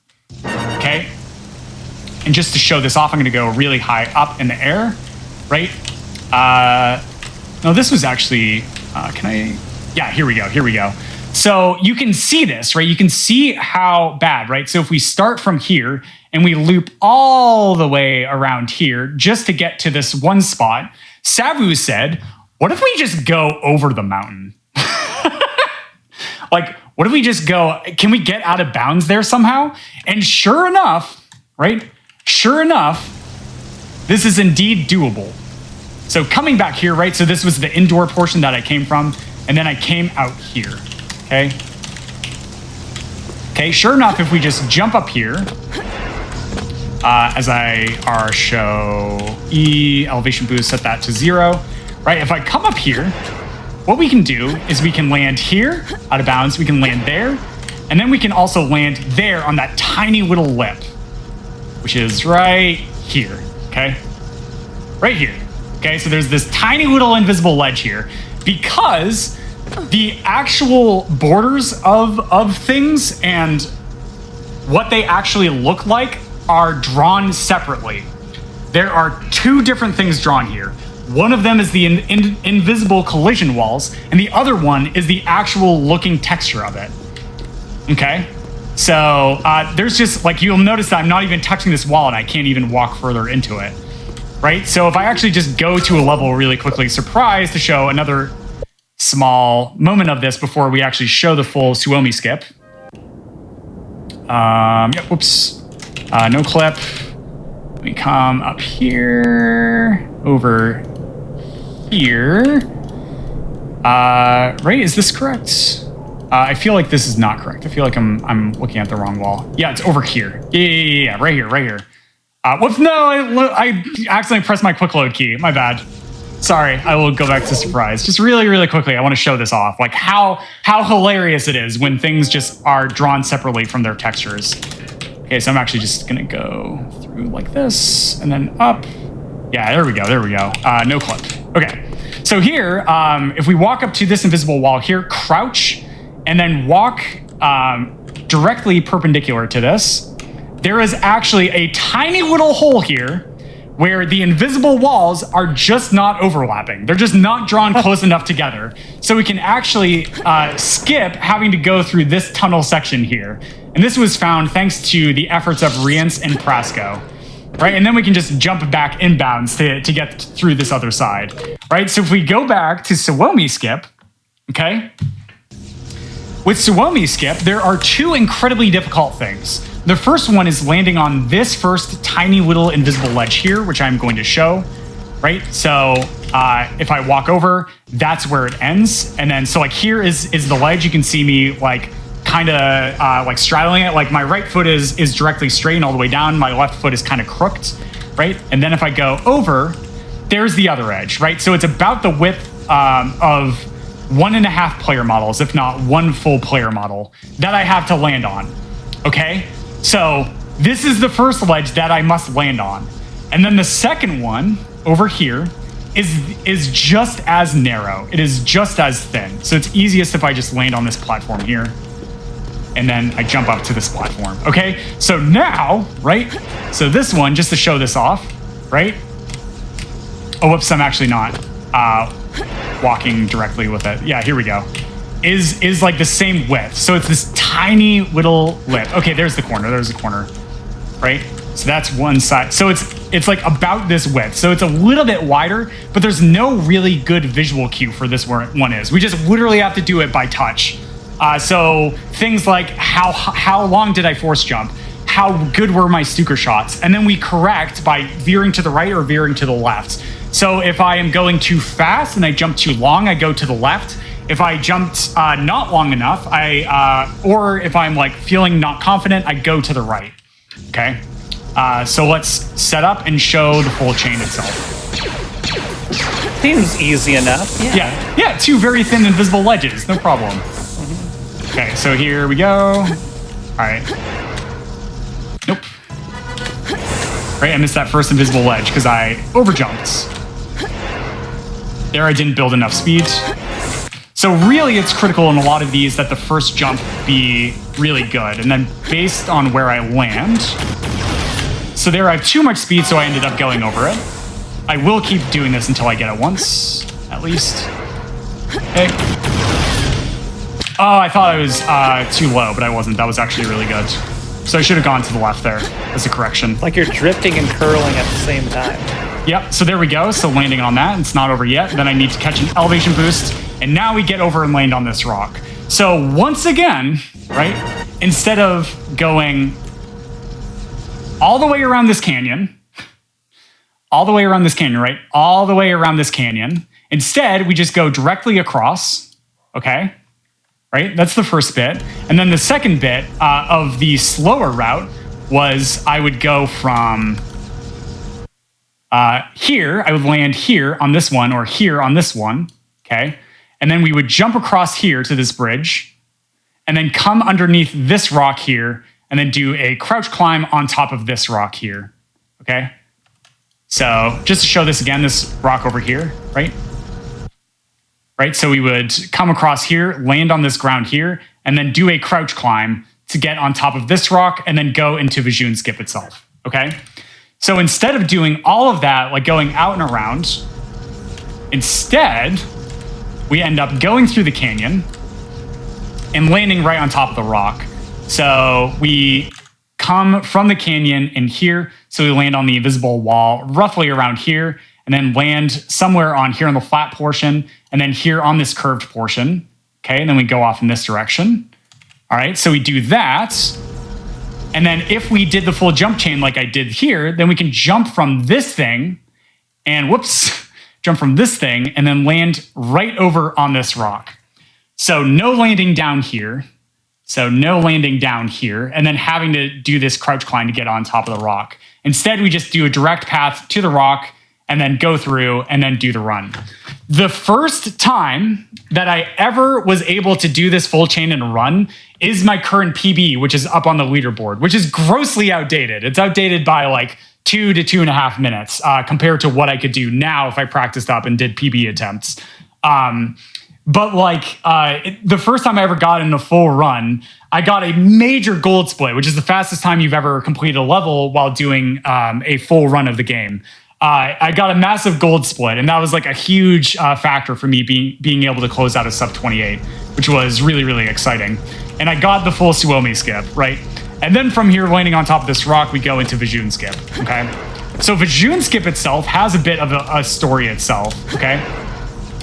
okay? And just to show this off, I'm gonna go really high up in the air, right? No, this was actually, yeah, here we go. So you can see this, right? You can see how bad, right? So if we start from here and we loop all the way around here just to get to this one spot, Savu said, what if we just go over the mountain? Like, what if we just go, can we get out of bounds there somehow? And sure enough, right? Sure enough, this is indeed doable. So coming back here, right? So this was the indoor portion that I came from, and then I came out here, okay? Okay, sure enough, if we just jump up here, as our show E elevation boost, set that to 0, right? If I come up here, what we can do is we can land here, out of bounds, we can land there, and then we can also land there on that tiny little lip, which is right here, okay? Right here. Okay, so there's this tiny little invisible ledge here because the actual borders of things and what they actually look like are drawn separately. There are 2 different things drawn here. One of them is the invisible collision walls, and the other one is the actual looking texture of it. Okay? So there's just, like, you'll notice that I'm not even touching this wall and I can't even walk further into it. Right? So if I actually just go to a level really quickly, surprise, to show another small moment of this before we actually show the full Suomi skip. Yep, whoops. No clip. We come up here, over here. Right, is this correct? I feel like this is not correct. I feel like I'm looking at the wrong wall. Yeah, it's over here. Yeah, right here. Whoops, no, I accidentally pressed my quick load key. My bad. Sorry, I will go back to surprise. Just really, really quickly, I want to show this off. Like how hilarious it is when things just are drawn separately from their textures. Okay, so I'm actually just gonna go through like this and then up. Yeah, there we go. No clip. Okay, so here, if we walk up to this invisible wall here, crouch, and then walk directly perpendicular to this, there is actually a tiny little hole here where the invisible walls are just not overlapping. They're just not drawn close enough together. So we can actually skip having to go through this tunnel section here. And this was found thanks to the efforts of Rience and Prasco. right? And then we can just jump back inbounds to get through this other side, right? So if we go back to Suomi skip, okay? With Suomi skip, there are two incredibly difficult things. The first one is landing on this first tiny little invisible ledge here, which I'm going to show, right? So if I walk over, that's where it ends. And then, so like here is the ledge. You can see me like kind of like straddling it. Like my right foot is directly straight and all the way down. My left foot is kind of crooked, right? And then if I go over, there's the other edge, right? So it's about the width of 1.5 player models, if not one full player model that I have to land on, okay? So this is the first ledge that I must land on. And then the second one over here is just as narrow. It is just as thin. So it's easiest if I just land on this platform here and then I jump up to this platform, okay? So now, right? So this one, just to show this off, right? Oh, whoops, I'm actually not walking directly with it. Yeah, here we go. Is like the same width. So it's this tiny little lip. Okay, there's the corner, right? So that's one side. So it's like about this width. So it's a little bit wider, but there's no really good visual cue for this where one is. We just literally have to do it by touch. So things like how long did I force jump? How good were my Stuka shots? And then we correct by veering to the right or veering to the left. So if I am going too fast and I jump too long, I go to the left. If I jumped not long enough, or if I'm like feeling not confident, I go to the right, okay? So let's set up and show the full chain itself.
Seems easy enough.
Yeah, two very thin invisible ledges, no problem. Okay, so here we go. All right. Nope. Right, I missed that first invisible ledge because I overjumped. There I didn't build enough speed. So really it's critical in a lot of these that the first jump be really good. And then based on where I land, so there I have too much speed, so I ended up going over it. I will keep doing this until I get it once, at least. Okay. Oh, I thought I was too low, but I wasn't. That was actually really good. So I should have gone to the left there as a correction.
Like you're drifting and curling at the same time.
Yep, so there we go. So landing on that, it's not over yet. Then I need to catch an elevation boost, and now we get over and land on this rock. So once again, right, instead of going all the way around this canyon, right, all the way around this canyon, instead we just go directly across, okay? Right, that's the first bit. And then the second bit of the slower route was I would go from here, I would land here on this one or here on this one, okay? And then we would jump across here to this bridge and then come underneath this rock here and then do a crouch climb on top of this rock here, okay? So just to show this again, this rock over here, right? Right, so we would come across here, land on this ground here, and then do a crouch climb to get on top of this rock and then go into Vijun skip itself, okay? So instead of doing all of that, like going out and around, instead, we end up going through the canyon and landing right on top of the rock. So we come from the canyon in here, so we land on the invisible wall roughly around here, and then land somewhere on here on the flat portion, and then here on this curved portion, okay? And then we go off in this direction. All right, so we do that. And then if we did the full jump chain like I did here, then we can jump from this thing and jump from this thing and then land right over on this rock. So no landing down here. And then having to do this crouch climb to get on top of the rock. Instead, we just do a direct path to the rock and then go through and then do the run. The first time that I ever was able to do this full chain and run is my current PB, which is up on the leaderboard, which is grossly outdated. It's outdated by like 2 to 2.5 minutes compared to what I could do now if I practiced up and did PB attempts. But like the first time I ever got in a full run, I got a major gold split, which is the fastest time you've ever completed a level while doing a full run of the game. I got a massive gold split, and that was like a huge factor for me being able to close out a sub 28, which was really, really exciting. And I got the full Suomi skip, right? And then from here, landing on top of this rock, we go into Vajun Skip, okay? So Vajun Skip itself has a bit of a story itself, okay?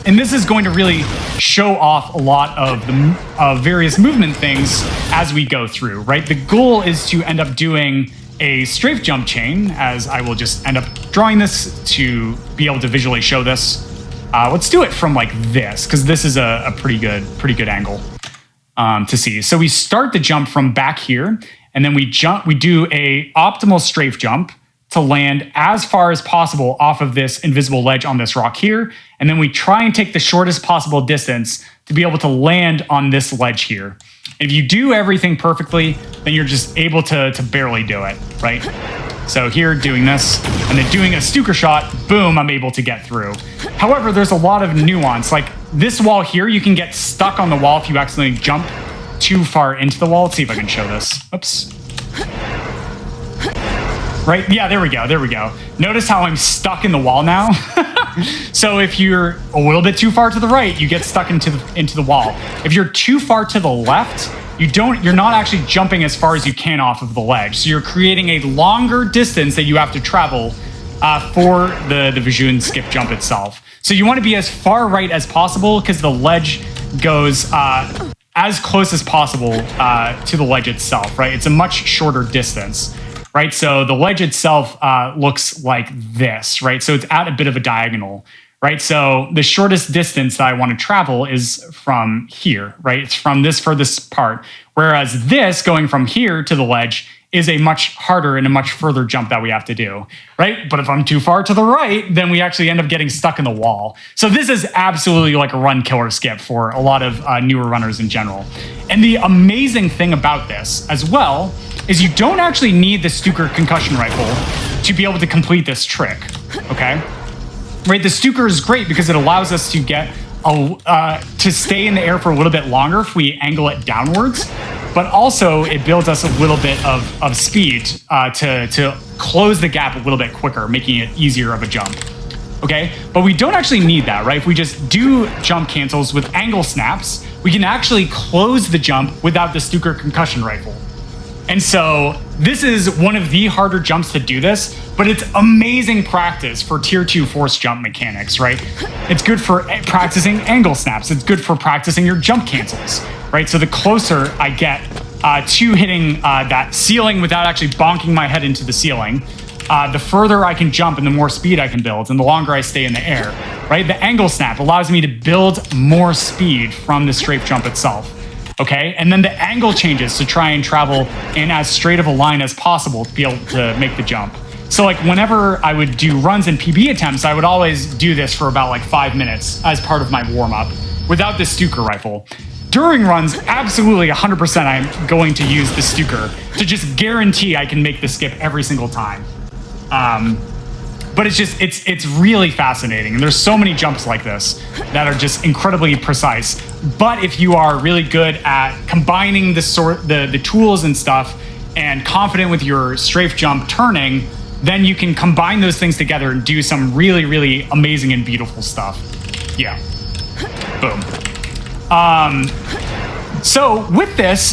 And this is going to really show off a lot of the various movement things as we go through, right? The goal is to end up doing a strafe jump chain, as I will just end up drawing this to be able to visually show this. Let's do it from like this, because this is a pretty good angle to see. So we start the jump from back here, and then we do a optimal strafe jump to land as far as possible off of this invisible ledge on this rock here. And then we try and take the shortest possible distance to be able to land on this ledge here. If you do everything perfectly, then you're just able to barely do it, right? So here, doing this, and then doing a Stuker shot, boom, I'm able to get through. However, there's a lot of nuance. Like this wall here, you can get stuck on the wall if you accidentally jump too far into the wall. Let's see if I can show this. Oops. Right? Yeah, there we go. Notice how I'm stuck in the wall now? So if you're a little bit too far to the right, you get stuck into the wall. If you're too far to the left, you're not actually jumping as far as you can off of the ledge. So you're creating a longer distance that you have to travel for the Vajun Skip jump itself. So you want to be as far right as possible, because the ledge goes as close as possible to the ledge itself, right? It's a much shorter distance. Right, so the ledge itself looks like this, right? So it's at a bit of a diagonal, right? So the shortest distance that I want to travel is from here, right? It's from this furthest part. Whereas this, going from here to the ledge, is a much harder and a much further jump that we have to do, right? But if I'm too far to the right, then we actually end up getting stuck in the wall. So this is absolutely like a run killer skip for a lot of newer runners in general. And the amazing thing about this as well is you don't actually need the Stuker concussion rifle to be able to complete this trick, okay? Right, the Stuker is great because it allows us to get to stay in the air for a little bit longer if we angle it downwards, but also it builds us a little bit of speed to close the gap a little bit quicker, making it easier of a jump, okay? But we don't actually need that, right? If we just do jump cancels with angle snaps, we can actually close the jump without the Stuker concussion rifle. And so this is one of the harder jumps to do this, but it's amazing practice for tier 2 force jump mechanics, right? It's good for practicing angle snaps. It's good for practicing your jump cancels, right? So the closer I get to hitting that ceiling without actually bonking my head into the ceiling, the further I can jump and the more speed I can build and the longer I stay in the air, right? The angle snap allows me to build more speed from the strafe jump itself. Okay, and then the angle changes to try and travel in as straight of a line as possible to be able to make the jump. So like whenever I would do runs and PB attempts, I would always do this for about like 5 minutes as part of my warm up without the Stuker rifle. During runs, absolutely 100% I'm going to use the Stuker to just guarantee I can make the skip every single time. But it's really fascinating. And there's so many jumps like this that are just incredibly precise. But if you are really good at combining the tools and stuff and confident with your strafe jump turning, then you can combine those things together and do some really, really amazing and beautiful stuff. Yeah. Boom. So with this,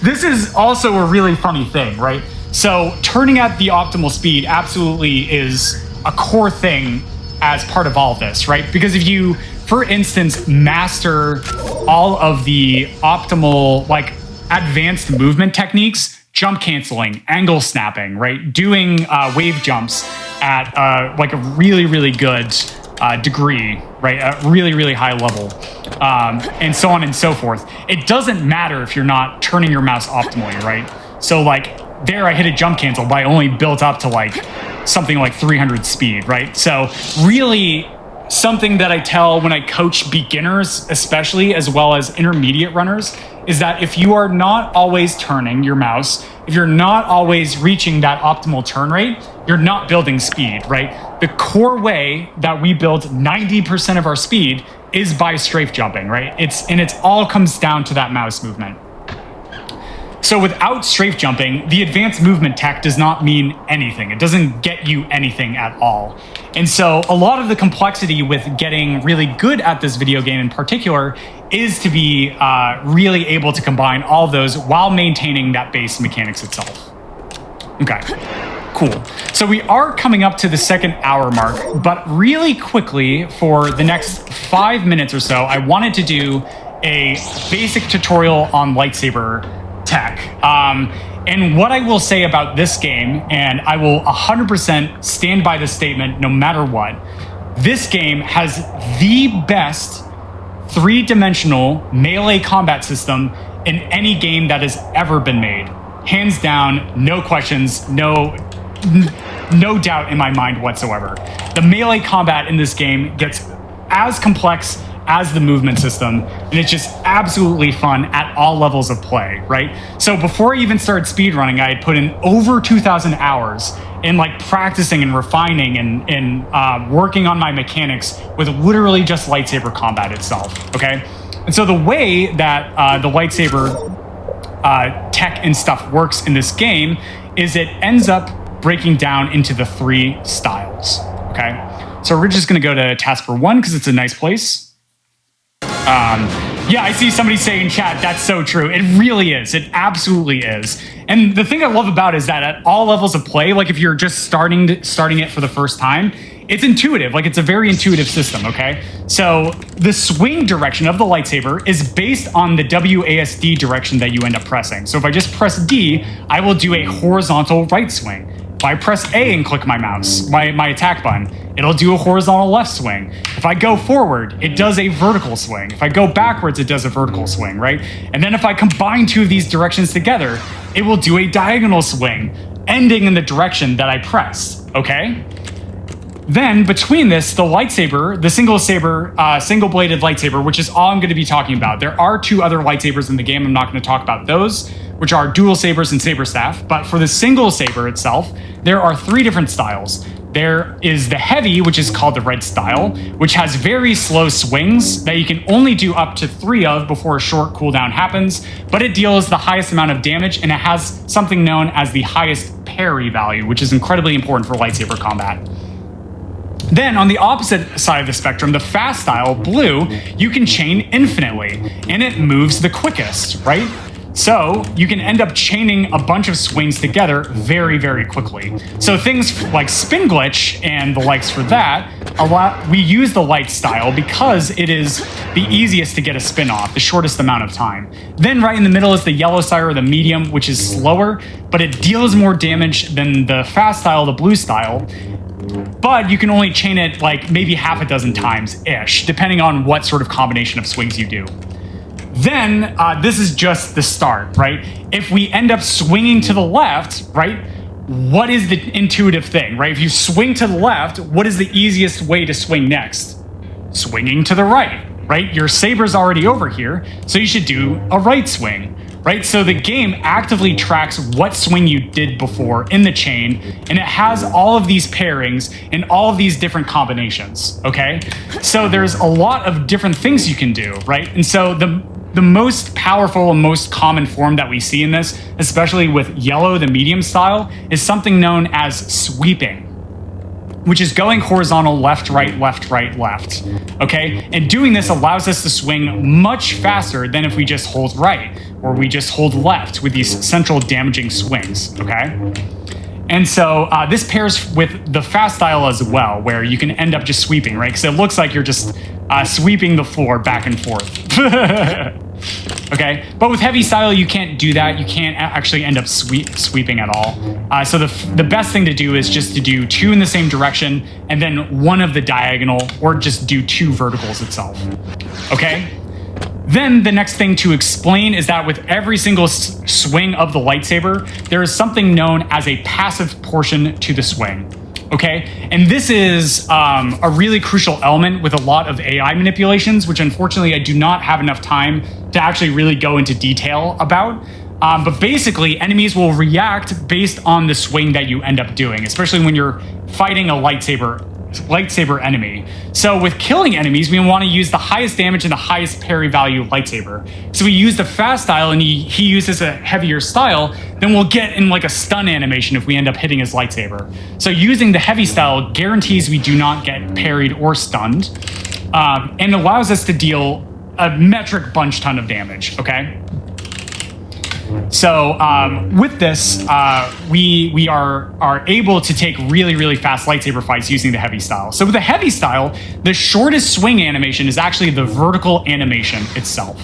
this is also a really funny thing, right? So turning at the optimal speed absolutely is a core thing as part of all of this, right? Because if you, for instance, master all of the optimal, like advanced movement techniques, jump canceling, angle snapping, right? Doing wave jumps at like a really, really good degree, right? A really, really high level, and so on and so forth. It doesn't matter if you're not turning your mouse optimally, right? So like, there I hit a jump cancel, but I only built up to like something like 300 speed, right? So really something that I tell when I coach beginners, especially as well as intermediate runners, is that if you are not always turning your mouse, if you're not always reaching that optimal turn rate, you're not building speed, right? The core way that we build 90% of our speed is by strafe jumping, right? It all comes down to that mouse movement. So without strafe jumping, the advanced movement tech does not mean anything. It doesn't get you anything at all. And so a lot of the complexity with getting really good at this video game in particular is to be really able to combine all of those while maintaining that base mechanics itself. Okay, cool. So we are coming up to the 2nd hour mark, but really quickly for the next 5 minutes or so, I wanted to do a basic tutorial on lightsaber tech. And what I will say about this game, and I will 100% stand by this statement no matter what, this game has the best 3-dimensional melee combat system in any game that has ever been made. Hands down, no questions, no doubt in my mind whatsoever. The melee combat in this game gets as complex as the movement system, and it's just absolutely fun at all levels of play, right? So before I even started speedrunning, I had put in over 2,000 hours in like practicing and refining and working on my mechanics with literally just lightsaber combat itself, okay? And so the way that the lightsaber tech and stuff works in this game is it ends up breaking down into the 3 styles, okay? So we're just gonna go to task for 1 because it's a nice place. Yeah, I see somebody say in chat, that's so true. It really is. It absolutely is. And the thing I love about it is that at all levels of play, like if you're just starting it for the first time, it's intuitive. Like it's a very intuitive system, okay? So the swing direction of the lightsaber is based on the WASD direction that you end up pressing. So if I just press D, I will do a horizontal right swing. If I press A and click my mouse, my attack button, it'll do a horizontal left swing. If I go forward, it does a vertical swing. If I go backwards, it does a vertical swing, right? And then if I combine 2 of these directions together, it will do a diagonal swing, ending in the direction that I pressed, okay? Then between this, the lightsaber, the single-bladed lightsaber, which is all I'm going to be talking about. There are 2 other lightsabers in the game. I'm not going to talk about those, which are dual sabers and saber staff. But for the single saber itself, there are 3 different styles. There is the heavy, which is called the red style, which has very slow swings that you can only do up to 3 of before a short cooldown happens, but it deals the highest amount of damage, and it has something known as the highest parry value, which is incredibly important for lightsaber combat. Then on the opposite side of the spectrum, the fast style, blue, you can chain infinitely, and it moves the quickest, right? So you can end up chaining a bunch of swings together very, very quickly. So things like spin glitch and the likes for that, we use the light style because it is the easiest to get a spin off, the shortest amount of time. Then right in the middle is the yellow style or the medium, which is slower, but it deals more damage than the fast style, the blue style. But you can only chain it like maybe half a dozen times-ish, depending on what sort of combination of swings you do. Then this is just the start, right? If we end up swinging to the left, right, what is the intuitive thing, right? If you swing to the left, what is the easiest way to swing next? Swinging to the right, right? Your saber's already over here, so you should do a right swing, right? So the game actively tracks what swing you did before in the chain, and it has all of these pairings and all of these different combinations, okay? So there's a lot of different things you can do, right? And so the most powerful and most common form that we see in this, especially with yellow, the medium style, is something known as sweeping, which is going horizontal left, right, left, okay? And doing this allows us to swing much faster than if we just hold right or we just hold left with these central damaging swings, okay? And so this pairs with the fast style as well, where you can end up just sweeping, right? Because it looks like you're just sweeping the floor back and forth. Okay, but with heavy style, you can't do that. You can't actually end up sweeping at all. So the best thing to do is just to do 2 in the same direction and then 1 of the diagonal, or just do 2 verticals itself. Okay? Then the next thing to explain is that with every single swing of the lightsaber, there is something known as a passive portion to the swing. Okay, and this is a really crucial element with a lot of AI manipulations, which unfortunately I do not have enough time to actually really go into detail about. But basically, enemies will react based on the swing that you end up doing, especially when you're fighting a lightsaber lightsaber enemy. So with killing enemies, we want to use the highest damage and the highest parry value lightsaber. So we use the fast style and he uses a heavier style, then we'll get in like a stun animation if we end up hitting his lightsaber. So using the heavy style guarantees we do not get parried or stunned, and allows us to deal a metric bunch ton of damage, okay? So with this, we are able to take really, really fast lightsaber fights using the heavy style. So with the heavy style, the shortest swing animation is actually the vertical animation itself.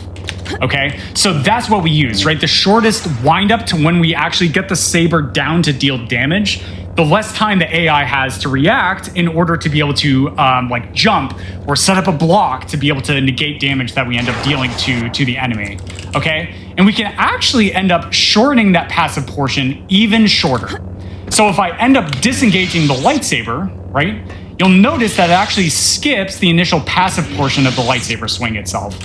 Okay, so that's what we use, right? The shortest wind up to when we actually get the saber down to deal damage, the less time the AI has to react in order to be able to like jump or set up a block to be able to negate damage that we end up dealing to the enemy. Okay, and we can actually end up shortening that passive portion even shorter. So if I end up disengaging the lightsaber, right, you'll notice that it actually skips the initial passive portion of the lightsaber swing itself.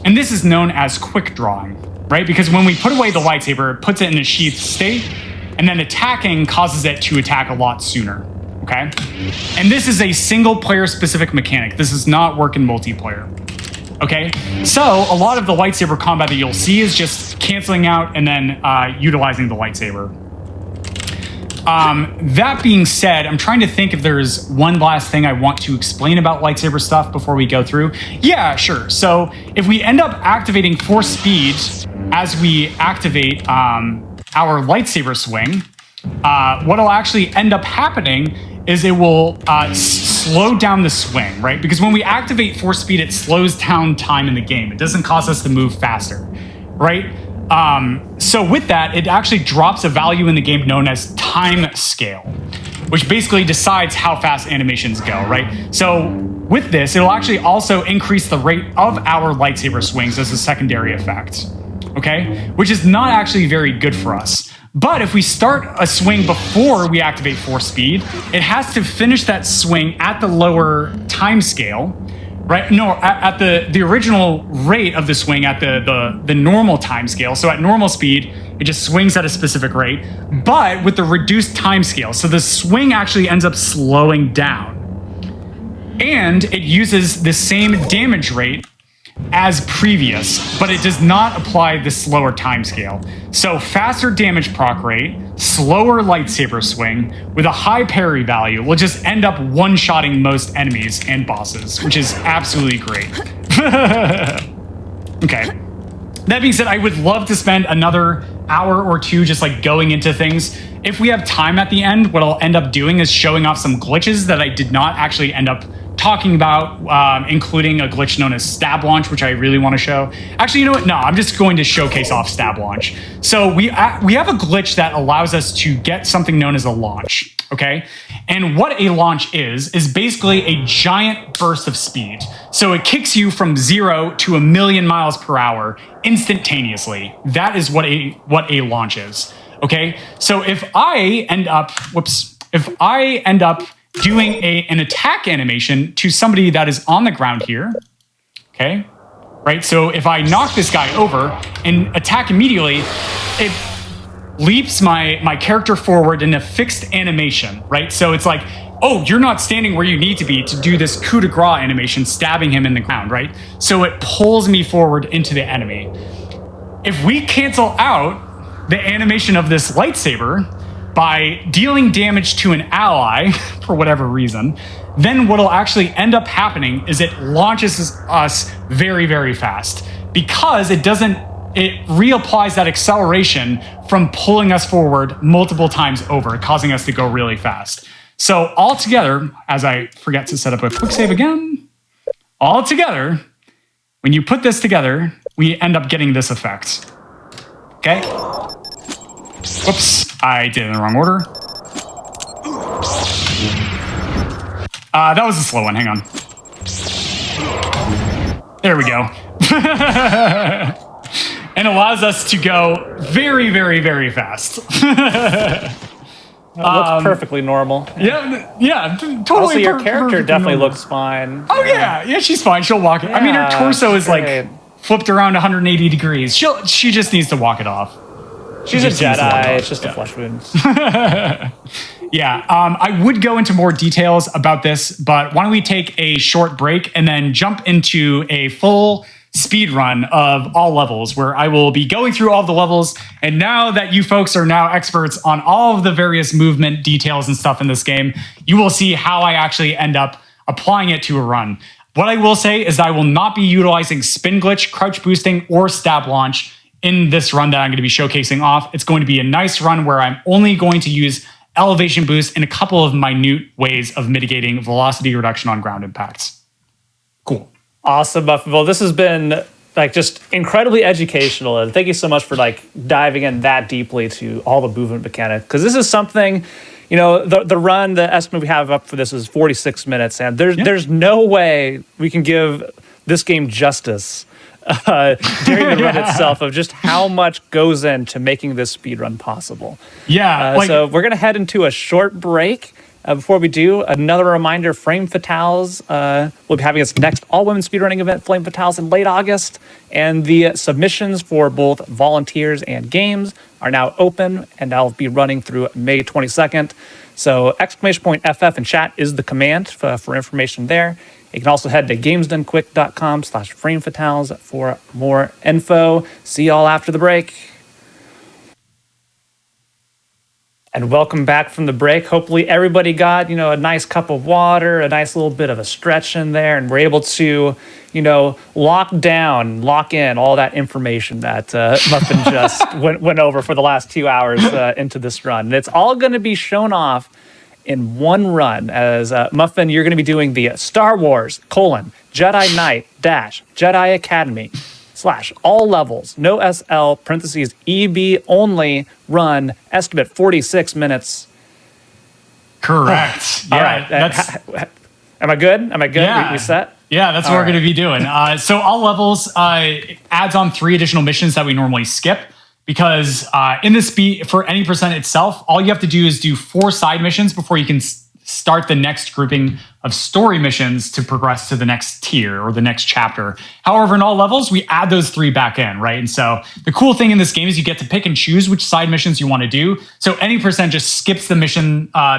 And this is known as quick drawing, right? Because when we put away the lightsaber, it puts it in a sheathed state, and then attacking causes it to attack a lot sooner, okay? And this is a single player specific mechanic. This does not work in multiplayer, okay? So a lot of the lightsaber combat that you'll see is just canceling out and then utilizing the lightsaber. That being said, I'm trying to think if there's one last thing I want to explain about lightsaber stuff before we go through. Yeah, sure. So if we end up activating force speed as we activate our lightsaber swing, what'll actually end up happening is it will slow down the swing, right? Because when we activate force speed, it slows down time in the game. It doesn't cause us to move faster, right? So with that, it actually drops a value in the game known as time scale, which basically decides how fast animations go, right? So with this, it'll actually also increase the rate of our lightsaber swings as a secondary effect, okay? Which is not actually very good for us. But if we start a swing before we activate force speed, it has to finish that swing at the lower time scale, right? No, at the original rate of the swing at the normal time scale. So at normal speed, it just swings at a specific rate, but with the reduced time scale. So the swing actually ends up slowing down. And it uses the same damage rate as previous, but it does not apply the slower time scale. So faster damage proc rate, slower lightsaber swing with a high parry value will just end up one-shotting most enemies and bosses, which is absolutely great. Okay. That being said, I would love to spend another hour or two just like going into things. If we have time at the end, what I'll end up doing is showing off some glitches that I did not actually end up talking about, including a glitch known as stab launch, which I really want to show. Actually, you know what? No, I'm just going to showcase off stab launch. So we have a glitch that allows us to get something known as a launch, okay? And what a launch is basically a giant burst of speed. So it kicks you from 0 to 1,000,000 miles per hour instantaneously. That is what a launch is, okay? So if I end up doing an attack animation to somebody that is on the ground here, okay? Right, so if I knock this guy over and attack immediately, it leaps my character forward in a fixed animation, right? So it's like, oh, you're not standing where you need to be to do this coup de grace animation, stabbing him in the ground, right? So it pulls me forward into the enemy. If we cancel out the animation of this lightsaber by dealing damage to an ally for whatever reason, then what'll actually end up happening is it launches us very, very fast because it reapplies that acceleration from pulling us forward multiple times over, causing us to go really fast. So altogether, as I forget to set up a quick save again, altogether, when you put this together, we end up getting this effect. Okay? Whoops, I did it in the wrong order. That was a slow one, hang on. There we go. And allows us to go very, very, very fast.
It looks perfectly normal.
Yeah, totally.
Also, your character definitely looks fine.
Oh yeah, she's fine. She'll walk it. I mean, her torso is like flipped around 180 degrees. She just needs to walk it off.
She's a
Just seems to work
Jedi.
out.
It's just a flesh wound.
Yeah, I would go into more details about this, but why don't we take a short break and then jump into a full speed run of all levels, where I will be going through all the levels. And now that you folks are now experts on all of the various movement details and stuff in this game, you will see how I actually end up applying it to a run. What I will say is that I will not be utilizing spin glitch, crouch boosting, or stab launch in this run that I'm going to be showcasing off. It's going to be a nice run where I'm only going to use elevation boost and a couple of minute ways of mitigating velocity reduction on ground impacts. Cool.
Awesome, Muffin. Well, this has been like just incredibly educational, and thank you so much for like diving in that deeply to all the movement mechanics, because this is something, you know, the run, the estimate we have up for this is 46 minutes, and there's no way we can give this game justice during the run itself of just how much goes into making this speed run possible.
Yeah.
So we're gonna head into a short break. Before we do, another reminder, Flame Fatales will be having its next all-women speedrunning event, Flame Fatales, in late August. And the submissions for both volunteers and games are now open, and I'll be running through May 22nd. So !FF in chat is the command for information there. You can also head to gamesdonequick.com/framefatales for more info. See y'all after the break. And welcome back from the break. Hopefully everybody got, you know, a nice cup of water, a nice little bit of a stretch in there, and we're able to, you know, lock in all that information that Muffin just went over for the last 2 hours into this run. And it's all going to be shown off in one run, as Muffin, you're going to be doing the Star Wars, Jedi Knight, Jedi Academy, / all levels, no SL, parentheses, EB only run, estimate 46 minutes.
Correct.
All
Yeah.
right. Am I good?
Yeah.
We set?
Yeah, that's what we're going to be doing. So all levels adds on 3 additional missions that we normally skip, because in the speed for any percent itself, all you have to do is do 4 side missions before you can start the next grouping of story missions to progress to the next tier or the next chapter. However, in all levels, we add those 3 back in, right? And so the cool thing in this game is you get to pick and choose which side missions you want to do. So any percent just skips the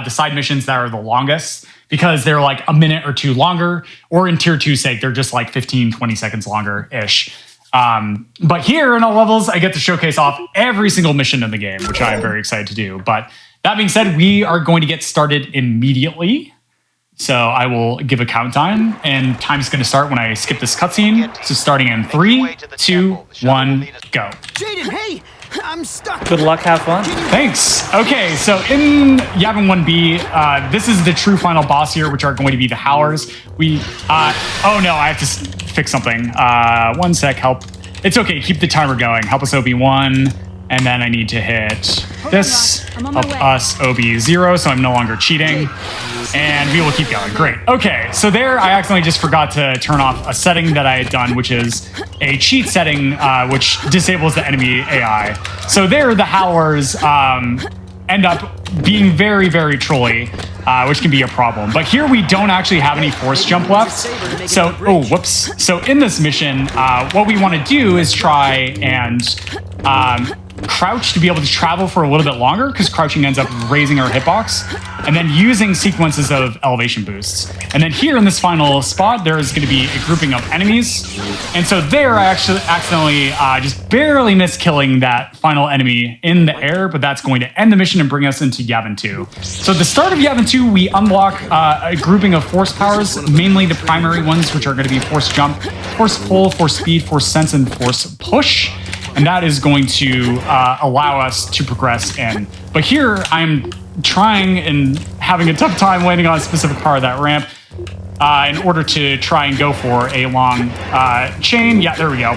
side missions that are the longest, because they're like a minute or 2 longer, or in tier 2 sake, they're just like 15, 20 seconds longer-ish. But here in all levels, I get to showcase off every single mission in the game, which I am very excited to do. But that being said, we are going to get started immediately. So I will give a countdown, and time's going to start when I skip this cutscene. So starting in 3, 2, 1, go.
Jaden, hey! I'm stuck!
Good luck, have fun.
Thanks. Okay, so in Yavin 1B, this is the true final boss here, which are going to be the Howlers. Oh no, I have to fix something. 1 sec, help. It's okay, keep the timer going. Help us OB1, and then I need to hit this.
I'm on my
Help
way.
us OB0, so I'm no longer cheating. And we will keep going. Great. Okay, so there I accidentally just forgot to turn off a setting that I had done, which is a cheat setting, which disables the enemy AI. So there, the Howlers end up being very, very trolly, which can be a problem. But here we don't actually have any force jump left. So, whoops. So in this mission, what we want to do is try and crouch to be able to travel for a little bit longer, because crouching ends up raising our hitbox, and then using sequences of elevation boosts. And then here in this final spot, there is going to be a grouping of enemies. And so there, I actually accidentally just barely missed killing that final enemy in the air, but that's going to end the mission and bring us into Yavin 2. So at the start of Yavin 2, we unlock a grouping of force powers, mainly the primary ones, which are going to be force jump, force pull, force speed, force sense, and force push. And that is going to allow us to progress in. But here, I'm trying and having a tough time landing on a specific part of that ramp in order to try and go for a long chain. Yeah, there we go.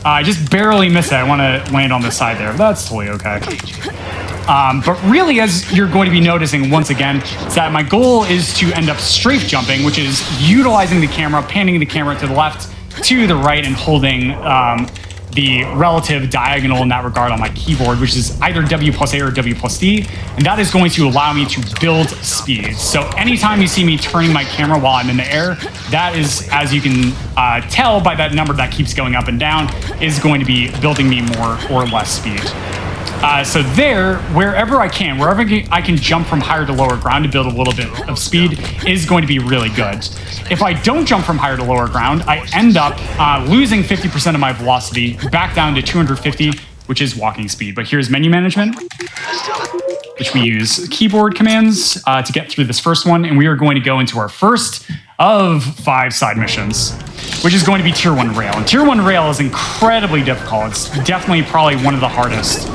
I just barely missed it. I want to land on this side there. That's totally okay. But really, as you're going to be noticing once again, is that my goal is to end up strafe jumping, which is utilizing the camera, panning the camera to the left, to the right, and holding the relative diagonal in that regard on my keyboard, which is either W plus A or W plus D, and that is going to allow me to build speed. So anytime you see me turning my camera while I'm in the air, that is, as you can tell by that number that keeps going up and down, is going to be building me more or less speed. So there, wherever I can, wherever I can jump from higher to lower ground to build a little bit of speed is going to be really good. If I don't jump from higher to lower ground, I end up losing 50% of my velocity back down to 250, which is walking speed. But here's menu management, which we use keyboard commands to get through this first one. And we are going to go into our first of 5 side missions, which is going to be Tier 1 Rail. And Tier 1 Rail is incredibly difficult. It's definitely probably one of the hardest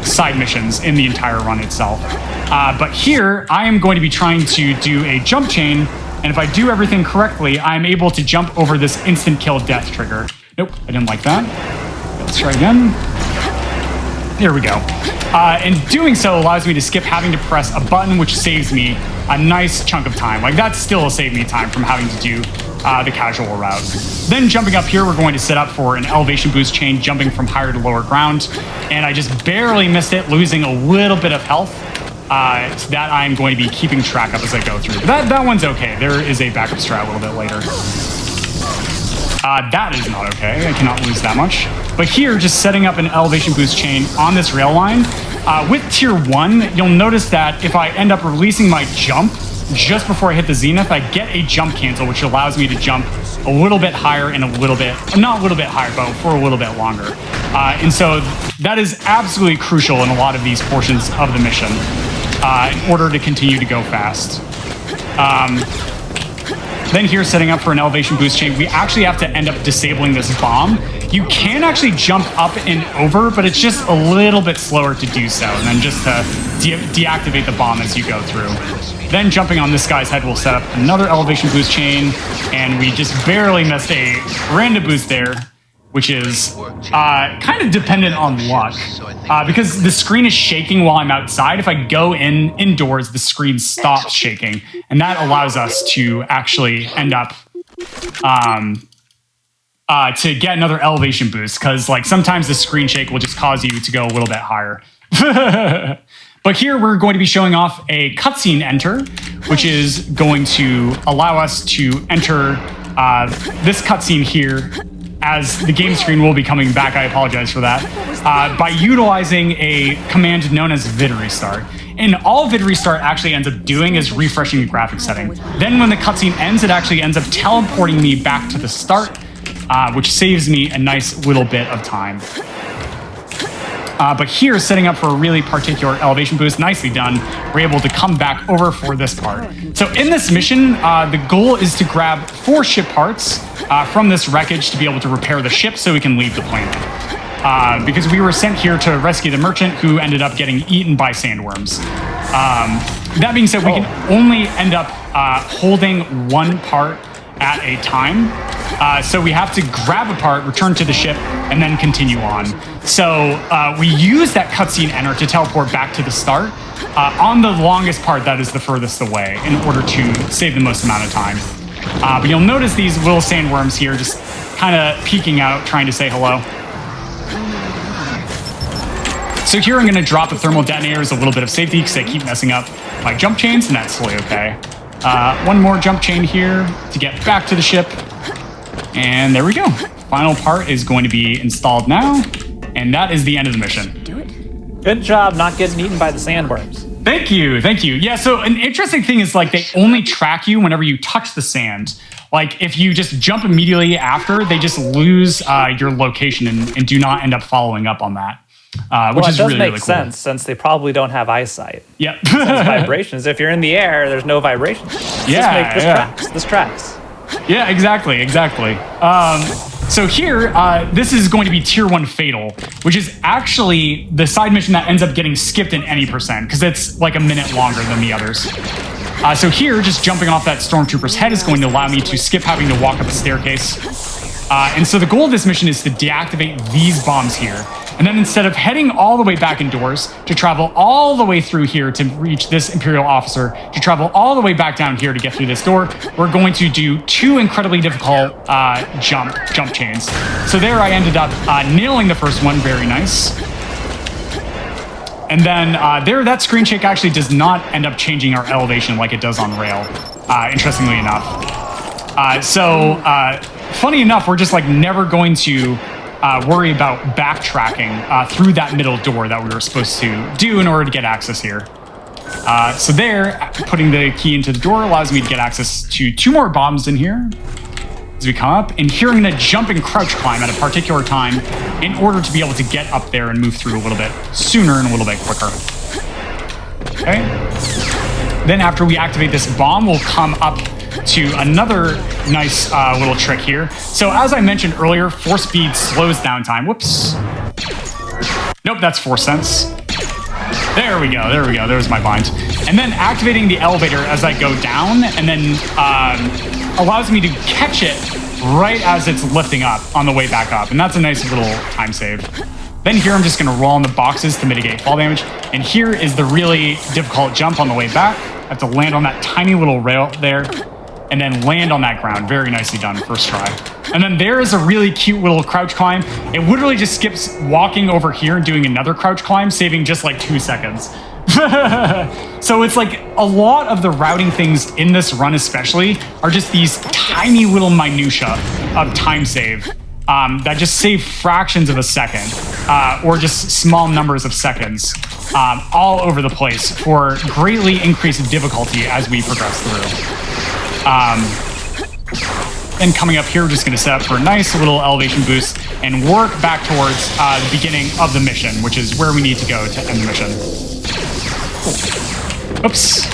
side missions in the entire run itself. But here, I am going to be trying to do a jump chain, and if I do everything correctly, I'm able to jump over this instant kill death trigger. Nope, I didn't like that. Let's try again. There we go. And doing so allows me to skip having to press a button, which saves me a nice chunk of time. Like, that still will save me time from having to do the casual route. Then jumping up here, we're going to set up for an elevation boost chain, jumping from higher to lower ground. And I just barely missed it, losing a little bit of health. So that I'm going to be keeping track of as I go through. That one's okay. There is a backup strat a little bit later. That is not okay. I cannot lose that much. But here, just setting up an elevation boost chain on this rail line. With Tier 1, you'll notice that if I end up releasing my jump just before I hit the zenith, I get a jump cancel, which allows me to jump a little bit higher and a little bit, not a little bit higher, but for a little bit longer. And so that is absolutely crucial in a lot of these portions of the mission in order to continue to go fast. Then here, setting up for an elevation boost chain, we actually have to end up disabling this bomb. You can actually jump up and over, but it's just a little bit slower to do so, and then just to deactivate the bomb as you go through. Then jumping on this guy's head, we'll set up another elevation boost chain, and we just barely missed a random boost there, which is kind of dependent on luck. Because the screen is shaking while I'm outside. If I go indoors, the screen stops shaking. And that allows us to actually end up to get another elevation boost. Because like sometimes the screen shake will just cause you to go a little bit higher. But here we're going to be showing off a cutscene enter, which is going to allow us to enter this cutscene here, as the game screen will be coming back. I apologize for that. By utilizing a command known as vid restart. And all vid restart actually ends up doing is refreshing the graphics setting. Then when the cutscene ends, it actually ends up teleporting me back to the start, which saves me a nice little bit of time. But here, setting up for a really particular elevation boost, nicely done. We're able to come back over for this part. So in this mission, the goal is to grab 4 ship parts from this wreckage to be able to repair the ship so we can leave the planet. Because we were sent here to rescue the merchant who ended up getting eaten by sandworms. That being said, we can only end up holding 1 part at a time. So we have to grab a part, return to the ship, and then continue on. So we use that cutscene enter to teleport back to the start on the longest part that is the furthest away in order to save the most amount of time. But you'll notice these little sandworms here just kind of peeking out, trying to say hello. So here I'm going to drop a thermal detonator as a little bit of safety because I keep messing up my jump chains, and that's totally okay. 1 more jump chain here to get back to the ship. And there we go. Final part is going to be installed now, and that is the end of the mission.
Do it.
Good job not getting eaten by the sandworms.
Thank you, thank you. Yeah, so an interesting thing is like they only track you whenever you touch the sand. Like if you just jump immediately after, they just lose your location and do not end up following up on that. Which is really, really cool.
Sense since they probably don't have eyesight.
Yep.
Vibrations. If you're in the air, there's no vibrations. This tracks.
Yeah, exactly. So here, this is going to be Tier 1 Fatal, which is actually the side mission that ends up getting skipped in any percent, because it's like a minute longer than the others. So here, just jumping off that Stormtrooper's head is going to allow me to skip having to walk up a staircase. And so the goal of this mission is to deactivate these bombs here. And then instead of heading all the way back indoors to travel all the way through here to reach this Imperial officer, to travel all the way back down here to get through this door, we're going to do 2 incredibly difficult jump chains. So there I ended up nailing the first one, very nice. And then there, that screen shake actually does not end up changing our elevation like it does on rail, interestingly enough. Funny enough, we're just like never going to worry about backtracking through that middle door that we were supposed to do in order to get access here. So there, putting the key into the door allows me to get access to 2 more bombs in here as we come up. And here I'm going to jump and crouch climb at a particular time in order to be able to get up there and move through a little bit sooner and a little bit quicker. Okay. Then after we activate this bomb, we'll come up to another nice little trick here. So as I mentioned earlier, force speed slows down time. Whoops. Nope, that's force sense. There we go, there we go, there's my bind. And then activating the elevator as I go down, and then allows me to catch it right as it's lifting up on the way back up. And that's a nice little time save. Then here I'm just gonna roll on the boxes to mitigate fall damage. And here is the really difficult jump on the way back. I have to land on that tiny little rail there, and then land on that ground. Very nicely done, first try. And then there is a really cute little crouch climb. It literally just skips walking over here and doing another crouch climb, saving just like 2 seconds. So it's like a lot of the routing things in this run especially are just these tiny little minutia of time save that just save fractions of a second or just small numbers of seconds all over the place for greatly increased difficulty as we progress through. And coming up here, we're just going to set up for a nice little elevation boost and work back towards the beginning of the mission, which is where we need to go to end the mission. Oops.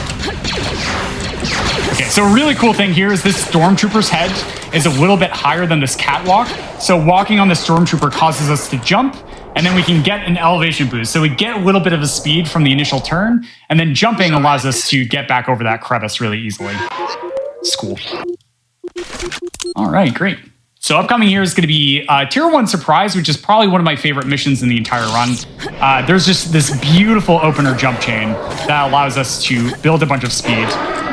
Okay, so a really cool thing here is this stormtrooper's head is a little bit higher than this catwalk. So walking on the stormtrooper causes us to jump, and then we can get an elevation boost. So we get a little bit of a speed from the initial turn, and then jumping allows us to get back over that crevice really easily. It's cool. All right, great. So upcoming here is going to be Tier 1 Surprise, which is probably one of my favorite missions in the entire run. There's just this beautiful opener jump chain that allows us to build a bunch of speed.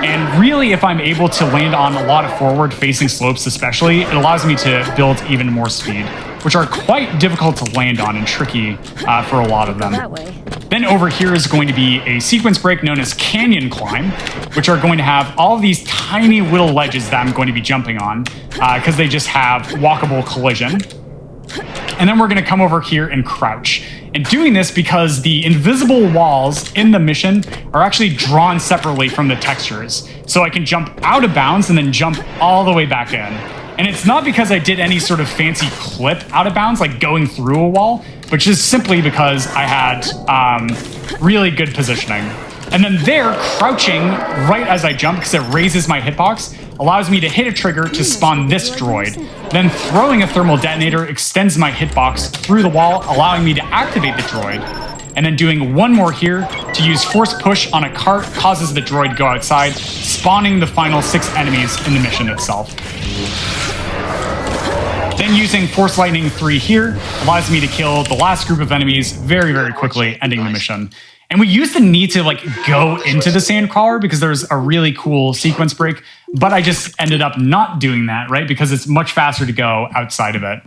And really, if I'm able to land on a lot of forward-facing slopes especially, it allows me to build even more speed, which are quite difficult to land on and tricky for a lot of them. Then over here is going to be a sequence break known as Canyon Climb, which are going to have all of these tiny little ledges that I'm going to be jumping on because they just have walkable collision. And then we're going to come over here and crouch. And doing this because the invisible walls in the mission are actually drawn separately from the textures. So I can jump out of bounds and then jump all the way back in. And it's not because I did any sort of fancy clip out of bounds, like going through a wall, but just simply because I had really good positioning. And then there, crouching right as I jump, because it raises my hitbox, allows me to hit a trigger to spawn this droid. Then throwing a thermal detonator extends my hitbox through the wall, allowing me to activate the droid. And then doing one more here to use force push on a cart causes the droid to go outside, spawning the final 6 enemies in the mission itself. Then using Force Lightning 3 here allows me to kill the last group of enemies very, very quickly, ending the mission. And we used to need to like go into the Sandcrawler because there's a really cool sequence break, but I just ended up not doing that, right? Because it's much faster to go outside of it.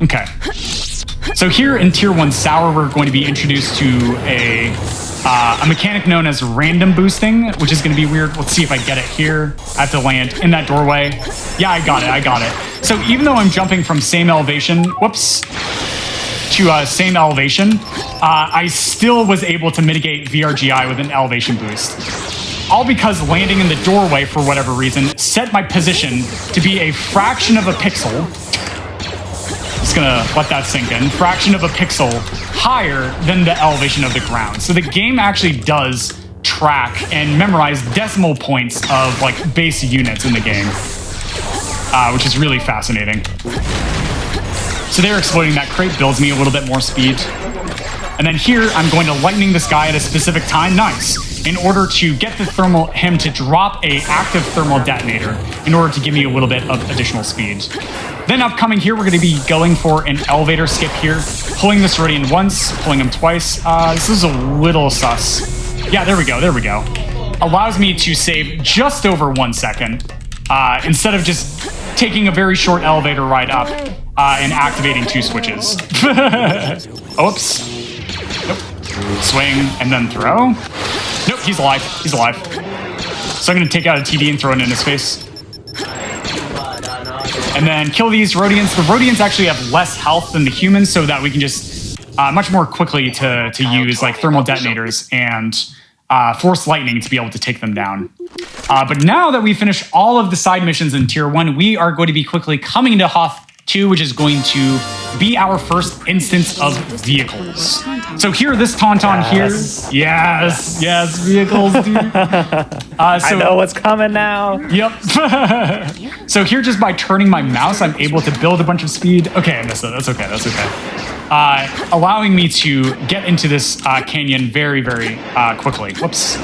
Okay. So here in Tier 1 Sour, we're going to be introduced to a mechanic known as random boosting, which is going to be weird. Let's see if I get it here. I have to land in that doorway. Yeah, I got it. So even though I'm jumping from same elevation, to same elevation, I still was able to mitigate VRGI with an elevation boost. All because landing in the doorway, for whatever reason, set my position to be a fraction of a pixel. Just gonna let that sink in. Fraction of a pixel higher than the elevation of the ground. So the game actually does track and memorize decimal points of like base units in the game, which is really fascinating. So there, exploding that crate builds me a little bit more speed. And then here, I'm going to lightning this guy at a specific time. Nice. In order to get him to drop a active thermal detonator in order to give me a little bit of additional speed. Then upcoming here, we're going to be going for an elevator skip here. Pulling this Rodian once, pulling him twice. This is a little sus. Yeah, there we go. Allows me to save just over 1 second. Instead of just taking a very short elevator ride up and activating 2 switches. Oops. Nope. Swing and then throw. Nope, he's alive. So I'm going to take out a TD and throw it in his face. And then kill these Rhodians. The Rhodians actually have less health than the humans, so that we can just much more quickly to use like thermal detonators and force lightning to be able to take them down. But now that we finish all of the side missions in Tier 1, we are going to be quickly coming into Hoth 2, which is going to be our first instance of vehicles. So here, this Tauntaun here. Yes, vehicles, dude.
I know what's coming now.
Yep. So here, just by turning my mouse, I'm able to build a bunch of speed. Okay, I missed it. That's okay. Allowing me to get into this canyon very, very quickly. Whoops.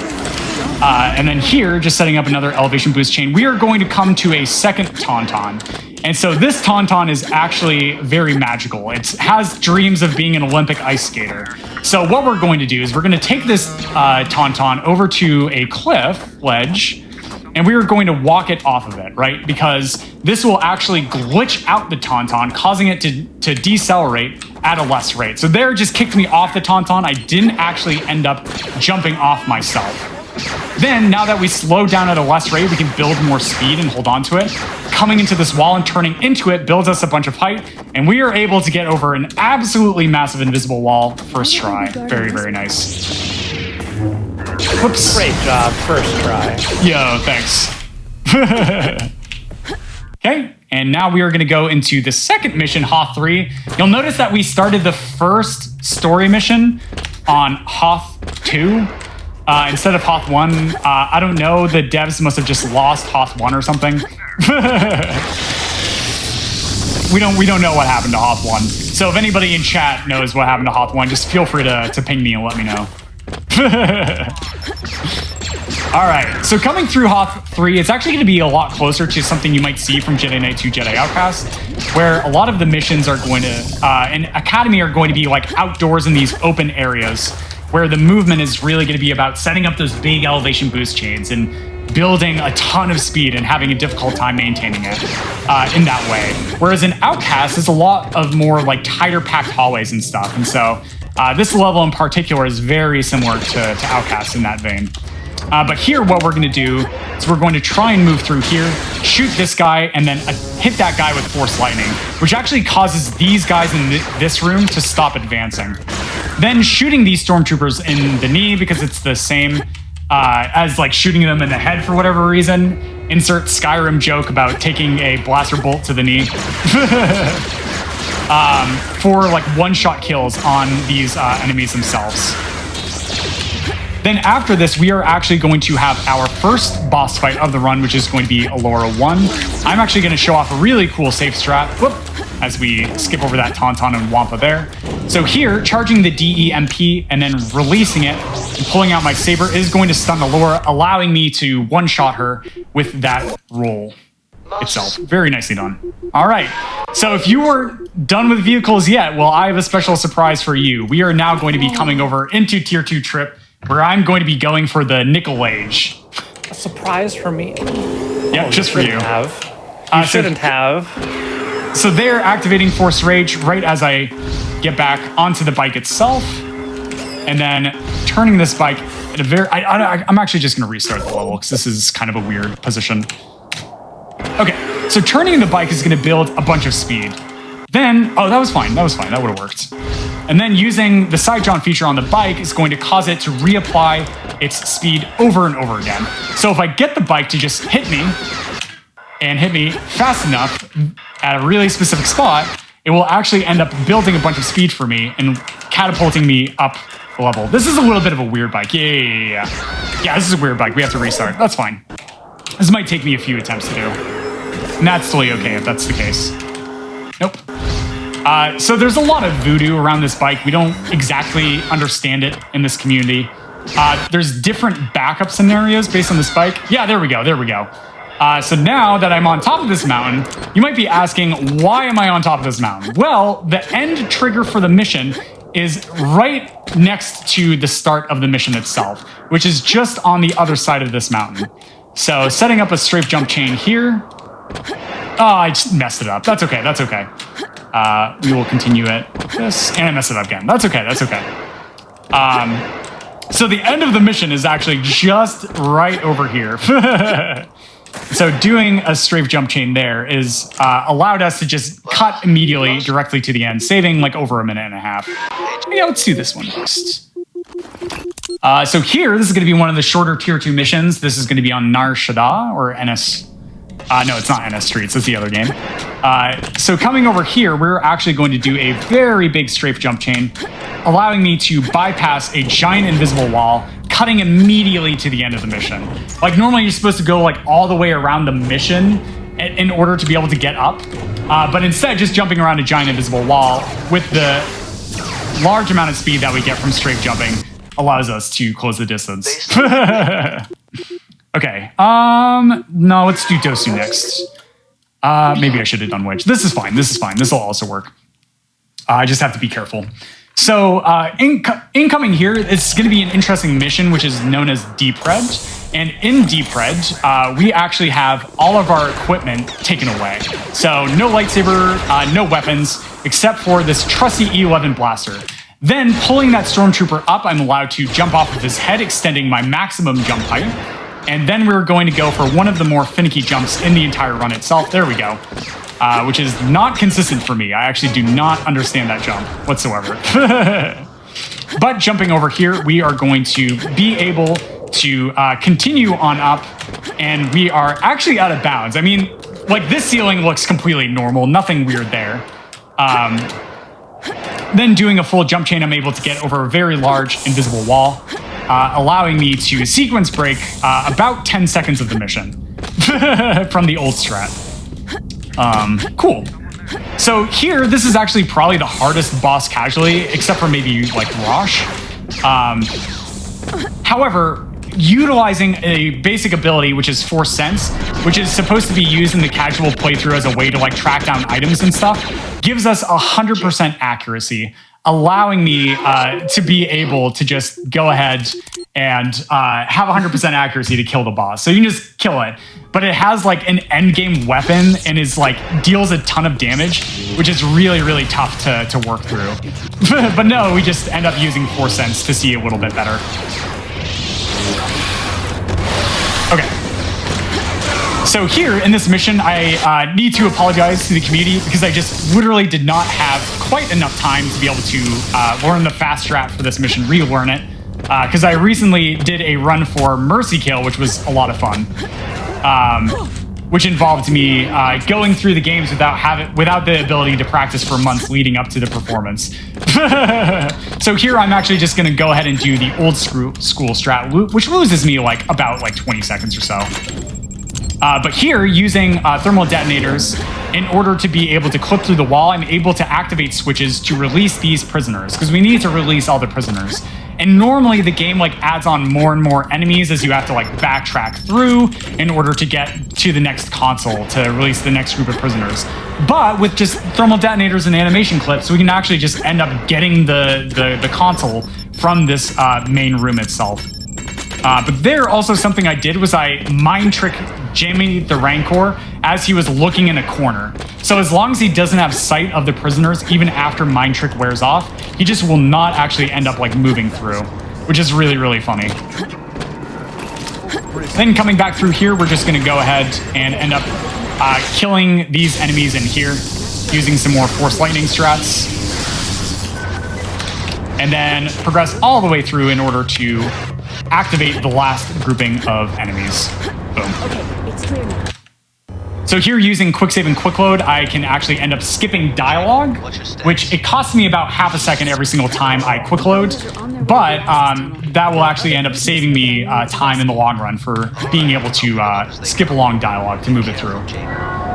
And then here, just setting up another elevation boost chain, we are going to come to a second Tauntaun. And so this Tauntaun is actually very magical. It has dreams of being an Olympic ice skater. So what we're going to do is we're going to take this Tauntaun over to a cliff ledge, and we are going to walk it off of it, right? Because this will actually glitch out the Tauntaun, causing it to decelerate at a less rate. So there, just kicked me off the Tauntaun. I didn't actually end up jumping off myself. Then, now that we slow down at a less rate, we can build more speed and hold on to it. Coming into this wall and turning into it builds us a bunch of height, and we are able to get over an absolutely massive invisible wall first try. Very, very nice. Whoops.
Great job, first try.
Yo, thanks. Okay, and now we are going to go into the second mission, Hoth 3. You'll notice that we started the first story mission on Hoth 2. Instead of Hoth 1, I don't know, the devs must have just lost Hoth 1 or something. We don't know what happened to Hoth 1. So if anybody in chat knows what happened to Hoth 1, just feel free to ping me and let me know. All right, so coming through Hoth 3, it's actually going to be a lot closer to something you might see from Jedi Knight 2 Jedi Outcast, where a lot of the missions are going to, in Academy, are going to be like outdoors in these open areas, where the movement is really going to be about setting up those big elevation boost chains and building a ton of speed and having a difficult time maintaining it in that way. Whereas in Outcast, there's a lot of more like tighter packed hallways and stuff. And so this level in particular is very similar to Outcast in that vein. But here, what we're going to do is we're going to try and move through here, shoot this guy, and then hit that guy with Force Lightning, which actually causes these guys in this room to stop advancing. Then shooting these stormtroopers in the knee, because it's the same as like shooting them in the head for whatever reason. Insert Skyrim joke about taking a blaster bolt to the knee. For like one-shot kills on these enemies themselves. Then after this, we are actually going to have our first boss fight of the run, which is going to be Alora 1. I'm actually going to show off a really cool safe strat, as we skip over that Tauntaun and Wampa there. So here, charging the DEMP and then releasing it and pulling out my saber is going to stun Alora, allowing me to one-shot her with that roll itself. Very nicely done. All right, so if you weren't done with vehicles yet, well, I have a special surprise for you. We are now going to be coming over into Tier 2 Trip, where I'm going to be going for the Nickel Age.
A surprise for me.
Yep, just for you.
You shouldn't have.
So they're activating Force Rage right as I get back onto the bike itself, and then turning this bike at a very... I'm actually just going to restart the level, because this is kind of a weird position. Okay, so turning the bike is going to build a bunch of speed. Then, oh, that was fine. That would have worked. And then using the side jaunt feature on the bike is going to cause it to reapply its speed over and over again. So if I get the bike to just hit me, and hit me fast enough at a really specific spot, it will actually end up building a bunch of speed for me and catapulting me up the level. This is a little bit of a weird bike. Yeah, this is a weird bike. We have to restart. That's fine. This might take me a few attempts to do. And that's totally okay if that's the case. Nope. So there's a lot of voodoo around this bike. We don't exactly understand it in this community. There's different backup scenarios based on this bike. Yeah, there we go. So now that I'm on top of this mountain, you might be asking, why am I on top of this mountain? Well, the end trigger for the mission is right next to the start of the mission itself, which is just on the other side of this mountain. So setting up a strafe jump chain here. Oh, I just messed it up. That's okay. We will continue it like this. And I messed it up again. That's okay. So the end of the mission is actually just right over here. So doing a strafe jump chain there is allowed us to just cut immediately directly to the end, saving like over a minute and a half. Yeah, let's do this one next. So here, this is going to be one of the shorter tier 2 missions. This is going to be on Nar Shaddaa or NS. No, it's not NS Streets. It's the other game. So coming over here, we're actually going to do a very big strafe jump chain, allowing me to bypass a giant invisible wall, cutting immediately to the end of the mission. Like normally you're supposed to go like all the way around the mission in order to be able to get up. But instead, just jumping around a giant invisible wall with the large amount of speed that we get from strafe jumping allows us to close the distance. Okay, no, let's do Dosu next. Maybe I should have done Wedge. This is fine, this will also work. I just have to be careful. So, incoming here, it's going to be an interesting mission, which is known as Depred. And in Depred, we actually have all of our equipment taken away. So, no lightsaber, no weapons, except for this trusty E11 blaster. Then, pulling that stormtrooper up, I'm allowed to jump off of his head, extending my maximum jump height. And then we're going to go for one of the more finicky jumps in the entire run itself. There we go. Which is not consistent for me. I actually do not understand that jump whatsoever. But jumping over here, we are going to be able to continue on up, and we are actually out of bounds. I mean, like this ceiling looks completely normal, nothing weird there. Then doing a full jump chain, I'm able to get over a very large invisible wall, allowing me to sequence break about 10 seconds of the mission from the old strat. Cool. So here, this is actually probably the hardest boss casually, except for maybe like Rosh. However, utilizing a basic ability, which is Force Sense, which is supposed to be used in the casual playthrough as a way to like track down items and stuff, gives us 100% accuracy, allowing me to be able to just go ahead and have 100% accuracy to kill the boss. So you can just kill it. But it has like an endgame weapon and is like deals a ton of damage, which is really, really tough to work through. But no, we just end up using Force Sense to see a little bit better. Okay. So here in this mission, I need to apologize to the community because I just literally did not have quite enough time to be able to learn the fast strat for this mission, relearn it. Because I recently did a run for Mercy Kill, which was a lot of fun. Which involved me going through the games without the ability to practice for months leading up to the performance. So here I'm actually just going to go ahead and do the old school strat, which loses me like about 20 seconds or so. But here, using thermal detonators, in order to be able to clip through the wall, I'm able to activate switches to release these prisoners, because we need to release all the prisoners. And normally the game like adds on more and more enemies as you have to like backtrack through in order to get to the next console to release the next group of prisoners. But with just thermal detonators and animation clips, we can actually just end up getting the console from this main room itself. But there also something I did was I mind trick Jamie the Rancor as he was looking in a corner. So as long as he doesn't have sight of the prisoners, even after mind trick wears off, he just will not actually end up like moving through, which is really, really funny. Then coming back through here, we're just going to go ahead and end up killing these enemies in here using some more Force Lightning strats. And then progress all the way through in order to activate the last grouping of enemies. Boom.
Okay, it's clear now.
So here, using quick save and quick load, I can actually end up skipping dialogue, which it costs me about half a second every single time I quick load, but that will actually end up saving me time in the long run for being able to skip along dialogue to move it through.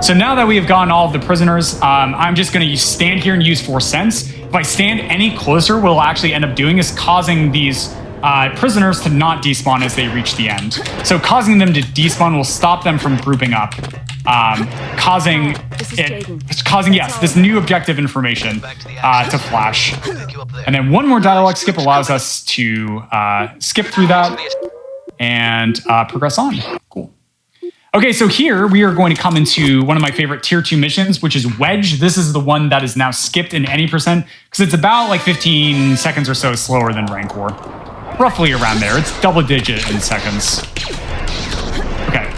So now that we have gotten all of the prisoners, I'm just going to stand here and use Force Sense. If I stand any closer, what it'll actually end up doing is causing these prisoners to not despawn as they reach the end. So causing them to despawn will stop them from grouping up, causing this new objective information to flash. And then one more dialogue skip allows us to skip through that and progress on. Cool. Okay, so here we are going to come into one of my favorite tier 2 missions, which is Wedge. This is the one that is now skipped in any percent because it's about like 15 seconds or so slower than Rancor. Roughly around there. It's double digit in seconds. Okay.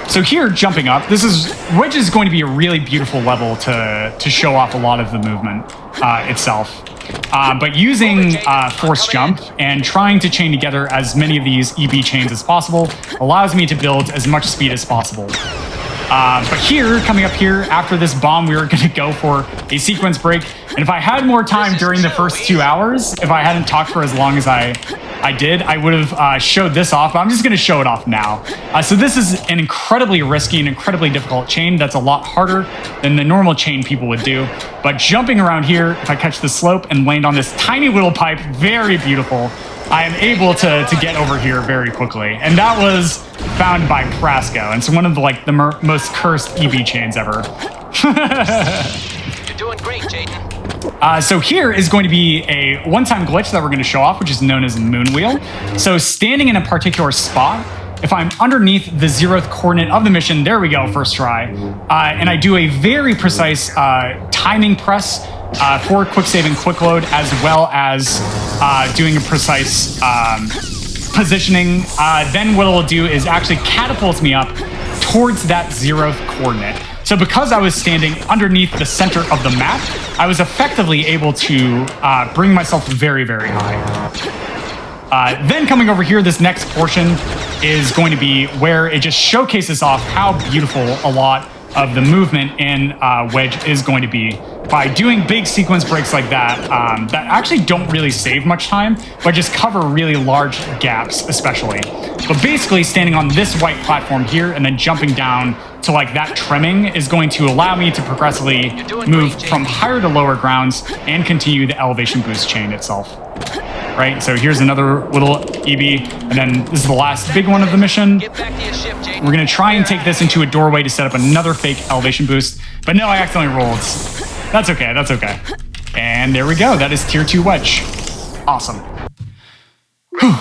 So here, jumping up, Wedge is going to be a really beautiful level to show off a lot of the movement itself. But using force jump and trying to chain together as many of these EB chains as possible allows me to build as much speed as possible. But here, coming up here, after this bomb, we were going to go for a sequence break. And if I had more time during the first 2 hours, if I hadn't talked for as long as I did, I would have showed this off, but I'm just going to show it off now. So this is an incredibly risky and incredibly difficult chain that's a lot harder than the normal chain people would do. But jumping around here, if I catch the slope and land on this tiny little pipe, very beautiful, I am able to get over here very quickly. And that was found by Prasco. And it's one of the most cursed EB chains ever.
You're doing great, Jaden.
So here is going to be a one-time glitch that we're going to show off, which is known as Moon Wheel. So standing in a particular spot, if I'm underneath the 0th coordinate of the mission, there we go, first try, and I do a very precise timing press for quick save and quick load, as well as doing a precise positioning, then what it'll do is actually catapult me up towards that 0th coordinate. So because I was standing underneath the center of the map, I was effectively able to bring myself very, very high. Then coming over here, this next portion is going to be where it just showcases off how beautiful a lot of the movement in Wedge is going to be by doing big sequence breaks like that that actually don't really save much time, but just cover really large gaps, especially. But basically, standing on this white platform here and then jumping down to that trimming is going to allow me to progressively move from higher to lower grounds and continue the elevation boost chain itself. Right, so here's another little EB, and then this is the last big one of the mission. We're gonna try and take this into a doorway to set up another fake elevation boost, but no, I accidentally rolled. That's okay, that's okay. And there we go, that is tier 2 Wedge. Awesome. Whew.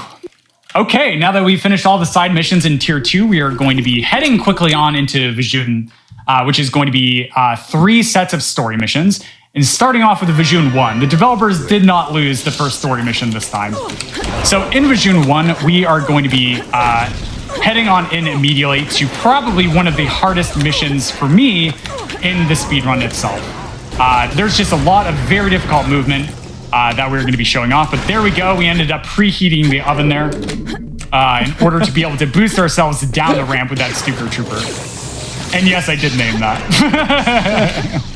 Okay, now that we've finished all the side missions in tier 2, we are going to be heading quickly on into Vijun, which is going to be 3 sets of story missions. And starting off with the Vijun 1, the developers did not lose the first story mission this time. So in Vijun 1, we are going to be heading on in immediately to probably one of the hardest missions for me in the speedrun itself. There's just a lot of very difficult movement that we're going to be showing off, but there we go. We ended up preheating the oven there in order to be able to boost ourselves down the ramp with that Stuker Trooper. And yes, I did name that.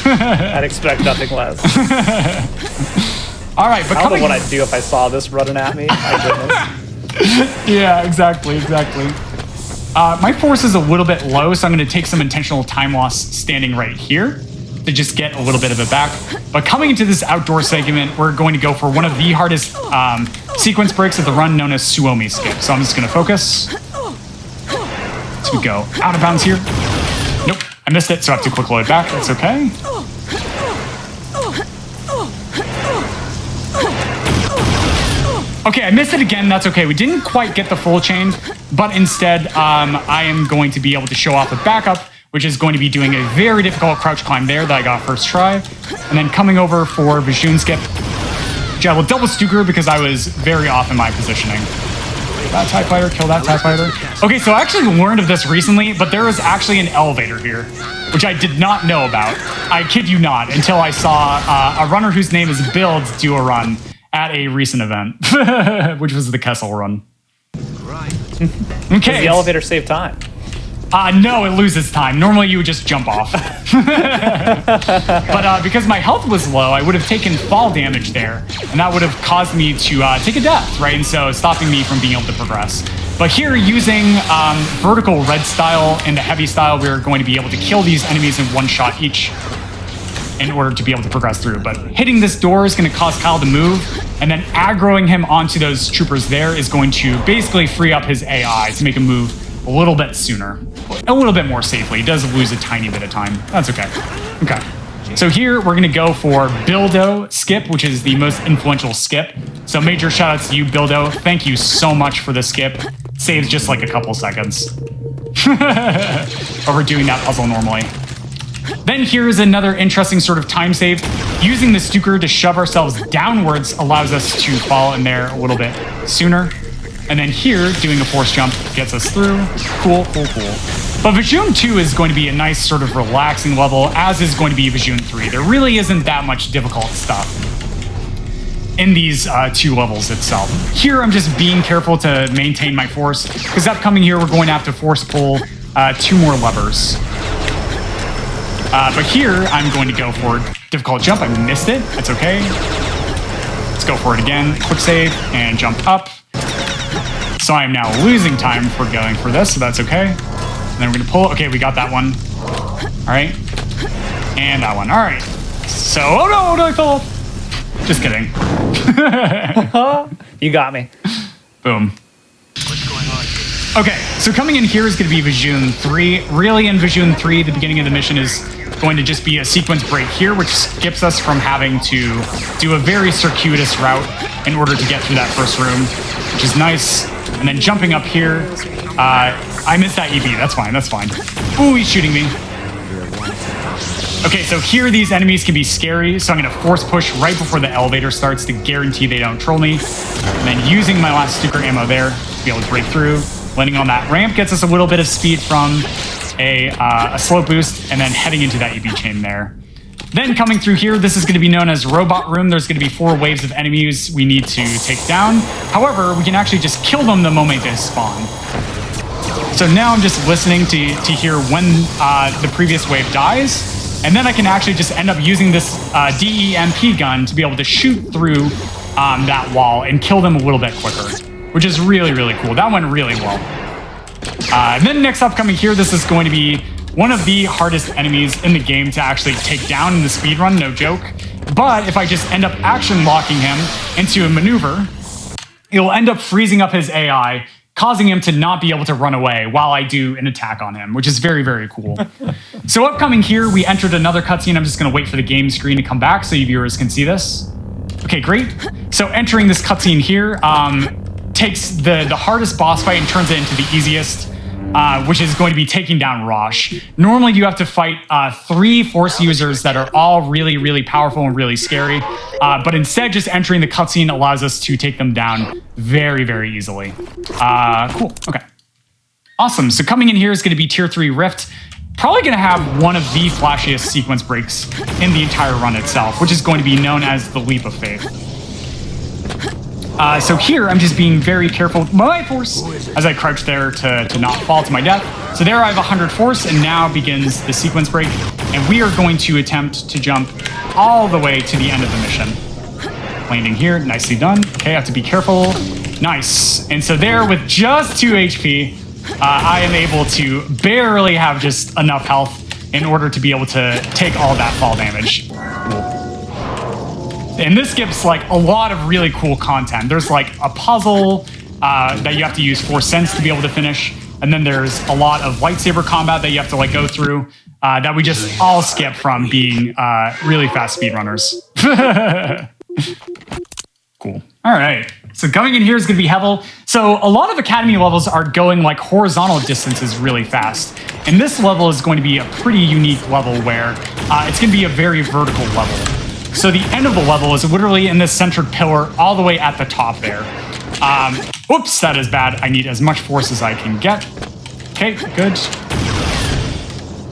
I'd expect nothing less.
All right, but
I don't know what I'd do if I saw this running at me. My goodness.
Yeah, exactly. My force is a little bit low, so I'm going to take some intentional time loss standing right here to just get a little bit of it back. But coming into this outdoor segment, we're going to go for one of the hardest sequence breaks of the run, known as Suomi Skip. So I'm just going to focus. So we go out of bounds here. Nope, I missed it, so I have to quick load back. That's okay. Okay, I missed it again. That's okay. We didn't quite get the full chain, but instead, I am going to be able to show off a backup, which is going to be doing a very difficult crouch climb there that I got first try, and then coming over for Vijun Skip, which I will double Stuker because I was very off in my positioning. That TIE fighter, kill that TIE fighter. Okay, so I actually learned of this recently, but there is actually an elevator here, which I did not know about. I kid you not, until I saw a runner whose name is Build do a run at a recent event, which was the Kessel run.
Right.
Okay.
Does the elevator save time?
No, it loses time. Normally you would just jump off. But because my health was low, I would have taken fall damage there, and that would have caused me to take a death, right? And so stopping me from being able to progress. But here, using vertical red style and the heavy style, we're going to be able to kill these enemies in one shot each in order to be able to progress through. But hitting this door is going to cause Kyle to move, and then aggroing him onto those troopers there is going to basically free up his AI to make him move a little bit sooner, a little bit more safely. He does lose a tiny bit of time. That's okay. Okay. So here we're going to go for Bildo Skip, which is the most influential skip. So major shout outs to you, Bildo. Thank you so much for the skip. Saves just like a couple seconds over doing that puzzle normally. Then here's another interesting sort of time save. Using the Stuker to shove ourselves downwards allows us to fall in there a little bit sooner. And then here, doing a force jump gets us through. Cool, cool, cool. But Vajun 2 is going to be a nice sort of relaxing level, as is going to be Vajun 3. There really isn't that much difficult stuff in these 2 levels itself. Here, I'm just being careful to maintain my force, because upcoming here, we're going to have to force pull 2 more levers. But here, I'm going to go for difficult jump. I missed it. That's okay. Let's go for it again. Quick save and jump up. So I am now losing time for going for this, so that's okay. And then we're going to pull. Okay, we got that one. All right. And that one. All right. So, oh no, I fell off. Just kidding.
You got me.
Boom. What's going on here? Okay, so coming in here is going to be Vajun 3. Really, in Vajun 3, the beginning of the mission is going to just be a sequence break here, which skips us from having to do a very circuitous route in order to get through that first room, which is nice. And then jumping up here, I missed that EB. That's fine, that's fine. Ooh, he's shooting me. Okay, so here these enemies can be scary, so I'm going to force push right before the elevator starts to guarantee they don't troll me. And then using my last Stuker ammo there to be able to break through. Landing on that ramp gets us a little bit of speed from a slow boost, and then heading into that EB chain there. Then coming through here, this is going to be known as Robot Room. There's going to be 4 waves of enemies we need to take down. However, we can actually just kill them the moment they spawn. So now I'm just listening to hear when the previous wave dies, and then I can actually just end up using this DEMP gun to be able to shoot through that wall and kill them a little bit quicker, which is really, really cool. That went really well. And then next up coming here, this is going to be one of the hardest enemies in the game to actually take down in the speedrun, no joke. But if I just end up action locking him into a maneuver, it'll end up freezing up his AI, causing him to not be able to run away while I do an attack on him, which is very, very cool. So upcoming here, we entered another cutscene. I'm just going to wait for the game screen to come back so you viewers can see this. Okay, great. So entering this cutscene here takes the hardest boss fight and turns it into the easiest, which is going to be taking down Rosh. Normally, you have to fight 3 Force users that are all really, really powerful and really scary. But instead, just entering the cutscene allows us to take them down very, very easily. Cool. Okay. Awesome. So coming in here is going to be Tier 3 Rift. Probably going to have one of the flashiest sequence breaks in the entire run itself, which is going to be known as the Leap of Faith. So here, I'm just being very careful with my force as I crouch there to not fall to my death. So there I have 100 force, and now begins the sequence break. And we are going to attempt to jump all the way to the end of the mission. Landing here, nicely done. Okay, I have to be careful. Nice. And so there, with just 2 HP, I am able to barely have just enough health in order to be able to take all that fall damage. Cool. And this skips like a lot of really cool content. There's like a puzzle that you have to use Force Sense to be able to finish. And then there's a lot of lightsaber combat that you have to like go through that we just all skip from being really fast speedrunners. Cool. All right. So coming in here is going to be Hevel. So a lot of Academy levels are going like horizontal distances really fast. And this level is going to be a pretty unique level where it's going to be a very vertical level. So the end of the level is literally in this centered pillar all the way at the top there. Oops, that is bad. I need as much force as I can get. Okay, good.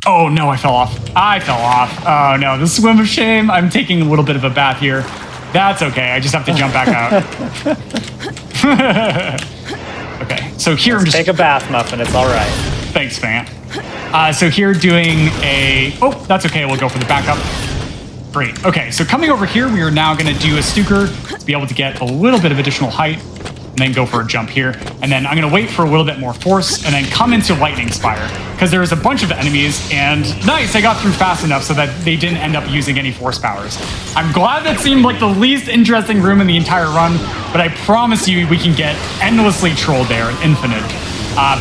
Oh no, I fell off. I fell off. Oh no, the swim of shame. I'm taking a little bit of a bath here. That's okay, I just have to jump back out. Okay, so here I'm just...
Take a bath, Muffin, it's all right.
Thanks, fam. So here doing a... Oh, that's okay, we'll go for the backup. Great. Okay, so coming over here, we are now going to do a Stuker to be able to get a little bit of additional height, and then go for a jump here. And then I'm going to wait for a little bit more force, and then come into Lightning Spire, because there is a bunch of enemies, and nice, I got through fast enough so that they didn't end up using any force powers. I'm glad that seemed like the least interesting room in the entire run, but I promise you we can get endlessly trolled there at infinite.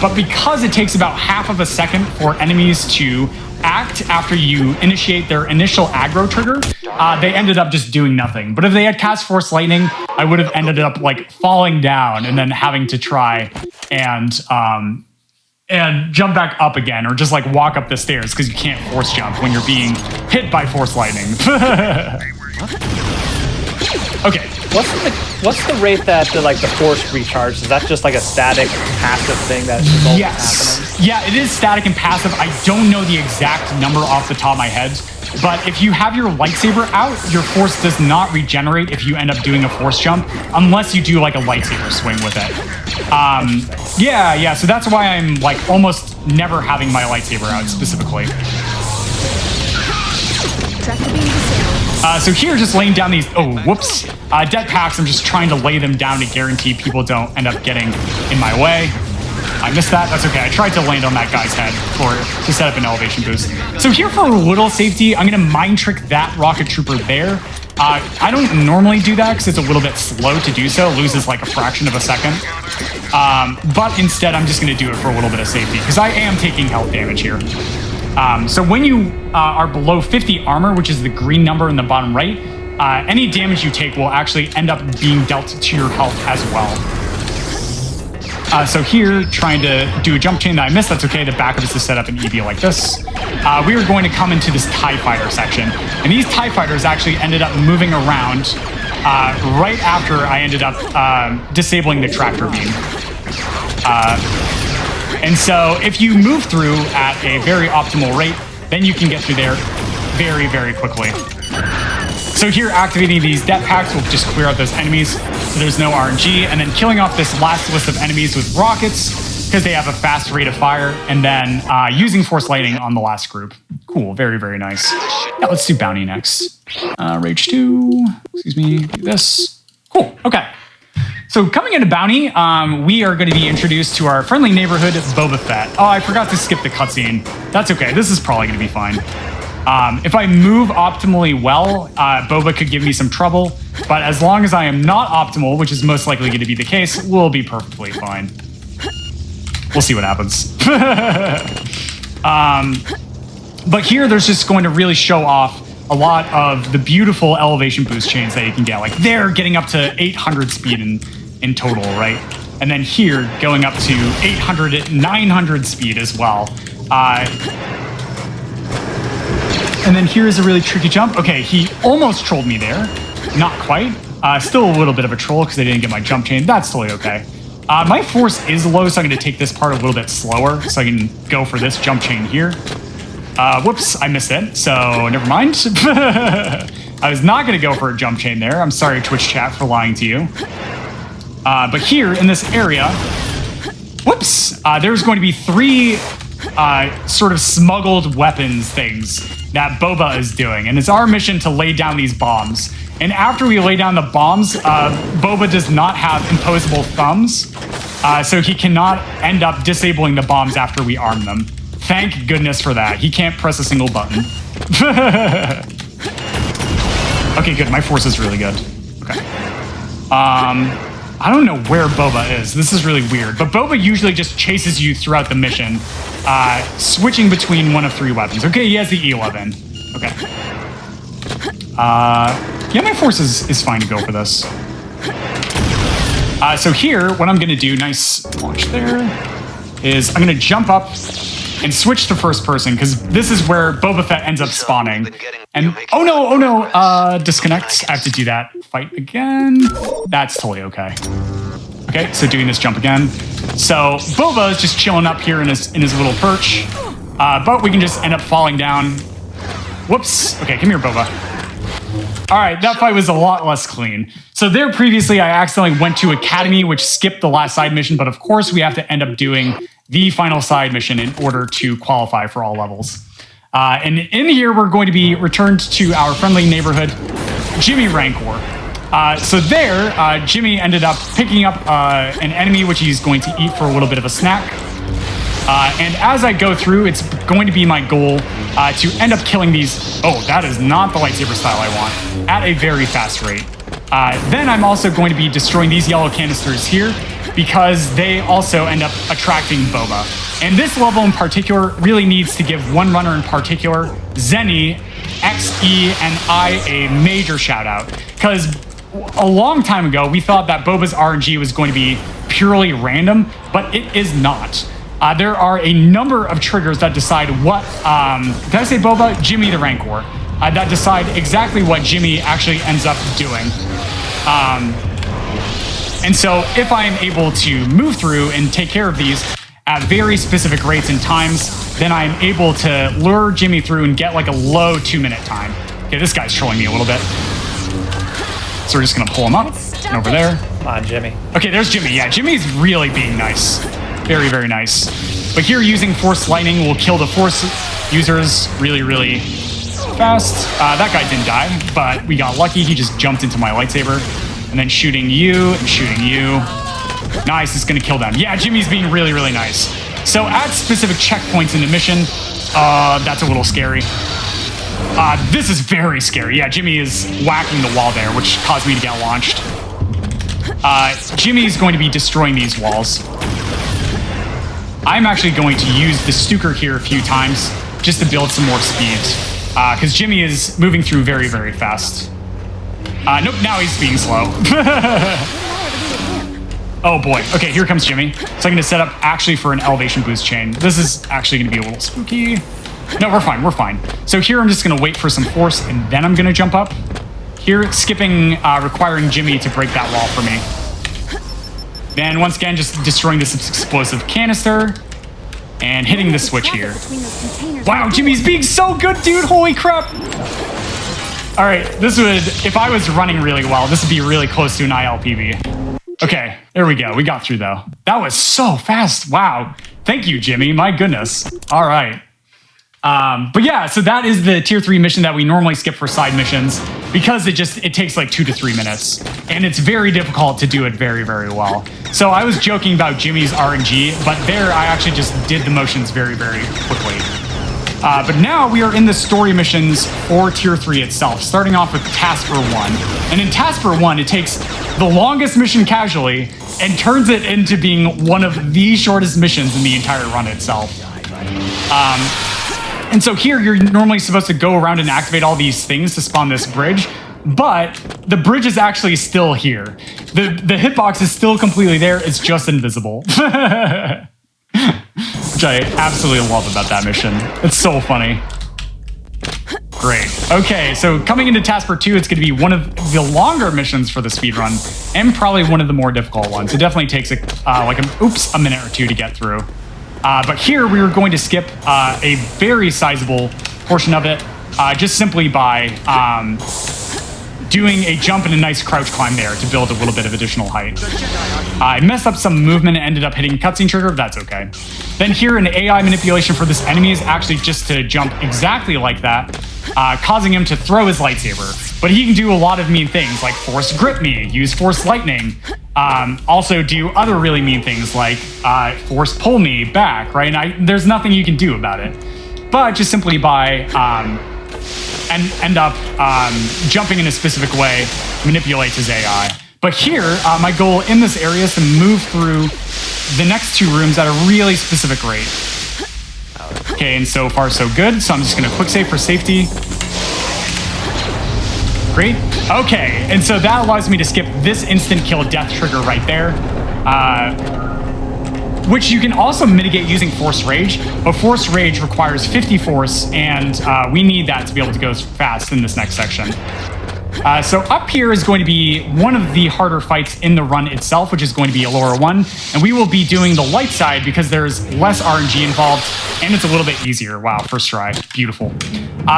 But because it takes about half of a second for enemies to act after you initiate their initial aggro trigger, they ended up just doing nothing. But if they had cast Force Lightning, I would have ended up like falling down and then having to try and jump back up again, or just like walk up the stairs because you can't force jump when you're being hit by Force Lightning. Okay.
What's the rate that the force recharge? Is that just like a static passive thing that's happening?
Yeah, it is static and passive. I don't know the exact number off the top of my head, but if you have your lightsaber out, your force does not regenerate if you end up doing a force jump, unless you do like a lightsaber swing with it. Yeah, so that's why I'm like almost never having my lightsaber out specifically. So here, just laying down these, det packs. I'm just trying to lay them down to guarantee people don't end up getting in my way. I missed that. That's okay. I tried to land on that guy's head to set up an elevation boost. So here for a little safety, I'm going to mind trick that rocket trooper there. I don't normally do that because it's a little bit slow to do so. It loses like a fraction of a second. But instead, I'm just going to do it for a little bit of safety because I am taking health damage here. So when you are below 50 armor, which is the green number in the bottom right, any damage you take will actually end up being dealt to your health as well. So here, trying to do a jump chain that I missed, that's okay. The backup is to set up an EB like this. We are going to come into this TIE fighter section. And these TIE fighters actually ended up moving around right after I ended up disabling the tractor beam. And so if you move through at a very optimal rate, then you can get through there very, very quickly. So here, activating these det packs will just clear out those enemies, so there's no RNG, and then killing off this last list of enemies with rockets, because they have a fast rate of fire, and then using Force Lightning on the last group. Cool, very, very nice. Yeah, let's do Bounty next. Rage 2, excuse me, do this. Cool, okay. So coming into Bounty, we are going to be introduced to our friendly neighborhood, Boba Fett. Oh, I forgot to skip the cutscene. That's okay, this is probably going to be fine. If I move optimally well, Boba could give me some trouble, but as long as I am not optimal, which is most likely going to be the case, we'll be perfectly fine. We'll see what happens. But here, there's just going to really show off a lot of the beautiful elevation boost chains that you can get. Like they're getting up to 800 speed in total, right? And then here, going up to 800, 900 speed as well. And then here's a really tricky jump. Okay, he almost trolled me there. Not quite. Still a little bit of a troll because I didn't get my jump chain. That's totally okay. My force is low, so I'm going to take this part a little bit slower so I can go for this jump chain here. Whoops, I missed it, so never mind. I was not going to go for a jump chain there. I'm sorry, Twitch chat, for lying to you. But here in this area, whoops, there's going to be 3 sort of smuggled weapons things that Boba is doing. And it's our mission to lay down these bombs. And after we lay down the bombs, Boba does not have imposable thumbs, so he cannot end up disabling the bombs after we arm them. Thank goodness for that. He can't press a single button. Okay, good. My force is really good. Okay. I don't know where Boba is. This is really weird. But Boba usually just chases you throughout the mission, switching between one of 3 weapons. Okay, he has the E11. Okay. Yeah, my force is fine to go for this. So here, what I'm going to do, nice launch there, is I'm going to jump up and switch to first person, because this is where Boba Fett ends up spawning. And, oh no, disconnect. I have to do that fight again. That's totally okay. Okay, so doing this jump again. So Boba is just chilling up here in his little perch, but we can just end up falling down. Whoops. Okay, come here, Boba. All right, that fight was a lot less clean. So there previously, I accidentally went to Academy, which skipped the last side mission, but of course we have to end up doing the final side mission in order to qualify for all levels. And in here, we're going to be returned to our friendly neighborhood, Jimmy Rancor. So there, Jimmy ended up picking up an enemy, which he's going to eat for a little bit of a snack. And as I go through, it's going to be my goal to end up killing these. Oh, that is not the lightsaber style I want, at a very fast rate. Then I'm also going to be destroying these yellow canisters here, because they also end up attracting Boba. And this level in particular really needs to give one runner in particular, Zenny, XE, and I a major shout out. Because a long time ago, we thought that Boba's RNG was going to be purely random, but it is not. There are a number of triggers that decide what, did I say Boba? Jimmy the Rancor. that decide exactly what Jimmy actually ends up doing. And so if I am able to move through and take care of these at very specific rates and times, then I'm able to lure Jimmy through and get like a low 2-minute time. Okay, this guy's trolling me a little bit. So we're just gonna pull him up and over there.
Come on, Jimmy.
Okay, there's Jimmy. Yeah, Jimmy's really being nice. Very, very nice. But here using Force Lightning will kill the Force users really, really fast. That guy didn't die, but we got lucky. He just jumped into my lightsaber. And then shooting you and shooting you. Nice, it's gonna kill them. Yeah, Jimmy's being really, really nice. So at specific checkpoints in the mission, that's a little scary. This is very scary. Yeah, Jimmy is whacking the wall there, which caused me to get launched. Jimmy's going to be destroying these walls. I'm actually going to use the Stuker here a few times just to build some more speed. Because Jimmy is moving through very, very fast. Nope, now he's being slow. Oh boy. Okay, here comes Jimmy. So I'm going to set up actually for an elevation boost chain. This is actually going to be a little spooky. No, we're fine, we're fine. So here I'm just going to wait for some force and then I'm going to jump up. Here, skipping, requiring Jimmy to break that wall for me. Then once again, just destroying this explosive canister and hitting the switch here. Wow, Jimmy's being so good, dude. Holy crap. All right, this would, if I was running really well, this would be really close to an ILPB. Okay, there we go. We got through though. That was so fast. Wow. Thank you, Jimmy. My goodness. All right. But yeah, so that is the tier 3 mission that we normally skip for side missions because it takes like 2 to 3 minutes and it's very difficult to do it very, very well. So I was joking about Jimmy's RNG, but there I actually just did the motions very, very quickly. But now we are in the story missions for Tier 3 itself, starting off with Tasper 1. And in Tasper 1, it takes the longest mission casually and turns it into being one of the shortest missions in the entire run itself. And so here, you're normally supposed to go around and activate all these things to spawn this bridge, but the bridge is actually still here. The hitbox is still completely there, it's just invisible. Which I absolutely love about that mission. It's so funny. Great. Okay, so coming into Tasper 2, it's going to be one of the longer missions for the speedrun, and probably one of the more difficult ones. It definitely takes a minute or two to get through. But here we were going to skip a very sizable portion of it, just simply by doing a jump and a nice crouch climb there to build a little bit of additional height. I messed up some movement and ended up hitting cutscene trigger, but that's okay. Then here, an AI manipulation for this enemy is actually just to jump exactly like that, causing him to throw his lightsaber. But he can do a lot of mean things, like force grip me, use force lightning, also do other really mean things like force pull me back, right? And there's nothing you can do about it. But just simply by end up jumping in a specific way, manipulates his AI. But here, my goal in this area is to move through the next 2 rooms at a really specific rate. Okay, and so far so good. So I'm just gonna quick save for safety. Great. Okay, and so that allows me to skip this instant kill death trigger right there. Which you can also mitigate using Force Rage, but Force Rage requires 50 Force, and we need that to be able to go fast in this next section. So up here is going to be one of the harder fights in the run itself, which is going to be Allura 1, and we will be doing the light side because there's less RNG involved, and it's a little bit easier. Wow, first try. Beautiful.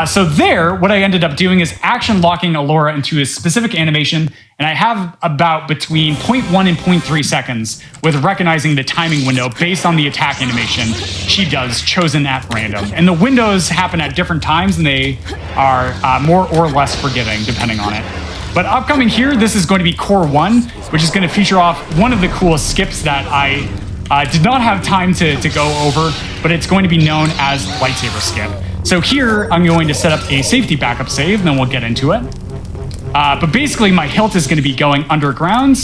So there, what I ended up doing is action locking Allura into a specific animation, and I have about between 0.1 and 0.3 seconds with recognizing the timing window based on the attack animation she does, chosen at random. And the windows happen at different times, and they are more or less forgiving, depending on it. But upcoming here, this is going to be Core 1, which is going to feature off one of the coolest skips that I did not have time to go over, but it's going to be known as Lightsaber Skip. So here, I'm going to set up a safety backup save, and then we'll get into it. But basically, my hilt is going to be going underground.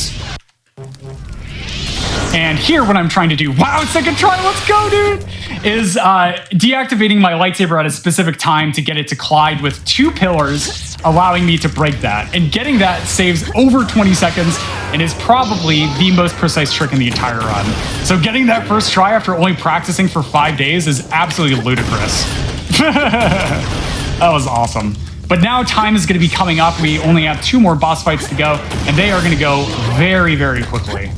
And here, what I'm trying to do, wow, second try, let's go, dude, is deactivating my lightsaber at a specific time to get it to collide with 2 pillars, allowing me to break that. And getting that saves over 20 seconds and is probably the most precise trick in the entire run. So getting that first try after only practicing for 5 days is absolutely ludicrous. That was awesome. But now time is going to be coming up. We only have 2 more boss fights to go, and they are going to go very, very quickly.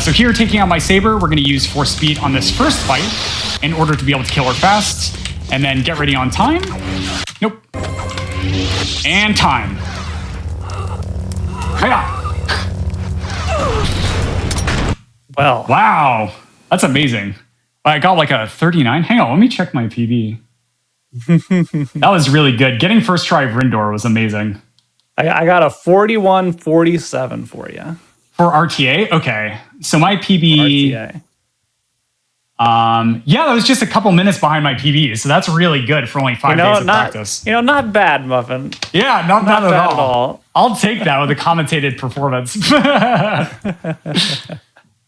So here, taking out my saber, we're going to use force speed on this first fight in order to be able to kill her fast. And then get ready on time. Nope. And time. Hiya.
Well,
wow. That's amazing. I got like a 39. Hang on, let me check my PB. That was really good. Getting first try Vrindor was amazing.
I got a 41-47 for you.
For RTA? Okay. So my PB...
RTA.
Yeah, that was just a couple minutes behind my PB, so that's really good for only 5 days of practice.
Not bad, Muffin.
Yeah, not
bad
at all. I'll take that with a commentated performance.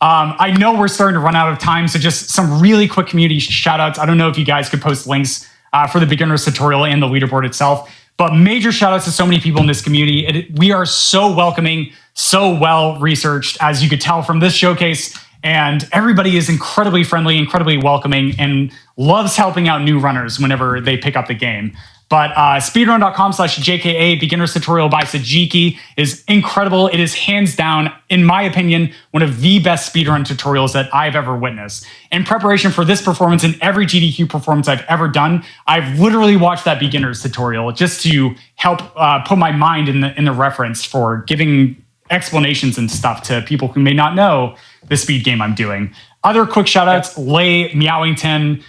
I know we're starting to run out of time, so just some really quick community shout outs. I don't know if you guys could post links for the beginner's tutorial and the leaderboard itself, but major shout outs to so many people in this community. We are so welcoming, so well researched, as you could tell from this showcase. And everybody is incredibly friendly, incredibly welcoming, and loves helping out new runners whenever they pick up the game. But speedrun.com/JKA beginner's tutorial by Sajiki is incredible. It is hands down, in my opinion, one of the best speedrun tutorials that I've ever witnessed. In preparation for this performance and every GDQ performance I've ever done, I've literally watched that beginner's tutorial just to help put my mind in the reference for giving explanations and stuff to people who may not know the speed game I'm doing. Other quick shout outs, Lay, Meowington,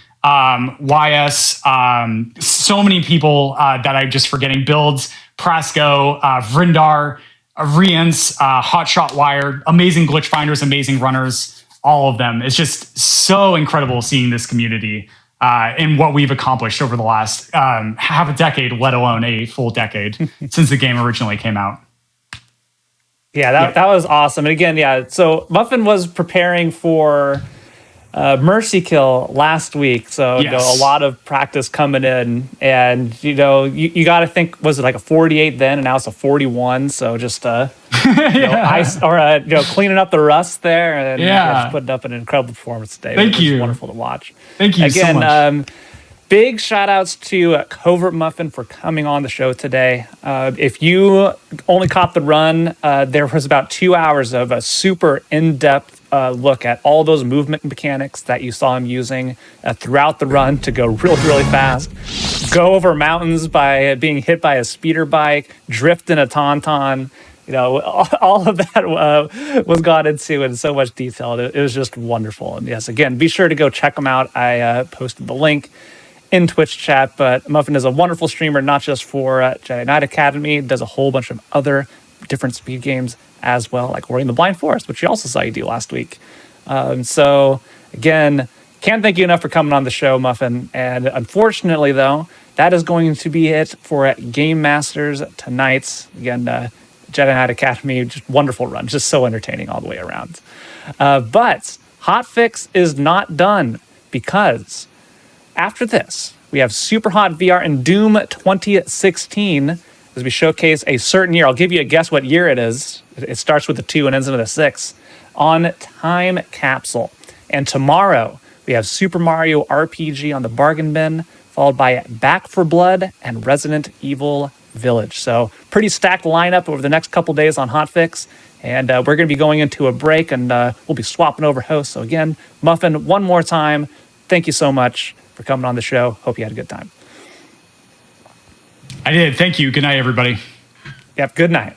YS, so many people that I'm just forgetting. Builds, Prasco, Vrindar, Rians, Hotshot Wire, amazing glitch finders, amazing runners, all of them. It's just so incredible seeing this community and what we've accomplished over the last half a decade, let alone a full decade since the game originally came out.
Yeah, that was awesome. And again, so Muffin was preparing for Mercy Kill last week. So, a lot of practice coming in. And, you got to think, was it like a 48 then? And now it's a 41. So just, ice or, cleaning up the rust there. And just putting up an incredible performance today.
Thank you.
It was wonderful to watch.
Thank you so much.
Big shout outs to Covert Muffin for coming on the show today. If you only caught the run, there was about 2 hours of a super in-depth look at all those movement mechanics that you saw him using throughout the run to go really, really fast. Go over mountains by being hit by a speeder bike, drift in a tauntaun. All of that was gone into in so much detail. It was just wonderful. And yes, again, be sure to go check them out. I posted the link in Twitch chat, but Muffin is a wonderful streamer, not just for Jedi Knight Academy, does a whole bunch of other different speed games as well, like Ori and the Blind Forest, which you also saw you do last week. So again, can't thank you enough for coming on the show, Muffin. And unfortunately, though, that is going to be it for Game Masters tonight. Again, Jedi Knight Academy, just wonderful run, just so entertaining all the way around. But Hotfix is not done, because after this, we have Super Hot VR in Doom 2016 as we showcase a certain year. I'll give you a guess what year it is. It starts with a 2 and ends in a 6 on Time Capsule. And tomorrow, we have Super Mario RPG on the bargain bin, followed by Back for Blood and Resident Evil Village. So pretty stacked lineup over the next couple days on Hotfix. And we're going to be going into a break, and we'll be swapping over hosts. So again, Muffin, one more time, thank you so much for coming on the show. Hope you had a good time.
I did. Thank you. Good night, everybody.
Yep, good night.